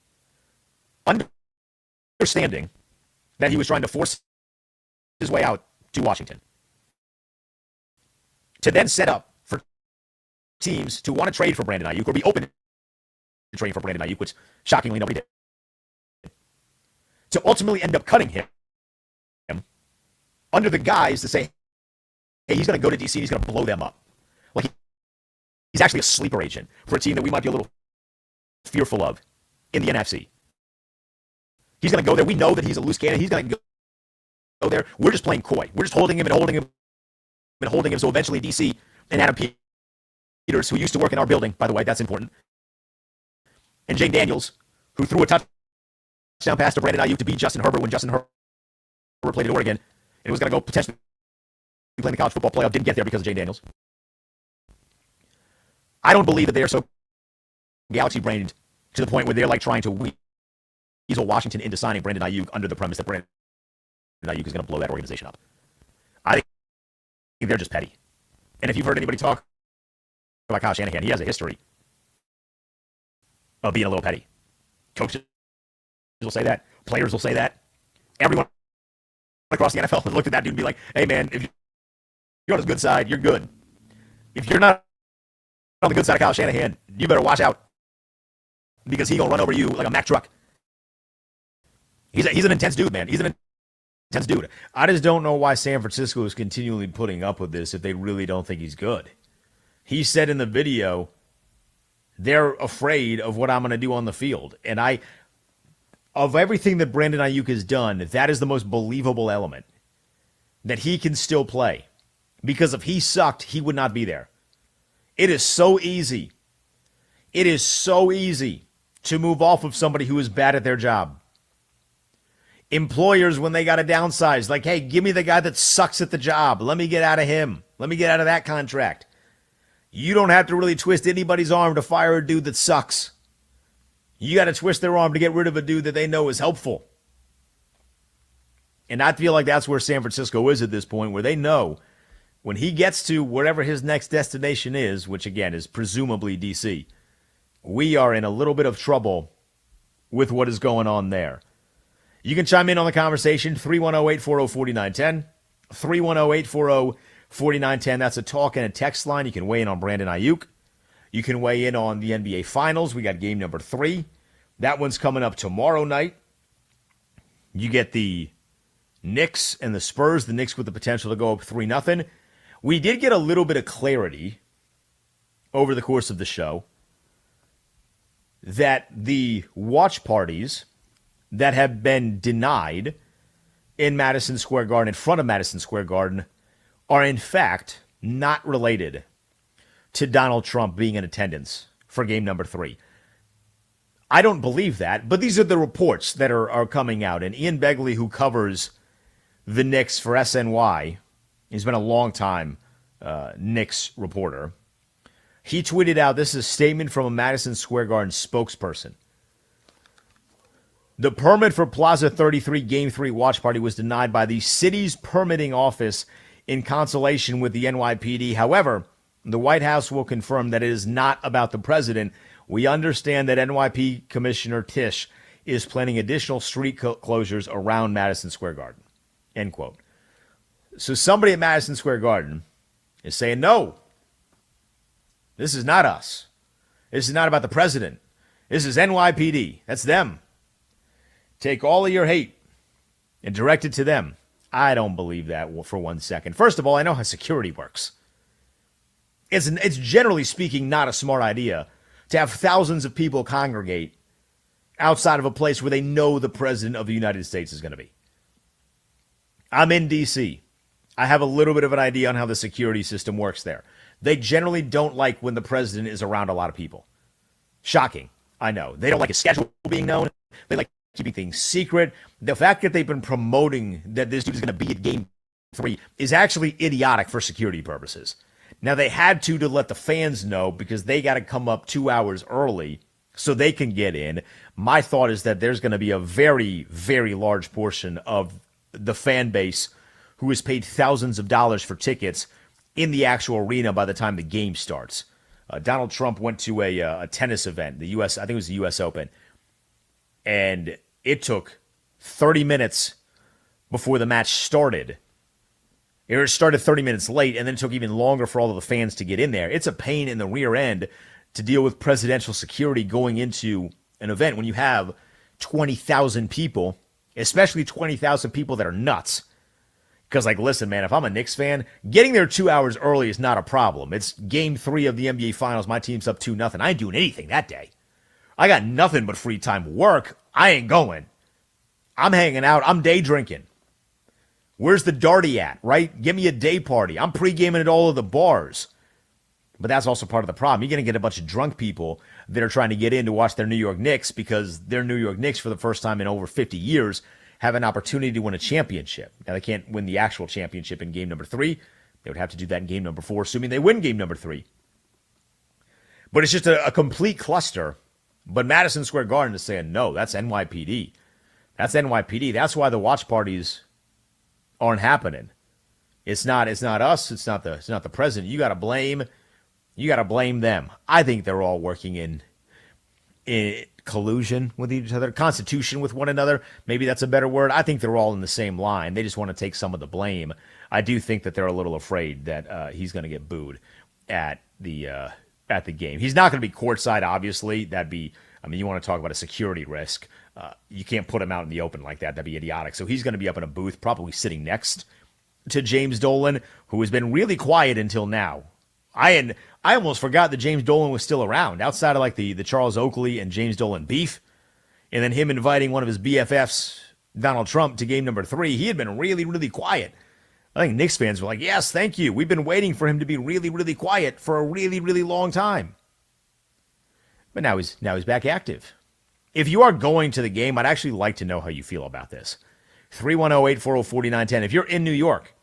understanding that he was trying to force his way out to Washington, to then set up for teams to want to trade for Brandon Aiyuk or be open to trading for Brandon Aiyuk, which shockingly nobody did, to ultimately end up cutting him under the guise to say, hey, he's going to go to DC and he's going to blow them up. Like, he's actually a sleeper agent for a team that we might be a little fearful of in the NFC. He's going to go there. We know that he's a loose cannon. He's going to go there. We're just playing coy. We're just holding him and holding him and holding him. So eventually DC and Adam Peters, who used to work in our building, by the way, that's important, and Jane Daniels, who threw a touchdown pass to Brandon Aiyuk to beat Justin Herbert when Justin Herbert played at Oregon, and was going to go potentially play in the college football playoff, didn't get there because of Jane Daniels. I don't believe that they are so galaxy-brained to the point where they're like trying to weasel Washington into signing Brandon Aiyuk under the premise that Brandon Aiyuk is going to blow that organization up. I think they're just petty. And if you've heard anybody talk about Kyle Shanahan, he has a history of being a little petty. Coaches will say that. Players will say that. Everyone across the NFL has looked at that dude and be like, hey, man, if you're on his good side, you're good. If you're not on the good side of Kyle Shanahan, you better watch out because he's going to run over you like a Mack truck. He's an intense dude, man. He's an intense dude. I just don't know why San Francisco is continually putting up with this if they really don't think he's good. He said in the video, they're afraid of what I'm going to do on the field. And of everything that Brandon Aiyuk has done, that is the most believable element. That he can still play. Because if he sucked, he would not be there. It is so easy. It is so easy to move off of somebody who is bad at their job. Employers, when they got to downsize, like, hey, give me the guy that sucks at the job. Let me get out of him. Let me get out of that contract. You don't have to really twist anybody's arm to fire a dude that sucks. You got to twist their arm to get rid of a dude that they know is helpful. And I feel like that's where San Francisco is at this point, where they know when he gets to wherever his next destination is, which again is presumably DC, we are in a little bit of trouble with what is going on there. You can chime in on the conversation, 310-840-4910, 310-840-4910. That's a talk and a text line. You can weigh in on Brandon Aiyuk. You can weigh in on the NBA Finals. We got game number 3. That one's coming up tomorrow night. You get the Knicks and the Spurs. The Knicks with the potential to go up 3-0. We did get a little bit of clarity over the course of the show that the watch parties that have been denied in Madison Square Garden, in front of Madison Square Garden, are in fact not related to Donald Trump being in attendance for game number 3. I don't believe that, but these are the reports that are coming out. And Ian Begley, who covers the Knicks for SNY, he's been a long time Knicks reporter. He tweeted out, this is a statement from a Madison Square Garden spokesperson. The permit for Plaza 33 Game 3 watch party was denied by the city's permitting office in consultation with the NYPD. However, the White House will confirm that it is not about the president. We understand that NYPD Commissioner Tisch is planning additional street closures around Madison Square Garden. End quote. So somebody at Madison Square Garden is saying, no, this is not us. This is not about the president. This is NYPD. That's them. Take all of your hate and direct it to them. I don't believe that for 1 second. First of all, I know how security works. It's generally speaking not a smart idea to have thousands of people congregate outside of a place where they know the president of the United States is going to be. I'm in D.C. I have a little bit of an idea on how the security system works there. They generally don't like when the president is around a lot of people. Shocking, I know. They don't like his schedule being known. They like keeping things secret. The fact that they've been promoting that this dude is going to be at Game 3 is actually idiotic for security purposes. Now, they had to let the fans know because they got to come up 2 hours early so they can get in. My thought is that there's going to be a very, very large portion of the fan base who has paid thousands of dollars for tickets in the actual arena by the time the game starts. Donald Trump went to a tennis event, I think it was the U.S. Open, and it took 30 minutes before the match started. It started 30 minutes late, and then it took even longer for all of the fans to get in there. It's a pain in the rear end to deal with presidential security going into an event when you have 20,000 people, especially 20,000 people that are nuts. Because, listen, man, if I'm a Knicks fan, getting there 2 hours early is not a problem. It's Game 3 of the NBA Finals. My team's up 2-0. I ain't doing anything that day. I got nothing but free time. Work, I ain't going. I'm hanging out. I'm day drinking. Where's the darty at, right? Give me a day party. I'm pre-gaming at all of the bars. But that's also part of the problem. You're going to get a bunch of drunk people that are trying to get in to watch their New York Knicks because their New York Knicks, for the first time in over 50 years, have an opportunity to win a championship. Now, they can't win the actual championship in game number 3. They would have to do that in game number 4, assuming they win game number 3. But it's just a complete cluster. But Madison Square Garden is saying, no, that's NYPD. That's NYPD. That's why the watch parties aren't happening. It's not us. It's not the president. You got to blame them. I think they're all working in collusion with each other, constitution with one another. Maybe that's a better word. I think they're all in the same line. They just want to take some of the blame. I do think that they're a little afraid that he's going to get booed at the game. He's not going to be courtside, obviously. You want to talk about a security risk. You can't put him out in the open like that. That'd be idiotic. So he's going to be up in a booth, probably sitting next to James Dolan, who has been really quiet until now. I almost forgot that James Dolan was still around, outside of the Charles Oakley and James Dolan beef, and then him inviting one of his BFFs, Donald Trump, to game number 3. He had been really, really quiet. I think Knicks fans were like, yes, thank you. We've been waiting for him to be really, really quiet for a really, really long time. But now he's back active. If you are going to the game, I'd actually like to know how you feel about this. 310-840-4910. If you're in New York,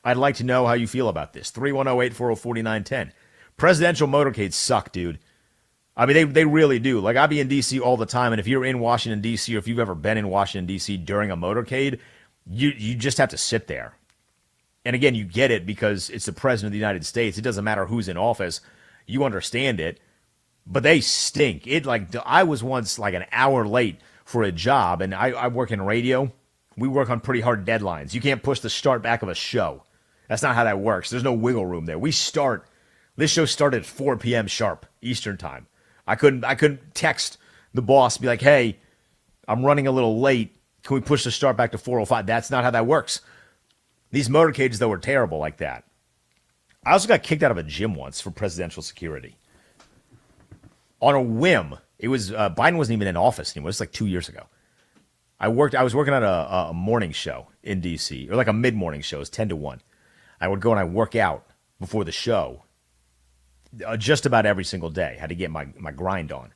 I'd like to know how you feel about this. 310-840-4910. Presidential motorcades suck, dude. They really do. I be in D.C. all the time, and if you're in Washington, D.C., or if you've ever been in Washington, D.C. during a motorcade, you just have to sit there. And again, you get it because it's the president of the United States. It doesn't matter who's in office. You understand it. But they stink. I was once an hour late for a job, and I work in radio. We work on pretty hard deadlines. You can't push the start back of a show. That's not how that works. There's no wiggle room there. This show started at 4 p.m. sharp Eastern time. I couldn't text the boss, be like, hey, I'm running a little late. Can we push the start back to 4:05? That's not how that works. These motorcades, though, are terrible like that. I also got kicked out of a gym once for presidential security. On a whim. It was Biden wasn't even in office anymore. It was 2 years ago. I was working on a morning show in D.C., or a mid-morning show. It was 10 to 1. I would go and I work out before the show just about every single day. I had to get my grind on.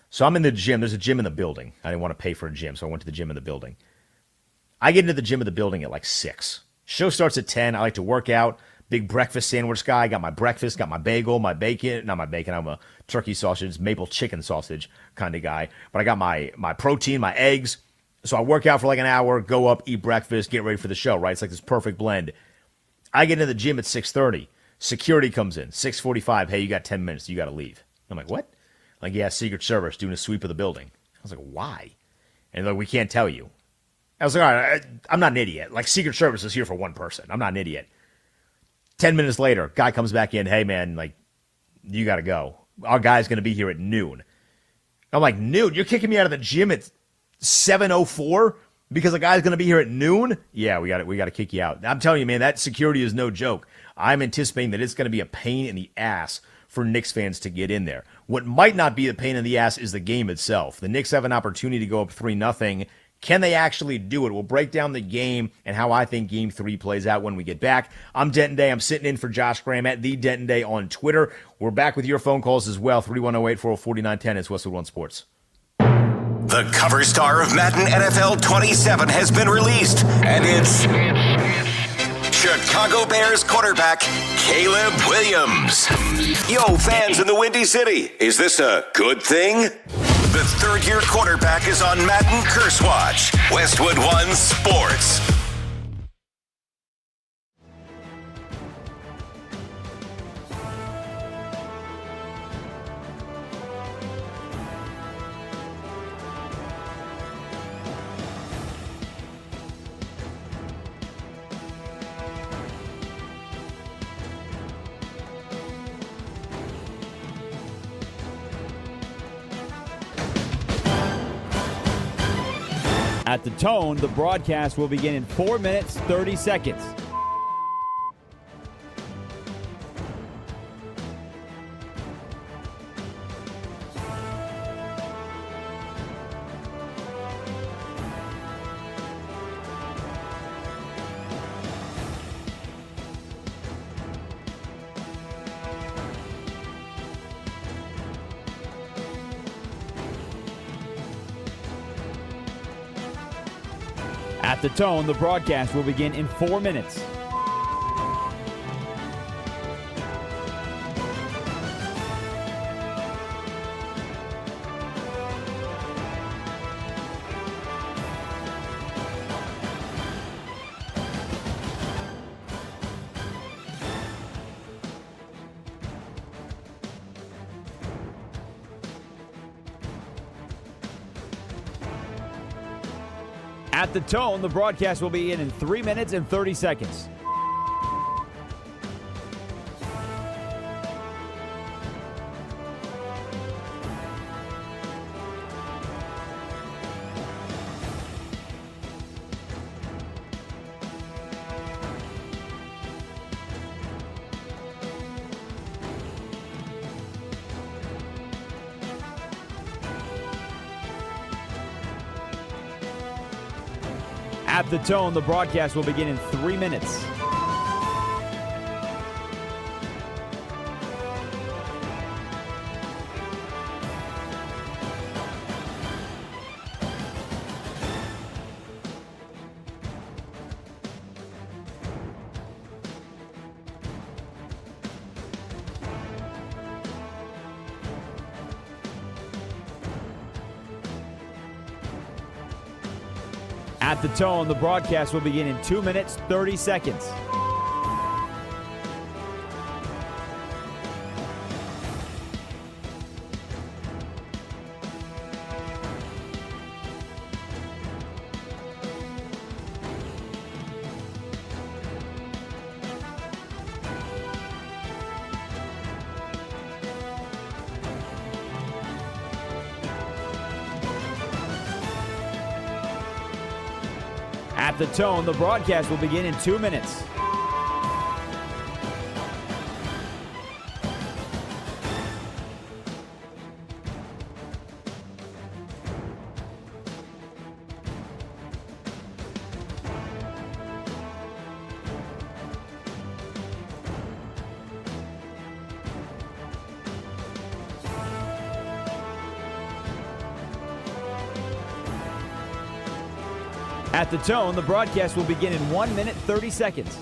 So I'm in the gym. There's a gym in the building. I didn't want to pay for a gym, so I went to the gym in the building. I get into the gym in the building at 6. Show starts at 10. I like to work out. Big breakfast sandwich guy. Got my breakfast, got my bagel, my bacon. Not my bacon. I'm a turkey sausage, maple chicken sausage kind of guy. But I got my protein, my eggs. So I work out for an hour, go up, eat breakfast, get ready for the show, right? It's this perfect blend. I get into the gym at 6:30. Security comes in, 6:45. Hey, you got 10 minutes. You got to leave. I'm like, what? Yeah, Secret Service doing a sweep of the building. I was like, why? And we can't tell you. I was like, all right, I'm not an idiot. Secret Service is here for one person. I'm not an idiot. 10 minutes later, guy comes back in. Hey, man, you got to go. Our guy's going to be here at noon. I'm like, noon? You're kicking me out of the gym at 7:04 because a guy's going to be here at noon? Yeah, we got to kick you out. I'm telling you, man, that security is no joke. I'm anticipating that it's going to be a pain in the ass for Knicks fans to get in there. What might not be a pain in the ass is the game itself. The Knicks have an opportunity to go up 3-0. Can they actually do it? We'll break down the game and how I think Game 3 plays out when we get back. I'm Denton Day. I'm sitting in for Josh Graham at the Denton Day on Twitter. We're back with your phone calls as well. 310-840-4910. It's Westwood One Sports. The cover star of Madden NFL 27 has been released, and it's Chicago Bears quarterback Caleb Williams. Yo, fans in the Windy City, is this a good thing? The third-year quarterback is on Madden Curse Watch. Westwood One Sports. At the tone, the broadcast will begin in 4 minutes, 30 seconds. At the tone, the broadcast will begin in 4 minutes. At the tone, the broadcast will begin in 3 minutes and 30 seconds. At the tone, the broadcast will begin in 3 minutes. At the tone, the broadcast will begin in 2 minutes, 30 seconds. At the tone, the broadcast will begin in 2 minutes. At the tone, the broadcast will begin in 1 minute, 30 seconds.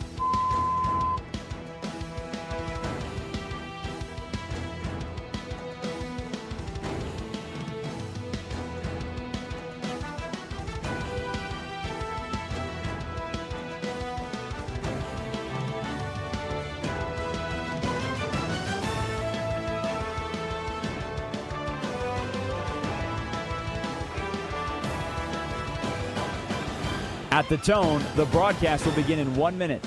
At the tone, the broadcast will begin in 1 minute.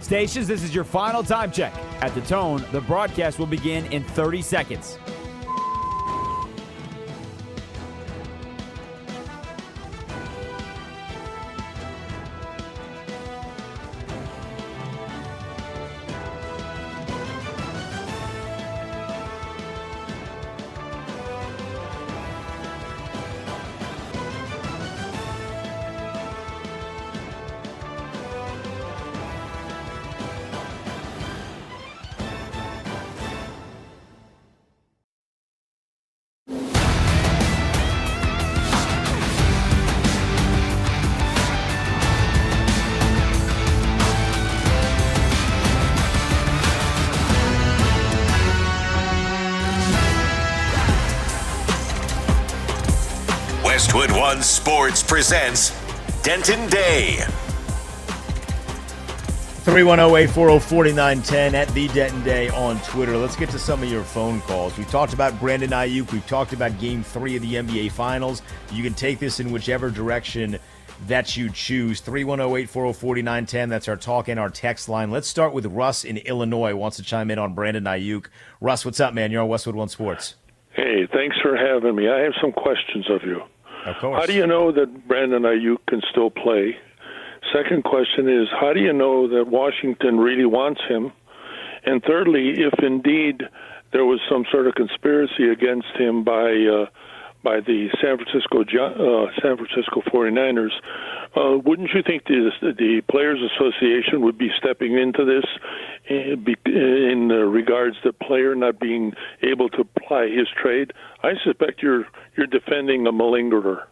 Stations, this is your final time check. At the tone, the broadcast will begin in 30 seconds. Westwood One Sports presents Denton Day. 310-840-4910 at the Denton Day on Twitter. Let's get to some of your phone calls. We've talked about Brandon Aiyuk. We've talked about Game 3 of the NBA Finals. You can take this in whichever direction that you choose. 310-840-4910. That's our talk and our text line. Let's start with Russ in Illinois. Wants to chime in on Brandon Aiyuk. Russ, what's up, man? You're on Westwood One Sports. Hey, thanks for having me. I have some questions of you. Of course. How do you know that Brandon Aiyuk can still play? Second question is, how do you know that Washington really wants him? And thirdly, if indeed there was some sort of conspiracy against him by the San Francisco 49ers, wouldn't you think the Players Association would be stepping into this in regards to player not being able to ply his trade? I suspect you're defending a malingerer.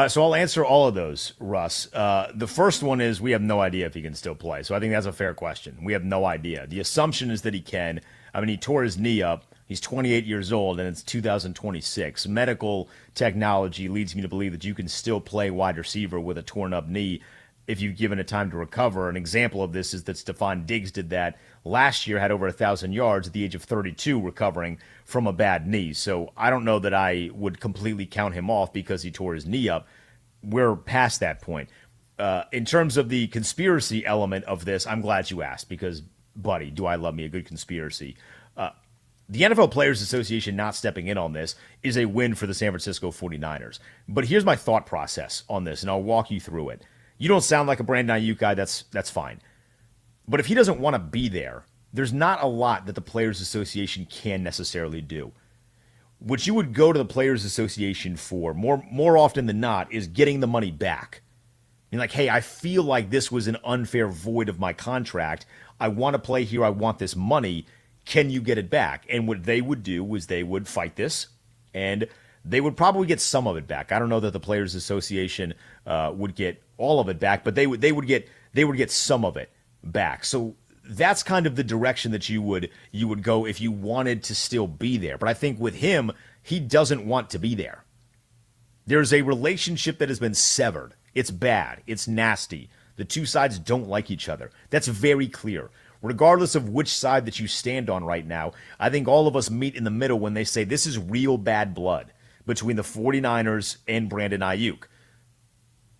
So I'll answer all of those, Russ. The first one is we have no idea if he can still play. So I think that's a fair question. We have no idea. The assumption is that he can. I mean, he tore his knee up. He's 28 years old, and it's 2026. Medical technology leads me to believe that you can still play wide receiver with a torn-up knee if you've given it time to recover. An example of this is that Stephon Diggs did that last year, had over 1,000 yards at the age of 32 recovering from a bad knee. So I don't know that I would completely count him off because he tore his knee up. We're past that point. In terms of the conspiracy element of this, I'm glad you asked because, buddy, do I love me a good conspiracy. The NFL Players Association not stepping in on this is a win for the San Francisco 49ers. But here's my thought process on this, and I'll walk you through it. You don't sound like a Brandon Aiyuk guy, that's fine. But if he doesn't want to be there, there's not a lot that the Players Association can necessarily do. What you would go to the Players Association for, more often than not, is getting the money back. You're like, hey, I feel like this was an unfair void of my contract. I want to play here. I want this money. Can you get it back? And what they would do was they would fight this, and they would probably get some of it back. I don't know that the Players Association would get all of it back, but they would get some of it back. So that's kind of the direction that you would go if you wanted to still be there. But I think with him, he doesn't want to be there. There's a relationship that has been severed. It's bad. It's nasty. The two sides don't like each other. That's very clear. Regardless of which side that you stand on right now, I think all of us meet in the middle when they say this is real bad blood between the 49ers and Brandon Aiyuk.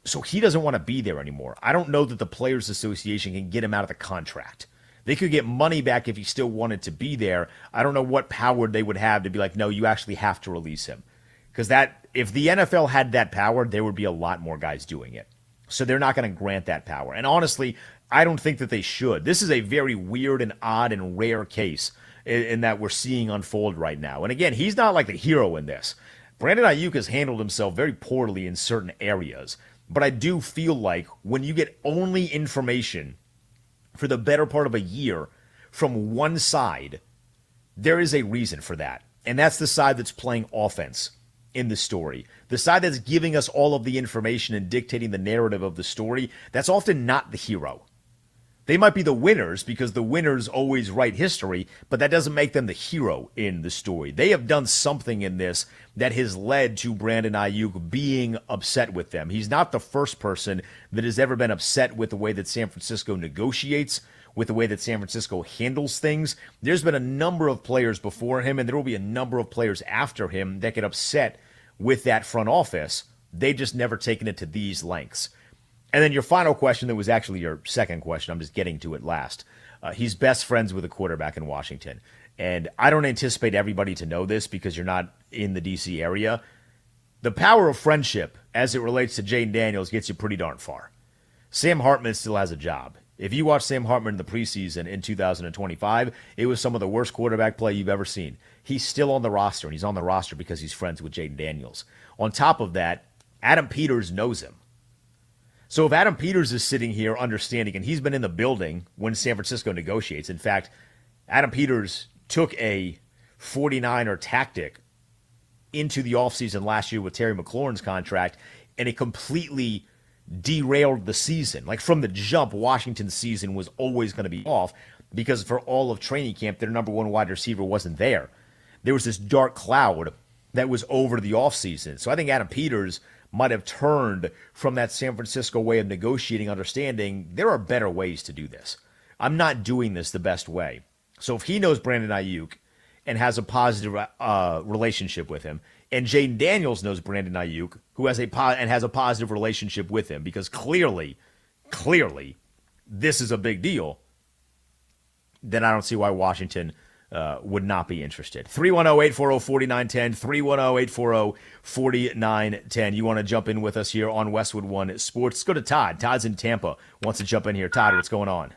So he doesn't want to be there anymore. I don't know that the Players Association can get him out of the contract. They could get money back if he still wanted to be there. I don't know what power they would have to be like, no, you actually have to release him. Because if the NFL had that power, there would be a lot more guys doing it. So they're not going to grant that power. And honestly, I don't think that they should. This is a very weird and odd and rare case in that we're seeing unfold right now. And again, he's not like the hero in this. Brandon Aiyuk has handled himself very poorly in certain areas. But I do feel like when you get only information for the better part of a year from one side, there is a reason for that. And that's the side that's playing offense in the story. The side that's giving us all of the information and dictating the narrative of the story, that's often not the hero. They might be the winners because the winners always write history, but that doesn't make them the hero in the story. They have done something in this that has led to Brandon Aiyuk being upset with them. He's not the first person that has ever been upset with the way that San Francisco negotiates, with the way that San Francisco handles things. There's been a number of players before him, and there will be a number of players after him that get upset with that front office. They've just never taken it to these lengths. And then your final question that was actually your second question, I'm just getting to it last. He's best friends with a quarterback in Washington. And I don't anticipate everybody to know this because you're not in the D.C. area. The power of friendship as it relates to Jaden Daniels gets you pretty darn far. Sam Hartman still has a job. If you watch Sam Hartman in the preseason in 2025, it was some of the worst quarterback play you've ever seen. He's still on the roster, and he's on the roster because he's friends with Jaden Daniels. On top of that, Adam Peters knows him. So if Adam Peters is sitting here understanding, and he's been in the building when San Francisco negotiates. In fact, Adam Peters took a 49er tactic into the offseason last year with Terry McLaurin's contract, and it completely derailed the season. Like from the jump, Washington's season was always going to be off because for all of training camp, their number one wide receiver wasn't there. There was this dark cloud that was over the offseason. So I think Adam Peters might have turned from that San Francisco way of negotiating, understanding there are better ways to do this. I'm not doing this the best way. So if he knows Brandon Aiyuk and has a positive relationship with him, and Jaden Daniels knows Brandon Aiyuk, who has a positive relationship with him, because clearly, this is a big deal, then I don't see why Washington would not be interested. 310-840-4910, 310-840-4910. You want to jump in with us here on Westwood One Sports? Let's go to Todd. Todd's in Tampa. Wants to jump in here. Todd, what's going on?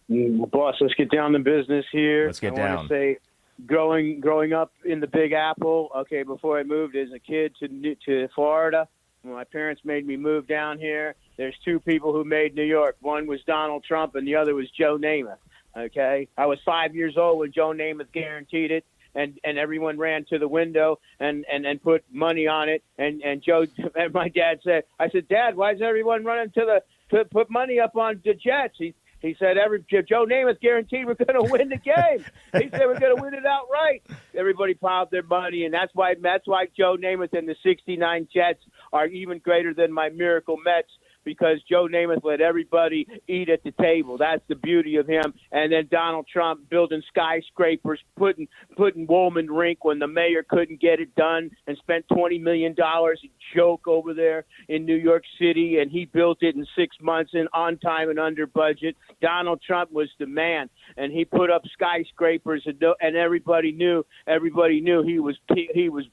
Boss, let's get down to business here. Let's get I down. Want to say, growing up in the Big Apple, okay, before I moved as a kid to Florida, when my parents made me move down here, there's two people who made New York. One was Donald Trump, and the other was Joe Namath. Okay, I was 5 years old when Joe Namath guaranteed it, and everyone ran to the window and put money on it. And Joe and my dad said, I said, Dad, why is everyone running to put money up on the Jets? He said, Joe Namath guaranteed we're going to win the game. He said we're going to win it outright. Everybody piled their money, and that's why Joe Namath and the '69 Jets are even greater than my Miracle Mets, because Joe Namath let everybody eat at the table. That's the beauty of him. And then Donald Trump building skyscrapers, putting Woolman Rink when the mayor couldn't get it done, and spent $20 million, a joke over there in New York City, and he built it in 6 months and on time and under budget. Donald Trump was the man, and he put up skyscrapers, and everybody knew he was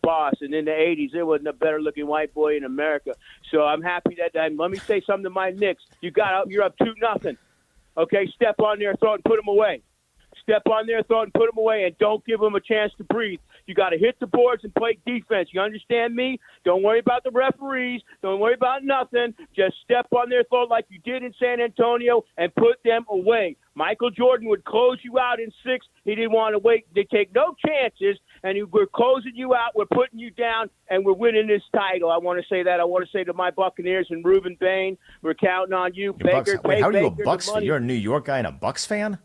boss. And in the 80s, there wasn't a better looking white boy in America. So I'm happy that let me say something to my Knicks. You're up 2-0. Okay, step on there, throw it, and put them away. Step on there, throw it, and put them away, and don't give them a chance to breathe. You got to hit the boards and play defense. You understand me? Don't worry about the referees. Don't worry about nothing. Just step on there, throw it like you did in San Antonio, and put them away. Michael Jordan would close you out in 6. He didn't want to wait. They take no chances, and we're closing you out. We're putting you down, and we're winning this title. I want to say that. I want to say to my Buccaneers and Reuben Bain, we're counting on you. Baker, Wait, how are you a Baker, Bucks fan? You're a New York guy and a Bucks fan?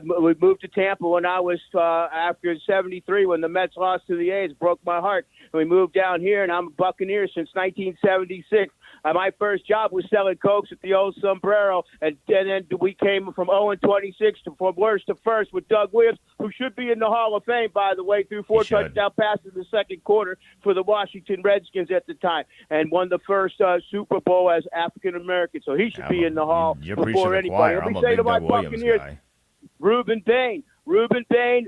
We moved to Tampa when I was after '73 when the Mets lost to the A's. Broke my heart. And we moved down here, and I'm a Buccaneer since 1976. My first job was selling Cokes at the old Sombrero, and then we came from 0-26 from worst to first with Doug Williams, who should be in the Hall of Fame, by the way, through 4 touchdown passes in the second quarter for the Washington Redskins at the time, and won the first Super Bowl as African American. So he should be in the Hall before anybody. Let me say to my Buccaneers, Reuben Bain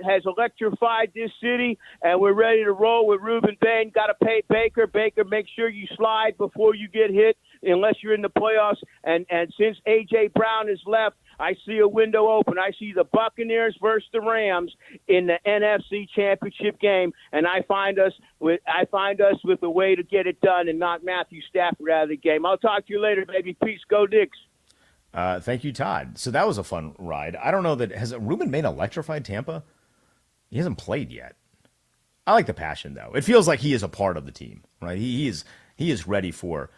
has electrified this city, and we're ready to roll with Reuben Bain. Got to pay Baker. Baker, make sure you slide before you get hit, unless you're in the playoffs. And since A.J. Brown has left, I see a window open. I see the Buccaneers versus the Rams in the NFC Championship game, and I find us with a way to get it done and knock Matthew Stafford out of the game. I'll talk to you later, baby. Peace. Go Knicks. Thank you, Todd. So that was a fun ride. I don't know has Reuben Bain electrified Tampa? He hasn't played yet. I like the passion, though. It feels like he is a part of the team, right? He is ready for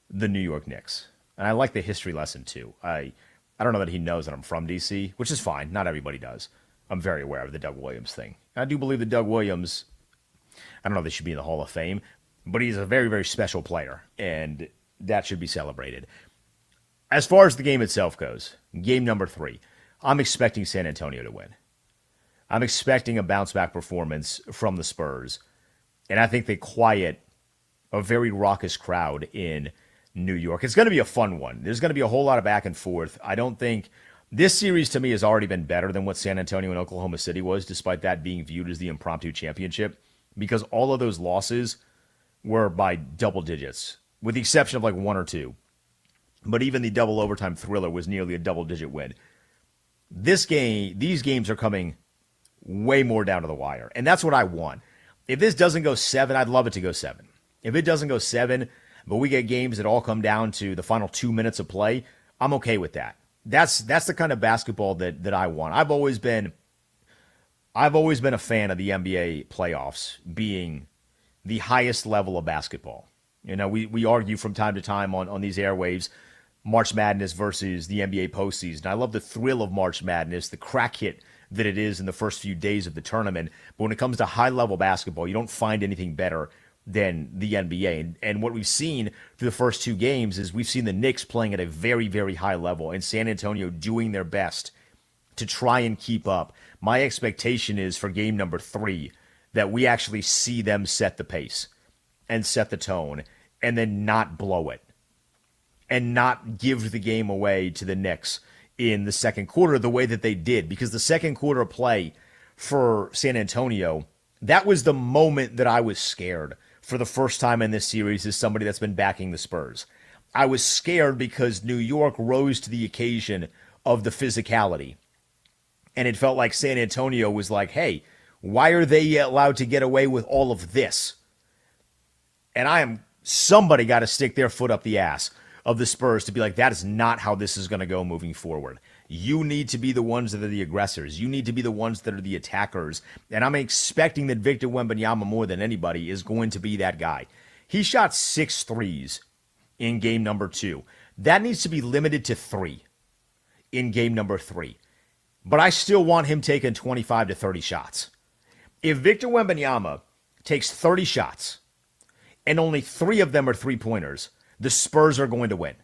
the New York Knicks. And I like the history lesson, too. I don't know that he knows that I'm from D.C., which is fine. Not everybody does. I'm very aware of the Doug Williams thing. I do believe that Doug Williams, I don't know if they should be in the Hall of Fame, but he's a very, very special player, and that should be celebrated. As far as the game itself goes, game number 3, I'm expecting San Antonio to win. I'm expecting a bounce-back performance from the Spurs, and I think they quiet a very raucous crowd in New York. It's going to be a fun one. There's going to be a whole lot of back and forth. I don't think this series to me has already been better than what San Antonio and Oklahoma City was, despite that being viewed as the impromptu championship, because all of those losses were by double digits, with the exception of like one or two. But even the double overtime thriller was nearly a double-digit win. These games are coming way more down to the wire, and that's what I want. If this doesn't go 7, I'd love it to go 7. If it doesn't go 7, but we get games that all come down to the final 2 minutes of play, I'm okay with that. That's the kind of basketball that I want. I've always been a fan of the NBA playoffs being the highest level of basketball. You know, we argue from time to time on these airwaves, March Madness versus the NBA postseason. I love the thrill of March Madness, the crack hit that it is in the first few days of the tournament. But when it comes to high-level basketball, you don't find anything better than the NBA. And what we've seen through the first 2 games is we've seen the Knicks playing at a very, very high level and San Antonio doing their best to try and keep up. My expectation is for game number 3 that we actually see them set the pace and set the tone and then not blow it and not give the game away to the Knicks in the second quarter the way that they did. Because the second quarter play for San Antonio, that was the moment that I was scared for the first time in this series as somebody that's been backing the Spurs. I was scared because New York rose to the occasion of the physicality. And it felt like San Antonio was like, hey, why are they allowed to get away with all of this? And somebody got to stick their foot up the ass of the Spurs to be like, that is not how this is going to go moving forward. You need to be the ones that are the aggressors. You need to be the ones that are the attackers. And I'm expecting that Victor Wembanyama, more than anybody, is going to be that guy. He shot 6 threes in game number 2. That needs to be limited to 3 in game number 3. But I still want him taking 25 to 30 shots. If Victor Wembanyama takes 30 shots and only 3 of them are three-pointers, the Spurs are going to win.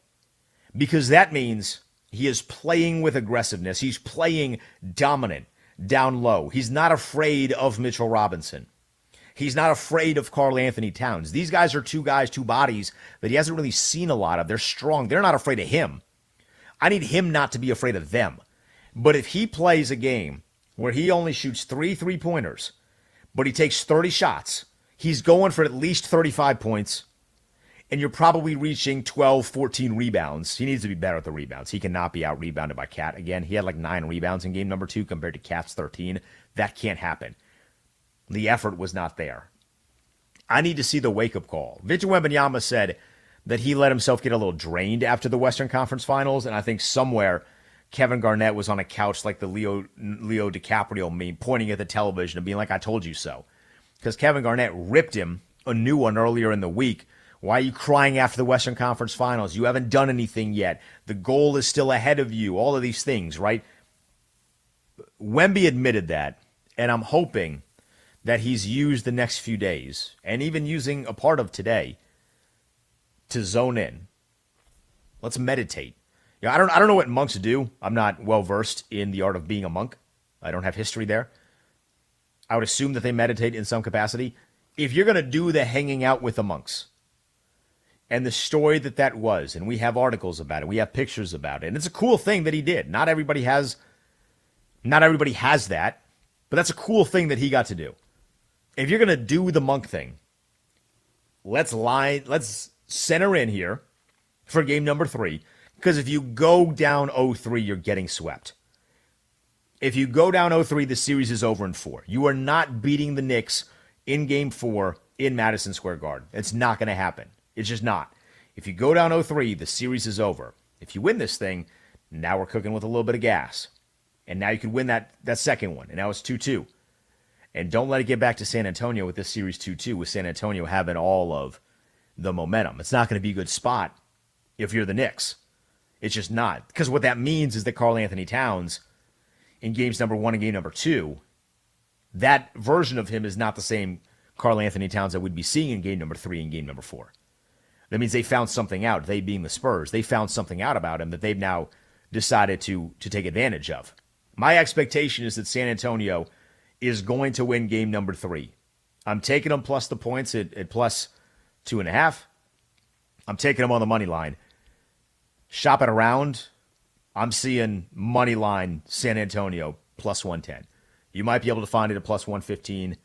Because that means he is playing with aggressiveness. He's playing dominant down low. He's not afraid of Mitchell Robinson. He's not afraid of Karl Anthony Towns. These guys are 2 bodies that he hasn't really seen a lot of. They're strong. They're not afraid of him. I need him not to be afraid of them. But if he plays a game where he only shoots 3 three-pointers, but he takes 30 shots, he's going for at least 35 points, and you're probably reaching 12, 14 rebounds. He needs to be better at the rebounds. He cannot be out-rebounded by Cat. Again, he had like 9 rebounds in game number 2 compared to Cat's 13. That can't happen. The effort was not there. I need to see the wake-up call. Victor Wembanyama said that he let himself get a little drained after the Western Conference Finals, and I think somewhere Kevin Garnett was on a couch like the Leo DiCaprio meme, pointing at the television and being like, I told you so. Because Kevin Garnett ripped him a new one earlier in the week. Why are you crying after the Western Conference Finals? You haven't done anything yet. The goal is still ahead of you. All of these things, right? Wemby admitted that, and I'm hoping that he's used the next few days, and even using a part of today, to zone in. Let's meditate. You know, I don't know what monks do. I'm not well versed in the art of being a monk. I don't have history there. I would assume that they meditate in some capacity. If you're going to do the hanging out with the monks, and the story that was, and we have articles about it, we have pictures about it, and it's a cool thing that he did. Not everybody has that, but that's a cool thing that he got to do. If you're going to do the monk thing, let's center in here for game number 3, because if you go down 0-3, you're getting swept. If you go down 0-3, the series is over in 4. You are not beating the Knicks in game 4 in Madison Square Garden. It's not going to happen. It's just not. If you go down 0-3, the series is over. If you win this thing, now we're cooking with a little bit of gas. And now you can win that second one. And now it's 2-2. And don't let it get back to San Antonio with this series 2-2, with San Antonio having all of the momentum. It's not going to be a good spot if you're the Knicks. It's just not. Because what that means is that Karl Anthony Towns, in games number 1 and game number 2, that version of him is not the same Karl Anthony Towns that we'd be seeing in game number 3 and game number 4. That means they found something out. They being the Spurs, they found something out about him that they've now decided to take advantage of. My expectation is that San Antonio is going to win game number 3. I'm taking them plus the points at plus 2.5. I'm taking them on the money line. Shop it around. I'm seeing money line San Antonio plus 110. You might be able to find it at plus 115.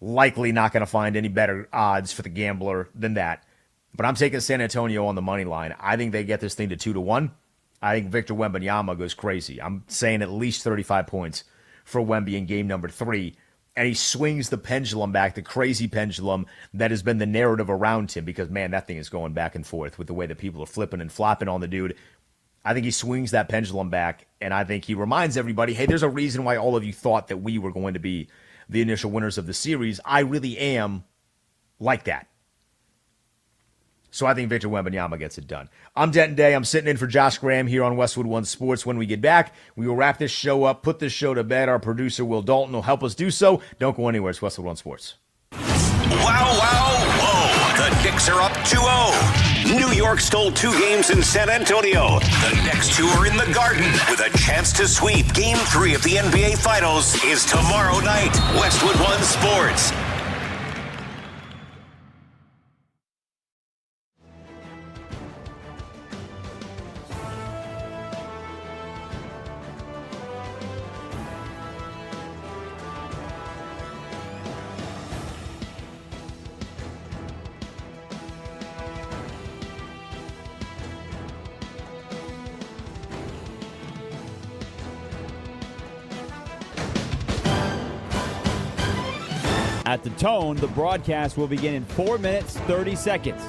Likely not going to find any better odds for the gambler than that. But I'm taking San Antonio on the money line. I think they get this thing to 2-1. I think Victor Wembanyama goes crazy. I'm saying at least 35 points for Wemby in game number 3. And he swings the pendulum back, the crazy pendulum that has been the narrative around him, because, man, that thing is going back and forth with the way that people are flipping and flopping on the dude. I think he swings that pendulum back, and I think he reminds everybody, hey, there's a reason why all of you thought that we were going to be the initial winners of the series. I really am like that. So I think Victor Wembanyama gets it done. I'm Denton Day. I'm sitting in for Josh Graham here on Westwood One Sports. When we get back, we will wrap this show up, put this show to bed. Our producer, Will Dalton, will help us do so. Don't go anywhere. It's Westwood One Sports. Wow, wow, whoa. The Knicks are up 2-0. New York stole 2 games in San Antonio. The next 2 are in the Garden with a chance to sweep. Game 3 of the NBA Finals is tomorrow night. Westwood One Sports. At the tone, the broadcast will begin in 4 minutes, 30 seconds.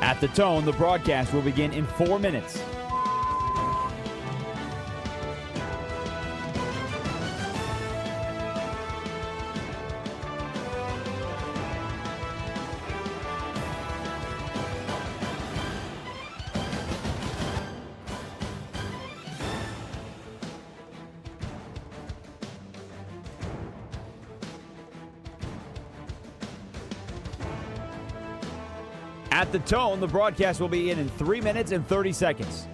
At the tone, the broadcast will begin in 4 minutes. At the tone, the broadcast will begin in 3 minutes and 30 seconds.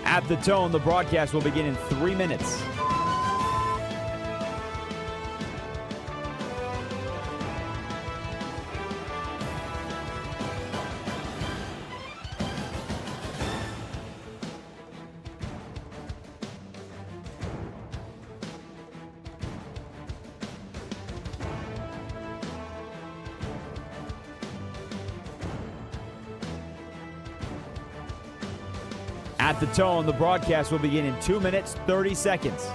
At the tone, the broadcast will begin in 3 minutes. At the tone, the broadcast will begin in 2 minutes, 30 seconds.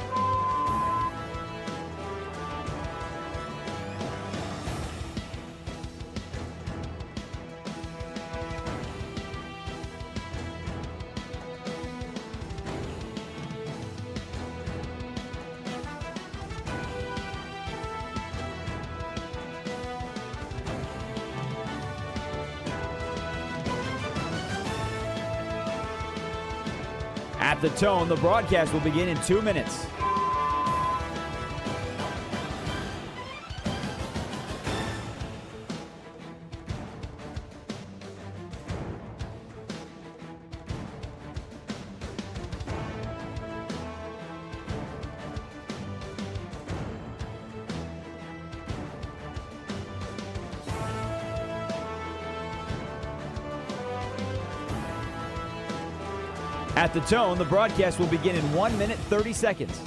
At the tone, the broadcast will begin in 2 minutes. At the tone, the broadcast will begin in 1 minute, 30 seconds.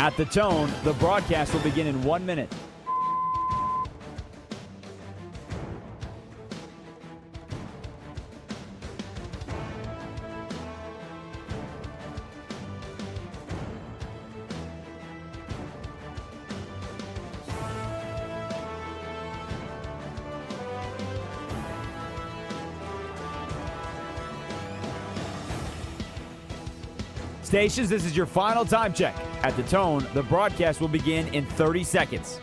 At the tone, the broadcast will begin in 1 minute. Stations, this is your final time check. At the tone, the broadcast will begin in 30 seconds.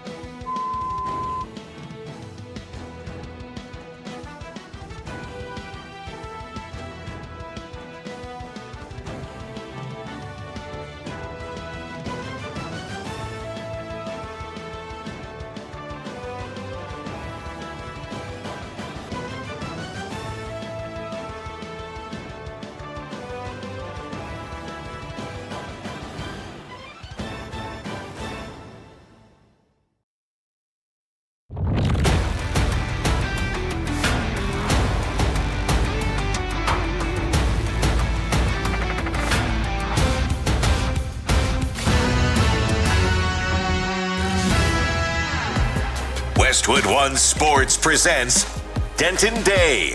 Westwood One Sports presents Denton Day.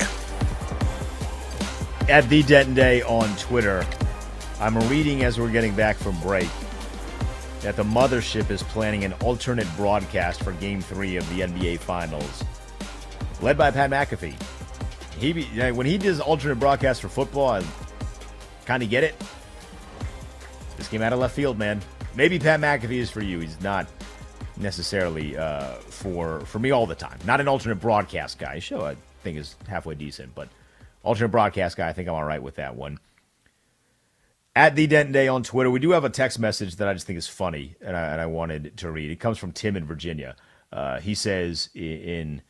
At the Denton Day on Twitter, I'm reading as we're getting back from break that the mothership is planning an alternate broadcast for Game 3 of the NBA Finals, led by Pat McAfee. When he does alternate broadcast for football, I kind of get it. This came out of left field, man. Maybe Pat McAfee is for you. He's not necessarily for me all the time. Not an alternate broadcast guy. Show I think is halfway decent, but alternate broadcast guy, I think I'm all right with that one. At the Denton Day on Twitter, we do have a text message that I just think is funny, and I wanted to read. It comes from Tim in Virginia. He says in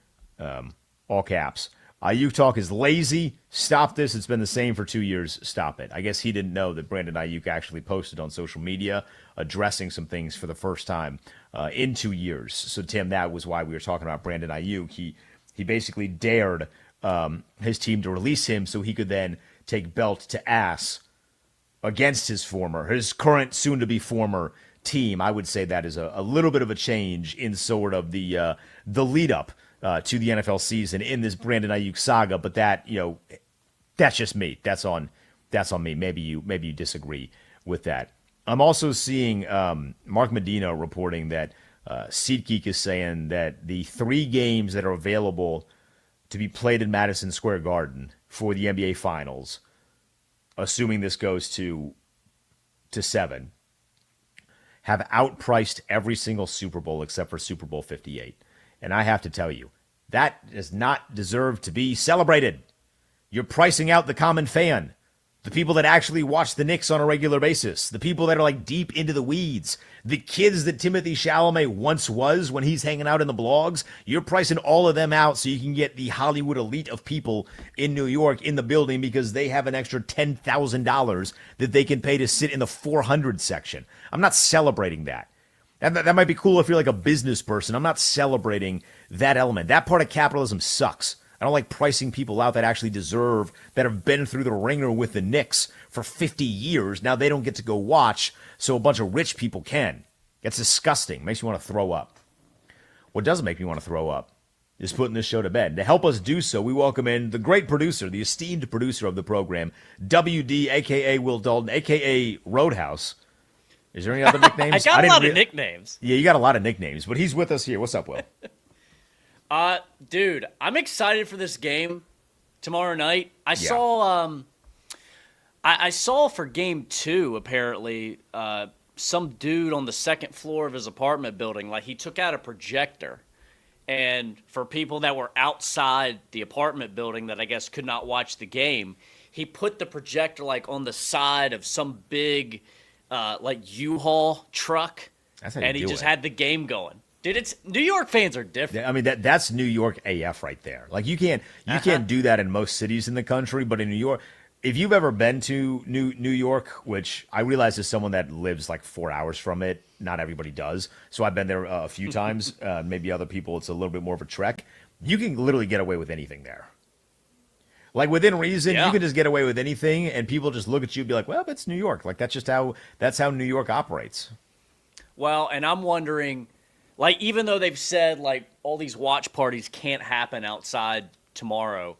all caps, Aiyuk talk is lazy. Stop this. It's been the same for 2 years. Stop it. I guess he didn't know that Brandon Aiyuk actually posted on social media addressing some things for the first time in 2 years. So, Tim, that was why we were talking about Brandon Aiyuk. He basically dared his team to release him so he could then take belt to ass against his current, soon-to-be former team. I would say that is a little bit of a change in sort of the lead-up to the NFL season in this Brandon Aiyuk saga, but that, that's just me. That's on me. Maybe you disagree with that. I'm also seeing Mark Medina reporting that SeatGeek is saying that the 3 games that are available to be played in Madison Square Garden for the NBA Finals, assuming this goes to 7, have outpriced every single Super Bowl except for Super Bowl 58. And I have to tell you, that does not deserve to be celebrated. You're pricing out the common fan, the people that actually watch the Knicks on a regular basis, the people that are like deep into the weeds, the kids that Timothée Chalamet once was when he's hanging out in the blogs. You're pricing all of them out so you can get the Hollywood elite of people in New York in the building because they have an extra $10,000 that they can pay to sit in the 400 section. I'm not celebrating that. And that might be cool if you're like a business person. I'm not celebrating that element. That part of capitalism sucks. I don't like pricing people out that actually deserve, that have been through the ringer with the Knicks for 50 years. Now they don't get to go watch, so a bunch of rich people can. It's disgusting. Makes me want to throw up. What doesn't make me want to throw up is putting this show to bed. To help us do so, we welcome in the great producer, the esteemed producer of the program, WD, a.k.a. Will Dalton, a.k.a. Roadhouse. Is there any other nicknames? I got a lot of nicknames. Yeah, you got a lot of nicknames, but he's with us here. What's up, Will? Dude, I'm excited for this game tomorrow night. I saw for game 2, apparently, some dude on the second floor of his apartment building, like he took out a projector. And for people that were outside the apartment building that I guess could not watch the game, he put the projector like on the side of some big like U-Haul truck, and he just had the game going. Dude, it's New York fans are different. I mean, that's New York AF right there. Like you can't do that in most cities in the country, but in New York, if you've ever been to New York, which I realize as someone that lives like 4 hours from it, not everybody does. So I've been there a few times. Maybe other people, it's a little bit more of a trek. You can literally get away with anything there. Like within reason, you can just get away with anything, and people just look at you and be like, "Well, that's New York." Like that's how New York operates. Well, and I'm wondering, like, even though they've said, like, all these watch parties can't happen outside tomorrow,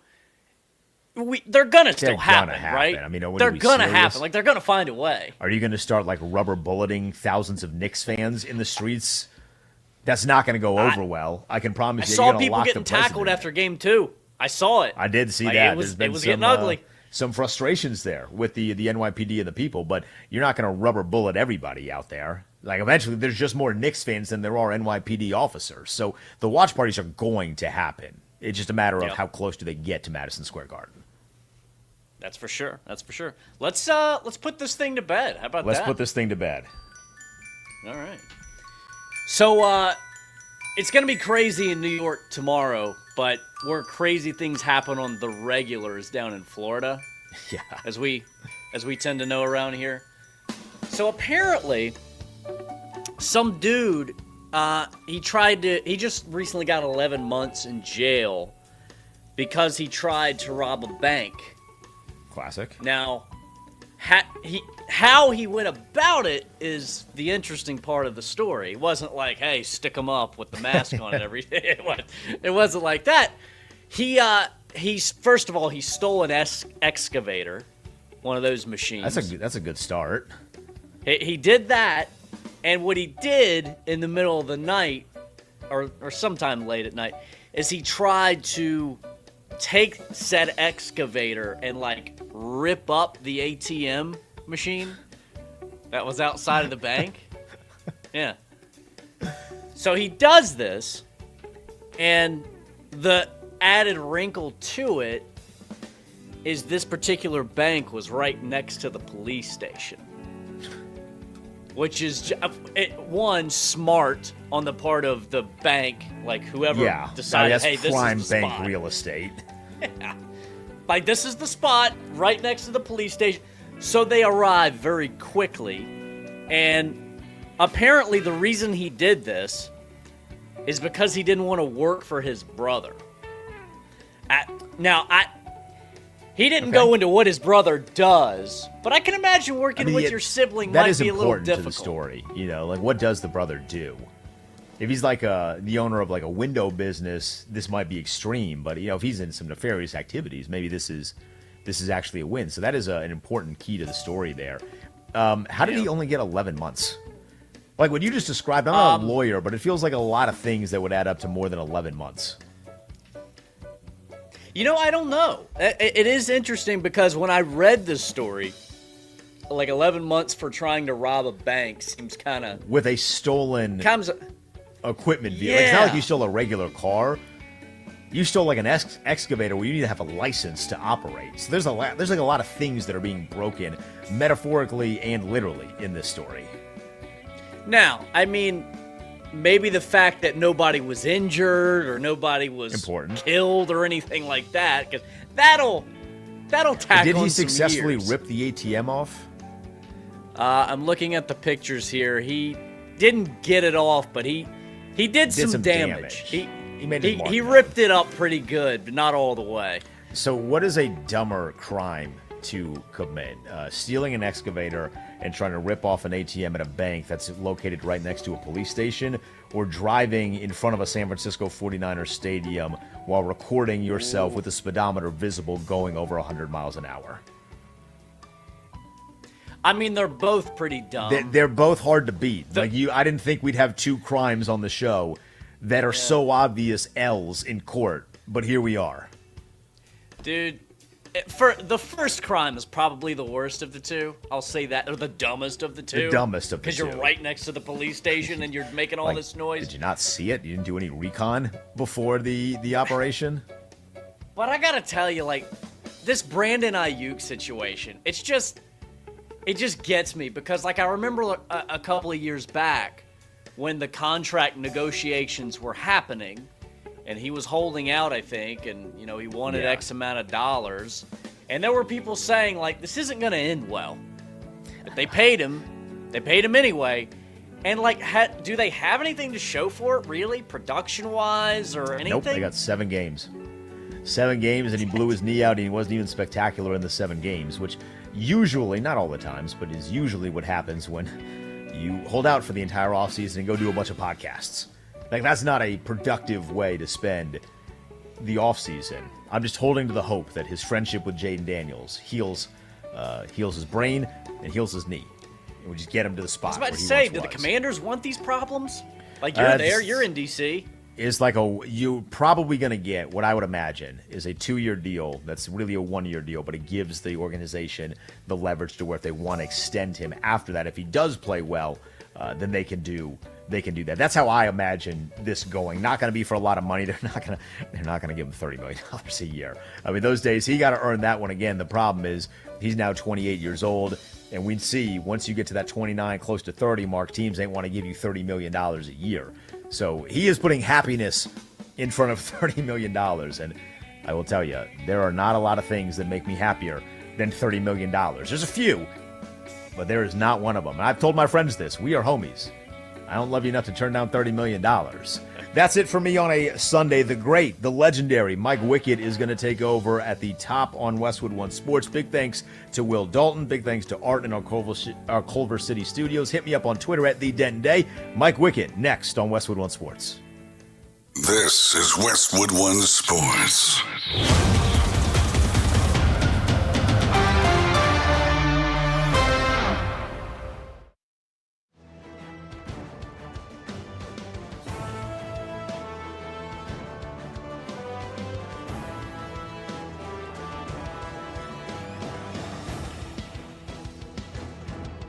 they're going to still happen, right? I mean, they're going to happen. Like, they're going to find a way. Are you going to start, like, rubber bulleting thousands of Knicks fans in the streets? That's not going to go over well. I can promise you. I saw people getting tackled after game 2. I saw it. I did see that. It was getting ugly. Some frustrations there with the NYPD and the people, but you're not going to rubber bullet everybody out there. Like, eventually, there's just more Knicks fans than there are NYPD officers. So the watch parties are going to happen. It's just a matter of how close do they get to Madison Square Garden. That's for sure. That's for sure. Let's put this thing to bed. How about that? Let's put this thing to bed. All right. So it's going to be crazy in New York tomorrow, but where crazy things happen on the regular is down in Florida. Yeah. As we tend to know around here. So apparently, some dude, he just recently got 11 months in jail because he tried to rob a bank. Classic. Now, how he went about it is the interesting part of the story. It wasn't like, hey, stick him up with the mask on it every day. It wasn't like that. He's first of all, he stole an excavator, one of those machines. That's a good start. He did that, and what he did in the middle of the night, or sometime late at night, is he tried to take said excavator and, like, rip up the ATM machine that was outside of the bank. Yeah. So he does this, and the added wrinkle to it is this particular bank was right next to the police station. Which is, one, smart on the part of the bank, like whoever decided, hey, this prime is the bank spot. real estate. Yeah. Like, this is the spot right next to the police station. So they arrive very quickly. And apparently the reason he did this is because he didn't want to work for his brother. He didn't go into what his brother does, but I can imagine working with your sibling might be a little difficult. That is important to the story. You know, like, what does the brother do? If he's like the owner of like a window business, this might be extreme. But you know, if he's in some nefarious activities, maybe this is actually a win. So that is an important key to the story there. How did he only get 11 months? Like what you just described, I'm not a lawyer, but it feels like a lot of things that would add up to more than 11 months. You know, I don't know. It is interesting because when I read this story, like 11 months for trying to rob a bank seems kind of... With a stolen equipment vehicle. Yeah. It's not like you stole a regular car. You stole like an excavator where you need to have a license to operate. So there's like a lot of things that are being broken, metaphorically and literally, in this story. Now, I mean, maybe the fact that nobody was injured or nobody was killed or anything like that, because that'll tack Did on he some successfully years. rip the ATM off? I'm looking at the pictures here. He didn't get it off, but he did some damage. He ripped it up pretty good, but not all the way. So what is a dumber crime to commit? Stealing an excavator and trying to rip off an ATM at a bank that's located right next to a police station, or driving in front of a San Francisco 49ers stadium while recording yourself with the speedometer visible going over 100 miles an hour? I mean, they're both pretty dumb. They're both hard to beat. I didn't think we'd have two crimes on the show that are so obvious L's in court, but here we are. Dude, for the first crime is probably the worst of the two. I'll say that, or the dumbest of the two. The dumbest of the two. Because you're right next to the police station and you're making all this noise. Did you not see it? You didn't do any recon before the operation? But I gotta tell you, like, this Brandon Aiyuk situation, it just gets me because, like, I remember a couple of years back when the contract negotiations were happening, and he was holding out, I think, and, you know, he wanted X amount of dollars, and there were people saying, like, this isn't going to end well. But they paid him anyway, and, like, do they have anything to show for it, really, production-wise or anything? Nope, they got 7 games. 7 games, and he blew his knee out, and he wasn't even spectacular in the 7 games, which usually, not all the times, but is usually what happens when you hold out for the entire offseason and go do a bunch of podcasts. Like, that's not a productive way to spend the offseason. I'm just holding to the hope that his friendship with Jaden Daniels heals his brain and heals his knee. And we just get him to the spot. I was about to say, do the Commanders want these problems? Like, you're there, you're in D.C. Is like you're probably going to get what I would imagine is a 2-year deal that's really a 1-year deal, but it gives the organization the leverage to where if they want to extend him after that, if he does play well, then they can do that. That's how I imagine this going. Not going to be for a lot of money. They're not going to give him $30 million a year. I mean, those days he got to earn that one again. The problem is he's now 28 years old, and we'd see once you get to that 29, close to 30 mark, teams ain't want to give you $30 million a year. So he is putting happiness in front of $30 million. And I will tell you, there are not a lot of things that make me happier than $30 million. There's a few, but there is not one of them. And I've told my friends this. We are homies. I don't love you enough to turn down $30 million. That's it for me on a Sunday. The great, the legendary Mike Wickett is going to take over at the top on Westwood One Sports. Big thanks to Will Dalton. Big thanks to Art in our Culver City studios. Hit me up on Twitter at @TheDentonDay. Mike Wickett next on Westwood One Sports. This is Westwood One Sports.